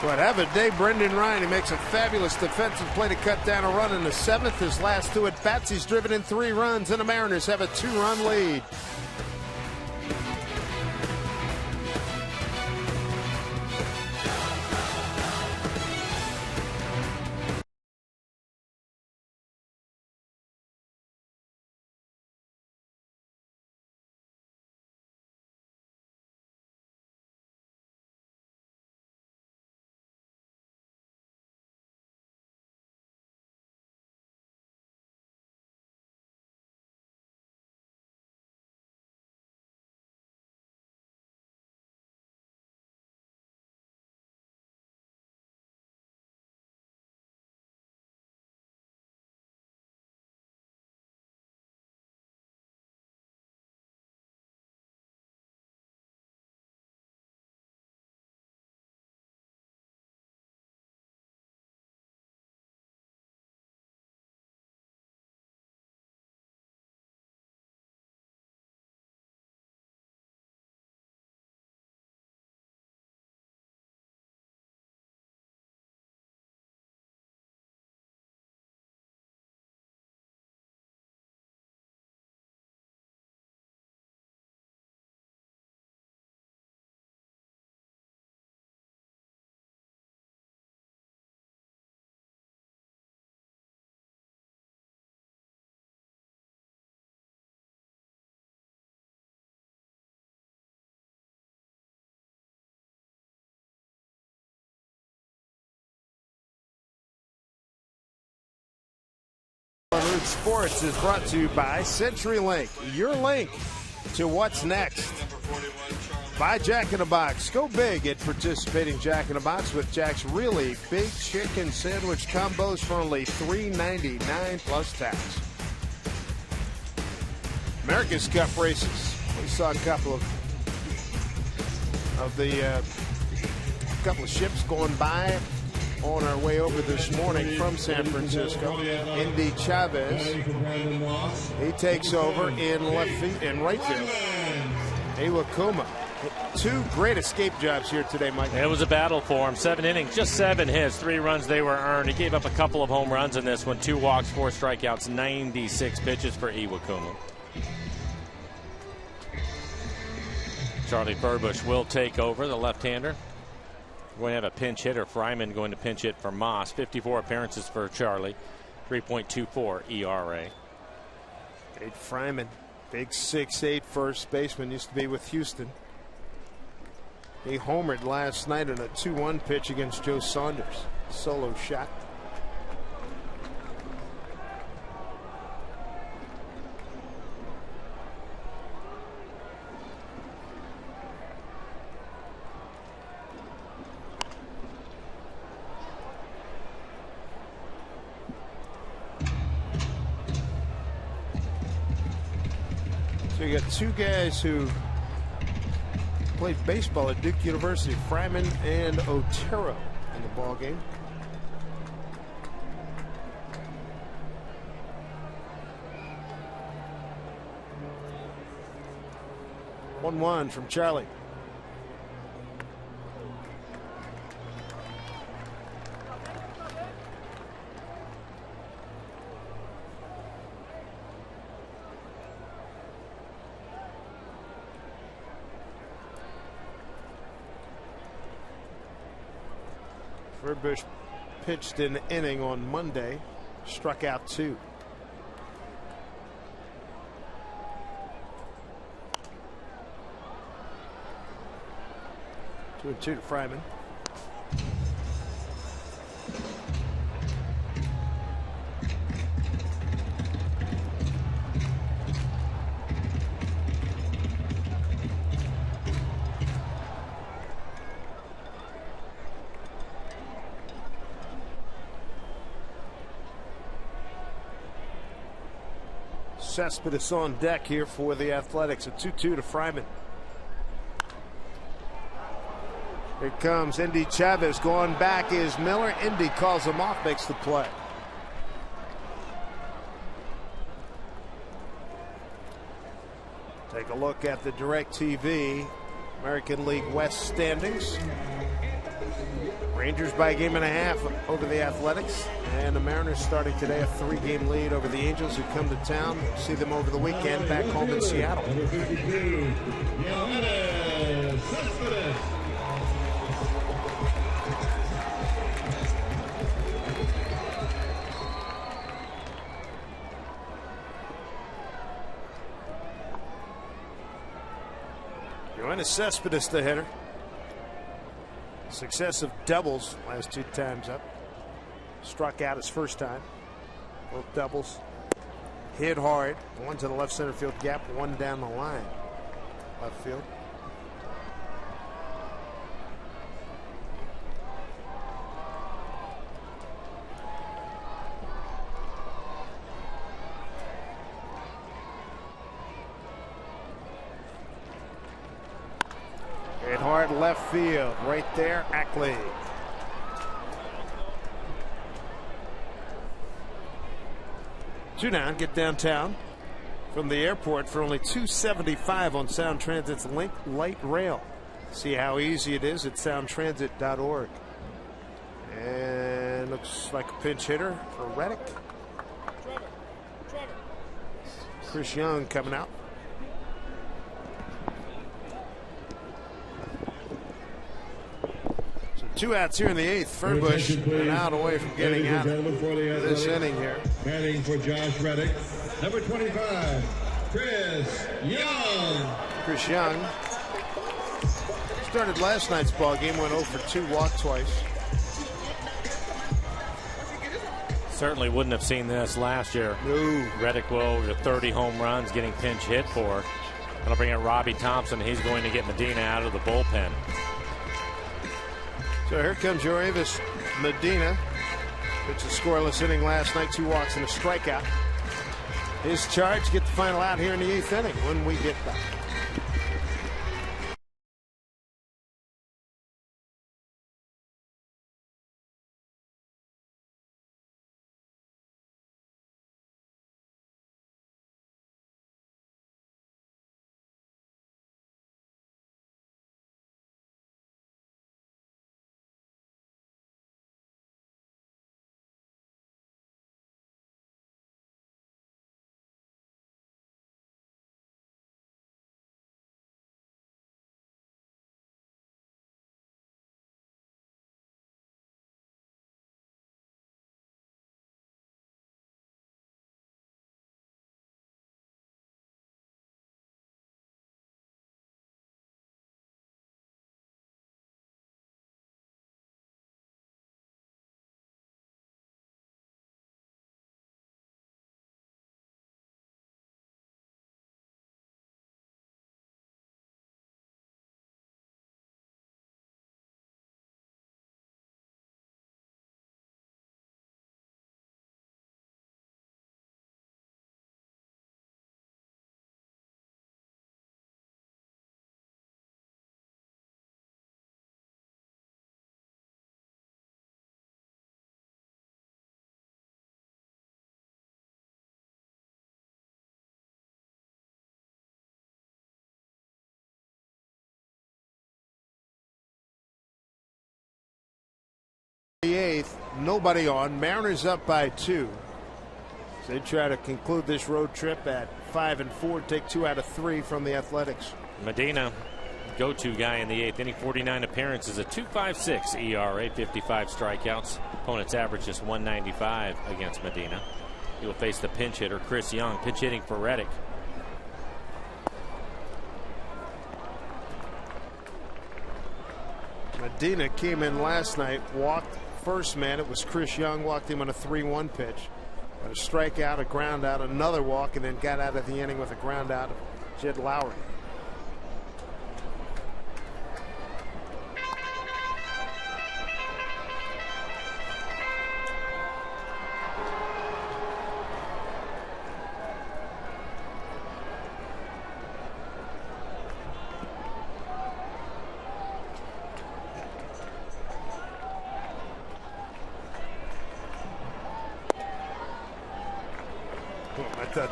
But have a day, Brendan Ryan. He makes a fabulous defensive play to cut down a run in the 7th. His last 2 at bats, he's driven in 3 runs, and the Mariners have a 2-run lead. Root Sports is brought to you by CenturyLink, your link to what's next. By Jack in the Box. Go big at participating Jack in the Box with Jack's really big chicken sandwich combos for only $3.99 plus tax. America's Cup races. We saw a couple of the couple of ships going by on our way over this morning from San Francisco. Indy Chavez, he takes over in right field. Iwakuma. Two great escape jobs here today, Mike. It was a battle for him. 7 innings, just 7 hits, 3 runs they were earned. He gave up a couple of home runs in this one. 2 walks, 4 strikeouts, 96 pitches for Iwakuma. Charlie Furbush will take over, the left-hander. We're going to have a pinch hitter. Fryman going to pinch hit for Moss. 54 appearances for Charlie. 3.24 ERA. Dave Fryman, big 6'8" first baseman, used to be with Houston. He homered last night in a 2-1 pitch against Joe Saunders. Solo shot. So you got 2 guys who played baseball at Duke University, Fryman and Otero in the ball game. One from Charlie. Furbush pitched an inning on Monday, struck out 2. Two and 2 to Fryman. Cespedes on deck here for the Athletics. A 2-2 to Fryman. Here comes Indy Chavez. Going back is Miller. Indy calls him off, makes the play. Take a look at the DirecTV American League West standings. Rangers by a game and a half over the Athletics, and the Mariners starting today a 3-game lead over the Angels, who come to town. See them over the weekend back home in Seattle. Yoenis Cespedes, the hitter. Successive doubles last 2 times up. Struck out his first time. Both doubles. Hit hard. One to the left center field gap, one down the line. Left field. Hit hard left field. Right there, Ackley. Two down, get downtown from the airport for only $2.75 on Sound Transit's light rail. See how easy it is at soundtransit.org. And looks like a pinch hitter for Reddick. Chris Young coming out. So 2 outs here in the 8th. Furbush an out away from getting out of this inning here. Batting for Josh Reddick, number 25, Chris Young. Chris Young started last night's ball game, went 0 for 2, walked twice. Certainly wouldn't have seen this last year. No. Reddick will over 30 home runs, getting pinch hit for. That'll bring in Robbie Thompson. He's going to get Medina out of the bullpen. So here comes Joravis Medina. It's a scoreless inning last night, 2 walks and a strikeout. His charge, get the final out here in the 8th inning when we get back. nobody on. Mariners up by 2. So they try to conclude this road trip at 5-4, take 2 out of 3 from the Athletics. Medina, go-to guy in the 8th inning, 49 appearances, a 2.56 ERA, 55 strikeouts. Opponent's average just 195 against Medina. He will face the pinch hitter, Chris Young, pinch hitting for Reddick. Medina came in last night, walked first man. It was Chris Young, walked him on a 3-1 pitch. Got a strikeout, a ground out, another walk, and then got out of the inning with a ground out of Jed Lowry.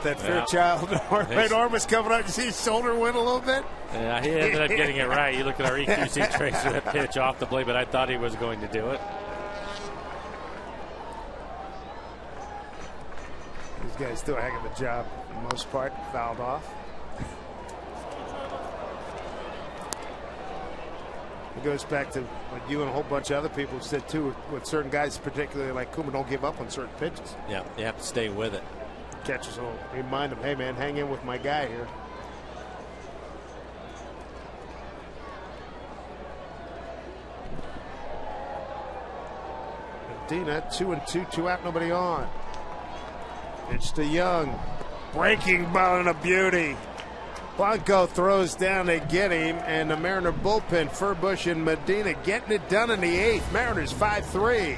That Fairchild right arm was coming up. You see his shoulder went a little bit? Yeah, he ended up getting it right. You look at our EQC tracer, that pitch off the blade, but I thought he was going to do it. These guys do a heck of a job for the most part. Fouled off. It goes back to what you and a whole bunch of other people have said too, with certain guys, particularly like Kuma, don't give up on certain pitches. Yeah, you have to stay with it. Catches will remind him, hey man, hang in with my guy here. Medina 2-2, 2 out, nobody on. Pitch to Young, breaking ball and a beauty. Blanco throws down to get him, and the Mariner bullpen, Furbush and Medina getting it done in the 8th. Mariners 5-3.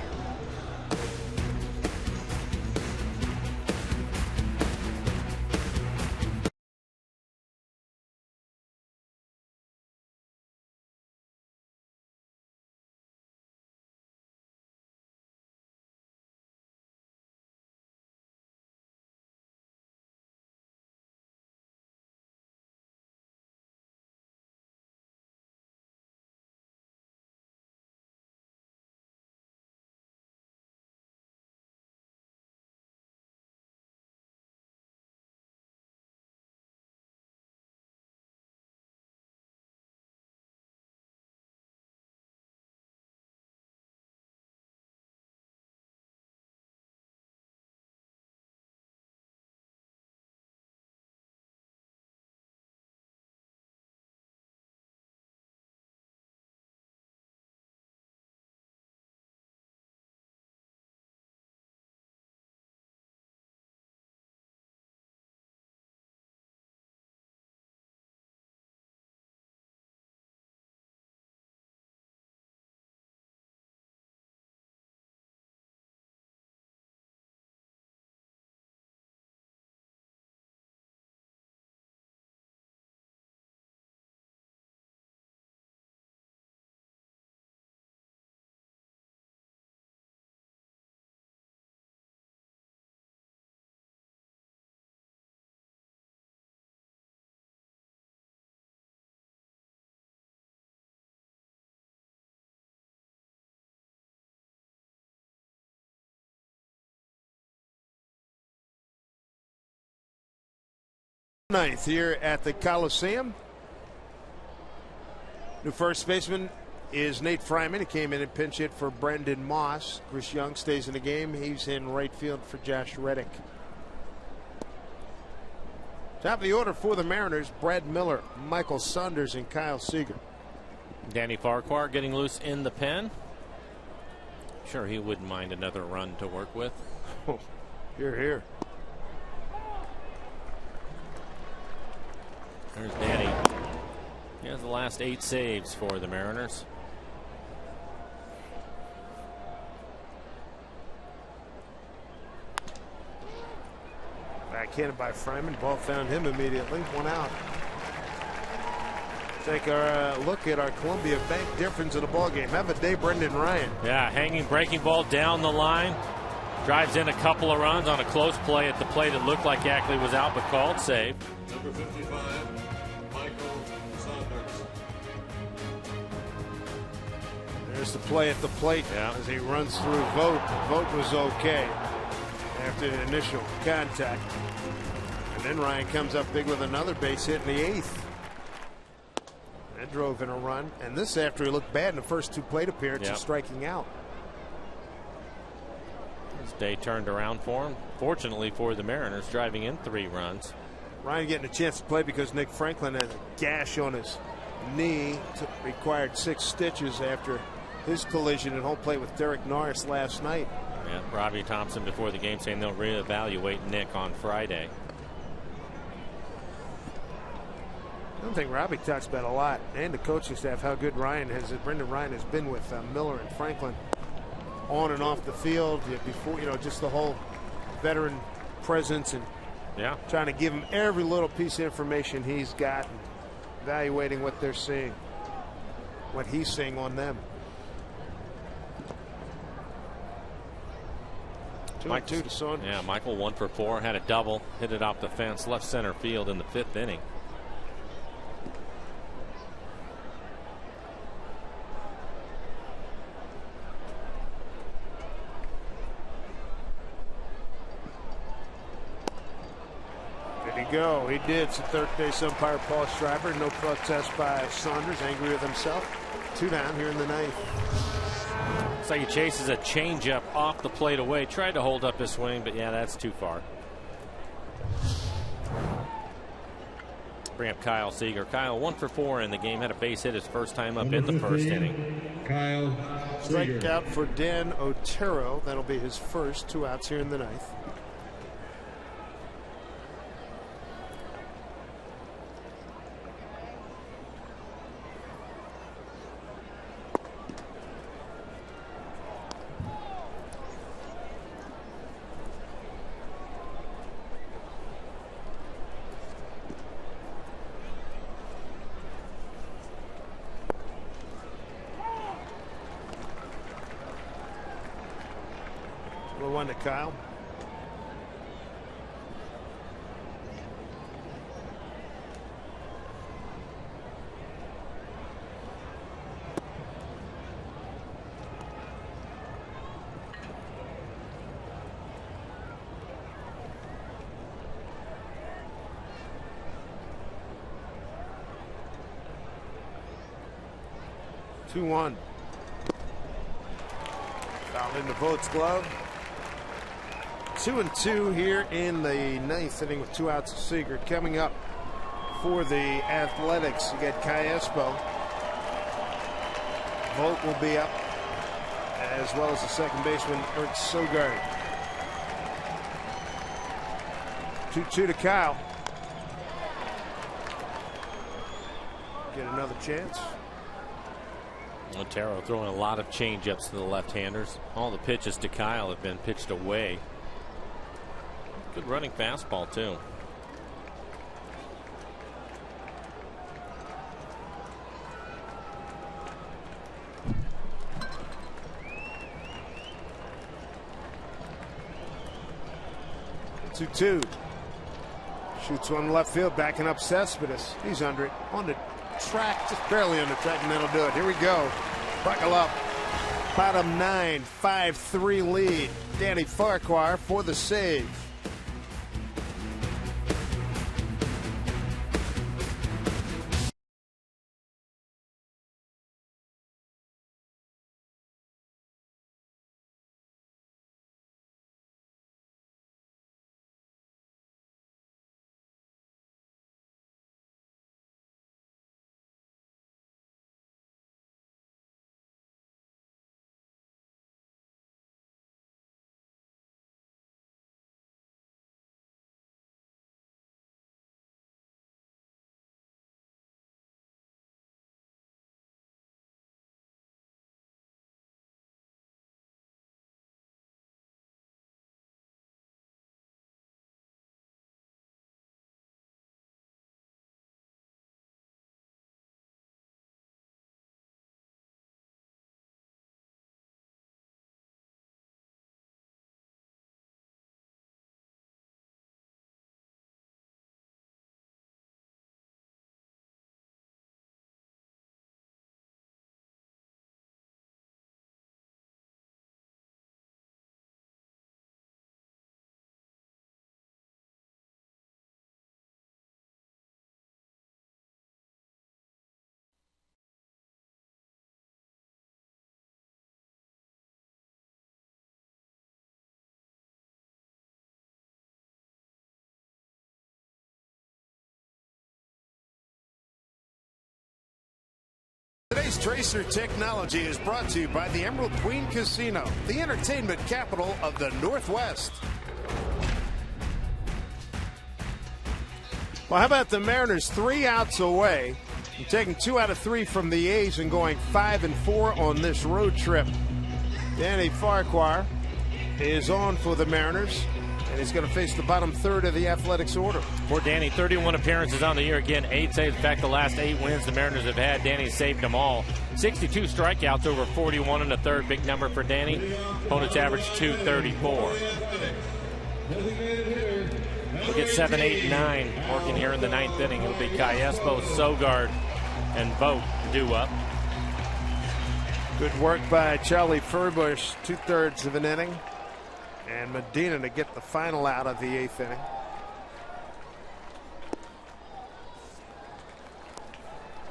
Ninth here at the Coliseum. New first baseman is Nate Fryman. He came in and pinch hit for Brendan Moss. Chris Young stays in the game. He's in right field for Josh Reddick. Top of the order for the Mariners: Brad Miller, Michael Saunders, and Kyle Seager. Danny Farquhar getting loose in the pen. Sure, he wouldn't mind another run to work with. Oh, you're here. There's Danny. He has the last 8 saves for the Mariners. Backhanded by Fryman. Ball found him immediately. 1 out. Take a look at our Columbia Bank difference in the ball game. Have a day, Brendan Ryan. Yeah, hanging breaking ball down the line. Drives in a couple of runs on a close play at the plate. It looked like Ackley was out, but called save. Number 55, Michael Saunders. There's the play at the plate as he runs through Vogt. Vogt was okay after the initial contact. And then Ryan comes up big with another base hit in the 8th. That drove in a run. And this after he looked bad in the first 2 plate appearances, striking out. This day turned around for him. Fortunately for the Mariners, driving in 3 runs. Ryan getting a chance to play because Nick Franklin had a gash on his knee. Required 6 stitches after his collision at home plate with Derek Norris last night. Yeah, Robbie Thompson before the game saying they'll reevaluate Nick on Friday. I don't think Robbie talks about a lot, and the coaching staff, how good Brendan Ryan has been with Miller and Franklin on and off the field. Before, just the whole veteran presence and trying to give him every little piece of information he's got, and evaluating what they're seeing, what he's seeing on them. 2-2 to Saunders. Yeah, Michael 1 for 4, had a double, hit it off the fence, left center field in the 5th inning. Go. He did. It's a third base umpire Paul Schreiber. No protest by Saunders. Angry with himself. 2 down here in the 9th. Looks like he chases a changeup off the plate away. Tried to hold up his swing, but that's too far. Bring up Kyle Seager. Kyle 1 for 4 in the game. Had a base hit his first time up in the 1st inning. Kyle Seager. Strikeout for Dan Otero. That'll be his first. 2 outs here in the 9th. One to Kyle. Two one. Foul into Vogt's glove. 2-2 here in the 9th inning with 2 outs of Seager. Coming up for the Athletics, you got Kai Espo. Vogt will be up, as well as the second baseman Ernst Sogard. 2-2 to Kyle. Get another chance. Otero throwing a lot of changeups to the left-handers. All the pitches to Kyle have been pitched away. Good running fastball, too. Two. Shoots one left field, backing up Cespedes. He's under it, on the track, just barely on the track, and that'll do it. Here we go. Buckle up. Bottom 9, 5-3 lead. Danny Farquhar for the save. Today's Tracer Technology is brought to you by the Emerald Queen Casino, the entertainment capital of the Northwest. Well, how about the Mariners 3 outs away, and taking 2 out of 3 from the A's and going 5-4 on this road trip. Danny Farquhar is on for the Mariners, and he's going to face the bottom third of the Athletics order. For Danny, 31 appearances on the year. Again, 8 saves. In fact, the last 8 wins the Mariners have had, Danny saved them all. 62 strikeouts over 41 in the third. Big number for Danny. Opponent's average 234. We'll get 7, 8, 9 working here in the 9th inning. It'll be Calespo, Sogard, and Vogt due up. Good work by Charlie Furbush, 2/3 of an inning. And Medina to get the final out of the 8th inning.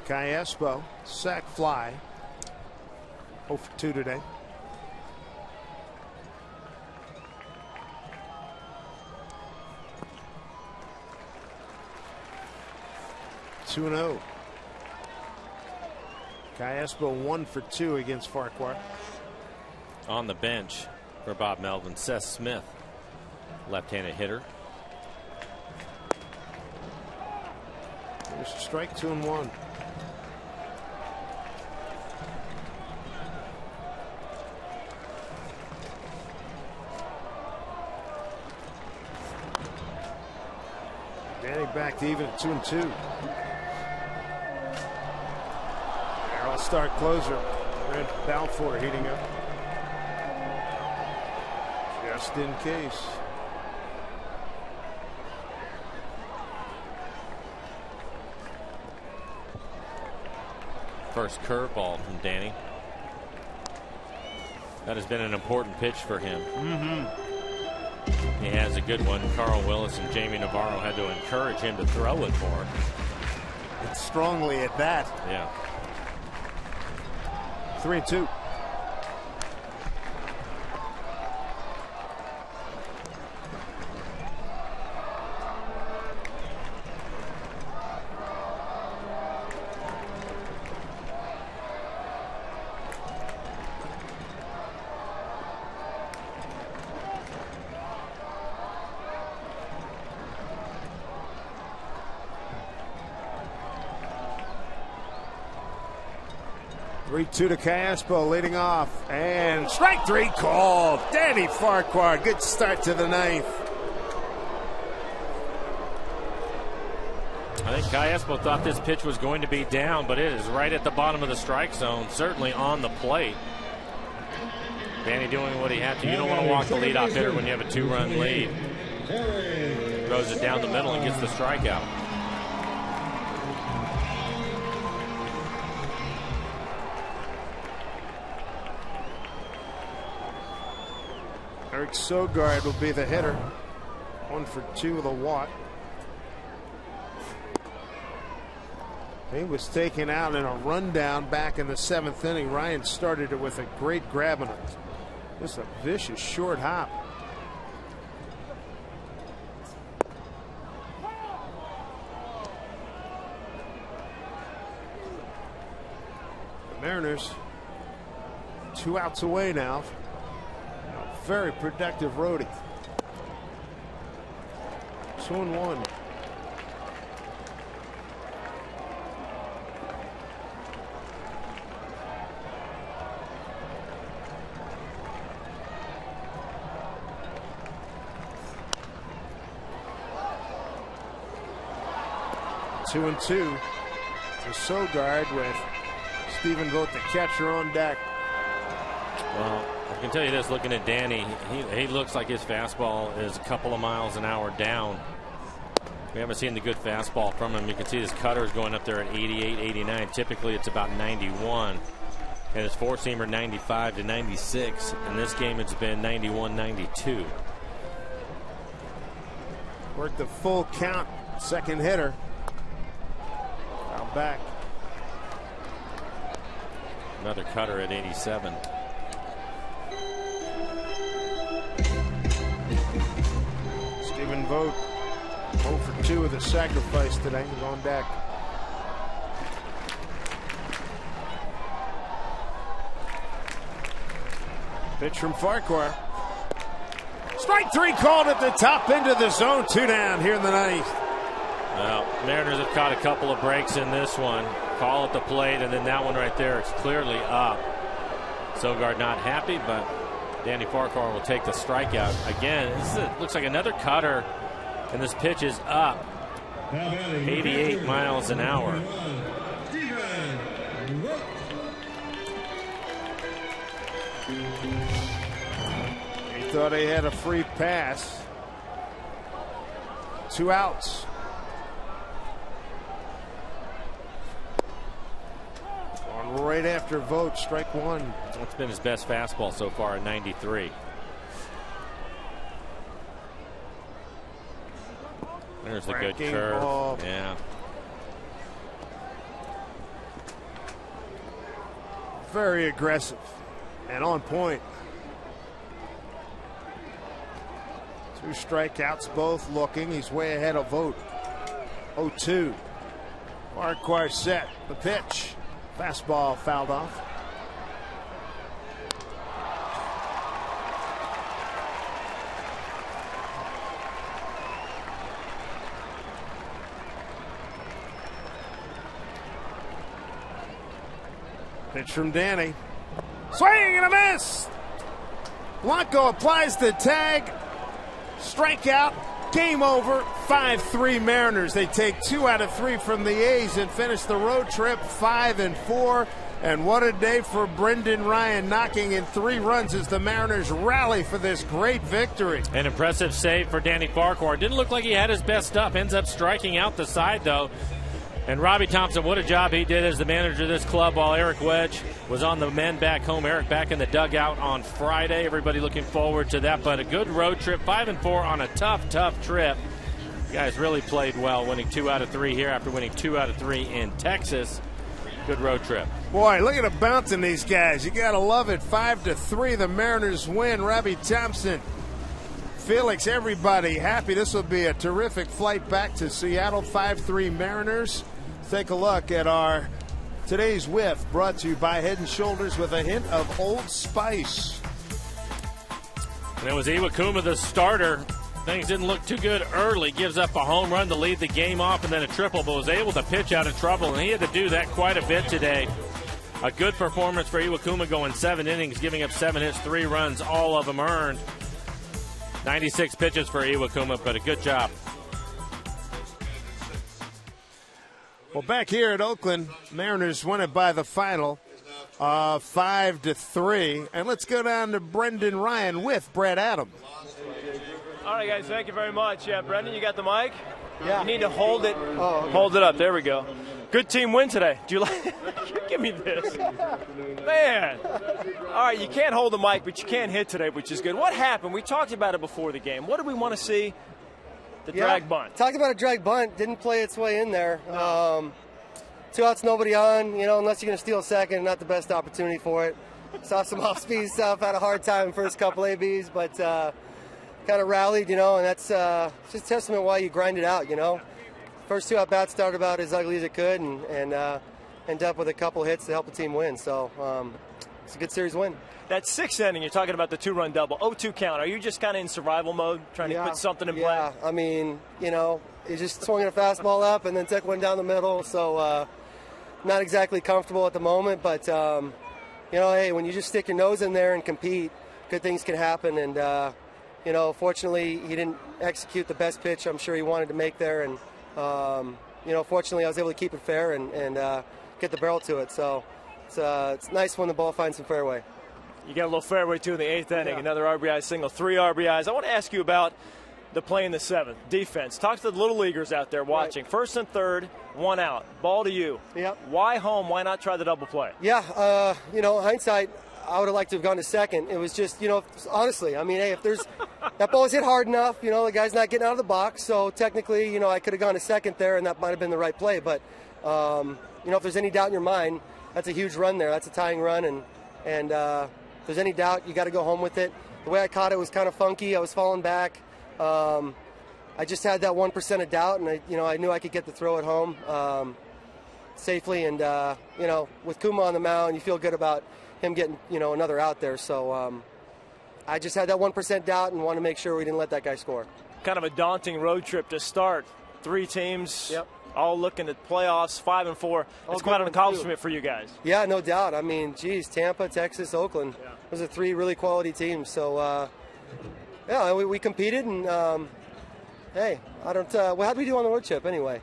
Calespo, sac fly. 0 for 2 today. Two and 0. Calespo 1 for 2 against Farquhar. On the bench for Bob Melvin, Seth Smith, left-handed hitter. There's a strike, 2 and 1. Danny back to even at 2 and 2. Start closer. Red Balfour heating up. Just in case. First curveball from Danny. That has been an important pitch for him. He has a good one. Carl Willis and Jamie Navarro had to encourage him to throw it for. It's strongly at that. Yeah. 3 and 2. Two to Calespo leading off, and strike 3 called. Danny Farquhar, good start to the 9th. I think Calespo thought this pitch was going to be down, but it is right at the bottom of the strike zone, certainly on the plate. Danny doing what he had to. You don't want to walk the leadoff hitter when you have a 2-run lead. Throws it down the middle and gets the strikeout. Eric Sogard will be the hitter. 1 for 2 with a walk. He was taken out in a rundown back in the 7th inning. Ryan started it with a great grab on it. Just a vicious short hop. The Mariners 2 outs away now. Very productive roadie. 2 and 1. Two and 2 to Sogard with Stephen Vogt, the catcher, on deck. Well, I can tell you this, looking at Danny, he looks like his fastball is a couple of miles an hour down. We haven't seen the good fastball from him. You can see his cutter is going up there at 88, 89. Typically it's about 91. And his four-seamer 95 to 96. In this game it's been 91, 92. Worked the full count, second hitter. Foul back. Another cutter at 87. Stephen Vogt 0 for 2 with a sacrifice today. He's on deck. Pitch from Farquhar. Strike 3 called at the top end of the zone. 2 down here in the 9th. Well, Mariners have caught a couple of breaks in this one. Call at the plate, and then that one right there is clearly up. Sogard not happy, but Danny Farquhar will take the strikeout. Again, looks like another cutter, and this pitch is up. 88 miles an hour. He thought he had a free pass. 2 outs. On right after Vogt, strike 1. That's been his best fastball so far at 93. There's a good curve. Ball. Yeah. Very aggressive and on point. 2 strikeouts, both looking. He's way ahead of Vogt. 0-2. Farquhar set. The pitch. Fastball fouled off. Pitch from Danny. Swing and a miss. Blanco applies the tag. Strikeout. Game over. 5-3 Mariners. They take 2 out of 3 from the A's and finish the road trip 5-4. And what a day for Brendan Ryan, knocking in 3 runs as the Mariners rally for this great victory. An impressive save for Danny Farquhar. Didn't look like he had his best stuff. Ends up striking out the side, though. And Robbie Thompson, what a job he did as the manager of this club while Eric Wedge was on the men back home. Eric back in the dugout on Friday. Everybody looking forward to that. But a good road trip, 5-4 on a tough trip. You guys really played well, winning 2 out of 3 here after winning 2 out of 3 in Texas. Good road trip. Boy, look at the bouncing these guys. You got to love it. 5-3, the Mariners win. Robbie Thompson, Felix, everybody happy. This will be a terrific flight back to Seattle. 5-3 Mariners. Take a look at our today's whiff, brought to you by Head & Shoulders with a hint of Old Spice. And it was Iwakuma, the starter. Things didn't look too good early. Gives up a home run to lead the game off and then a triple, but was able to pitch out of trouble, and he had to do that quite a bit today. A good performance for Iwakuma, going 7 innings, giving up 7 hits, 3 runs, all of them earned. 96 pitches for Iwakuma, but a good job. Well, back here at Oakland, Mariners won it by the final 5-3. And let's go down to Brendan Ryan with Brad Adams. All right, guys, thank you very much. Yeah, Brendan, you got the mic? Yeah. You need to hold it. Oh, okay. Hold it up. There we go. Good team win today. Do you like Give me this. Man. All right, you can't hold the mic, but you can hit today, which is good. What happened? We talked about it before the game. What do we want to see? The drag bunt. Talked about a drag bunt. Didn't play its way in there. 2 outs, nobody on. Unless you're going to steal a second, not the best opportunity for it. Saw some off-speed stuff. Had a hard time first couple ABs, but kind of rallied, and that's just a testament why you grind it out, First 2 at-bats started about as ugly as it could and end up with a couple hits to help the team win. So it's a good series win. That 6th inning, you're talking about the 2-run double, 0-2 count. Are you just kind of in survival mode, trying to put something in play? Yeah, I mean, you just swinging a fastball up and then took one down the middle. So not exactly comfortable at the moment, but hey, when you just stick your nose in there and compete, good things can happen. And fortunately, he didn't execute the best pitch I'm sure he wanted to make there, and fortunately, I was able to keep it fair and get the barrel to it. So it's nice when the ball finds some fairway. You got a little fairway, too, in the 8th inning. Another RBI single, 3 RBIs. I want to ask you about the play in the 7th, defense. Talk to the little leaguers out there watching. Right. 1st and 3rd, 1 out. Ball to you. Yep. Why home? Why not try the double play? Yeah, hindsight, I would have liked to have gone to second. It was just, honestly, I mean, hey, if there's that ball was hit hard enough, the guy's not getting out of the box. So technically, I could have gone to second there, and that might have been the right play. But, if there's any doubt in your mind, that's a huge run there. That's a tying run. And if there's any doubt, you got to go home with it. The way I caught it was kind of funky. I was falling back. I just had that 1% of doubt, and I knew I could get the throw at home safely. And, with Kuma on the mound, you feel good about him getting, another out there. So, I just had that 1% doubt and wanted to make sure we didn't let that guy score. Kind of a daunting road trip to start. 3 teams, Yep. all looking at playoffs, 5-4. It's quite an accomplishment for you guys. Yeah, no doubt. I mean, geez, Tampa, Texas, Oakland. Yeah. Those are 3 really quality teams. So, yeah, we competed, and hey, I don't. Well, how did we do on the road trip anyway?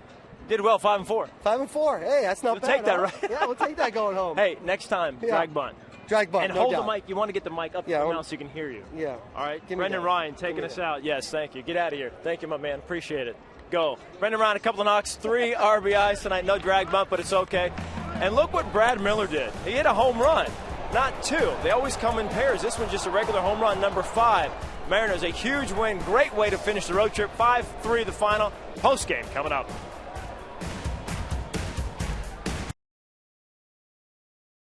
Did well, 5-4. 5-4. Hey, that's not We'll bad. take that, huh? right? Yeah, we'll take that going home. Hey, next time, Yeah. drag bunt. Drag bunt, And no hold doubt. the mic. You want to get the mic up to your mouth so you can hear you. Yeah. All right. Give me Brendan that. Ryan Give taking me us that. out. Yes, thank you. Get out of here. Thank you, my man. Appreciate it. Go. Brendan Ryan, a couple of knocks, 3 RBIs tonight. No drag bunt, but it's okay. And look what Brad Miller did. He hit a home run, not 2. They always come in pairs. This one's just a regular home run, number 5. Mariners, a huge win. Great way to finish the road trip. 5-3 the final. Post game coming up.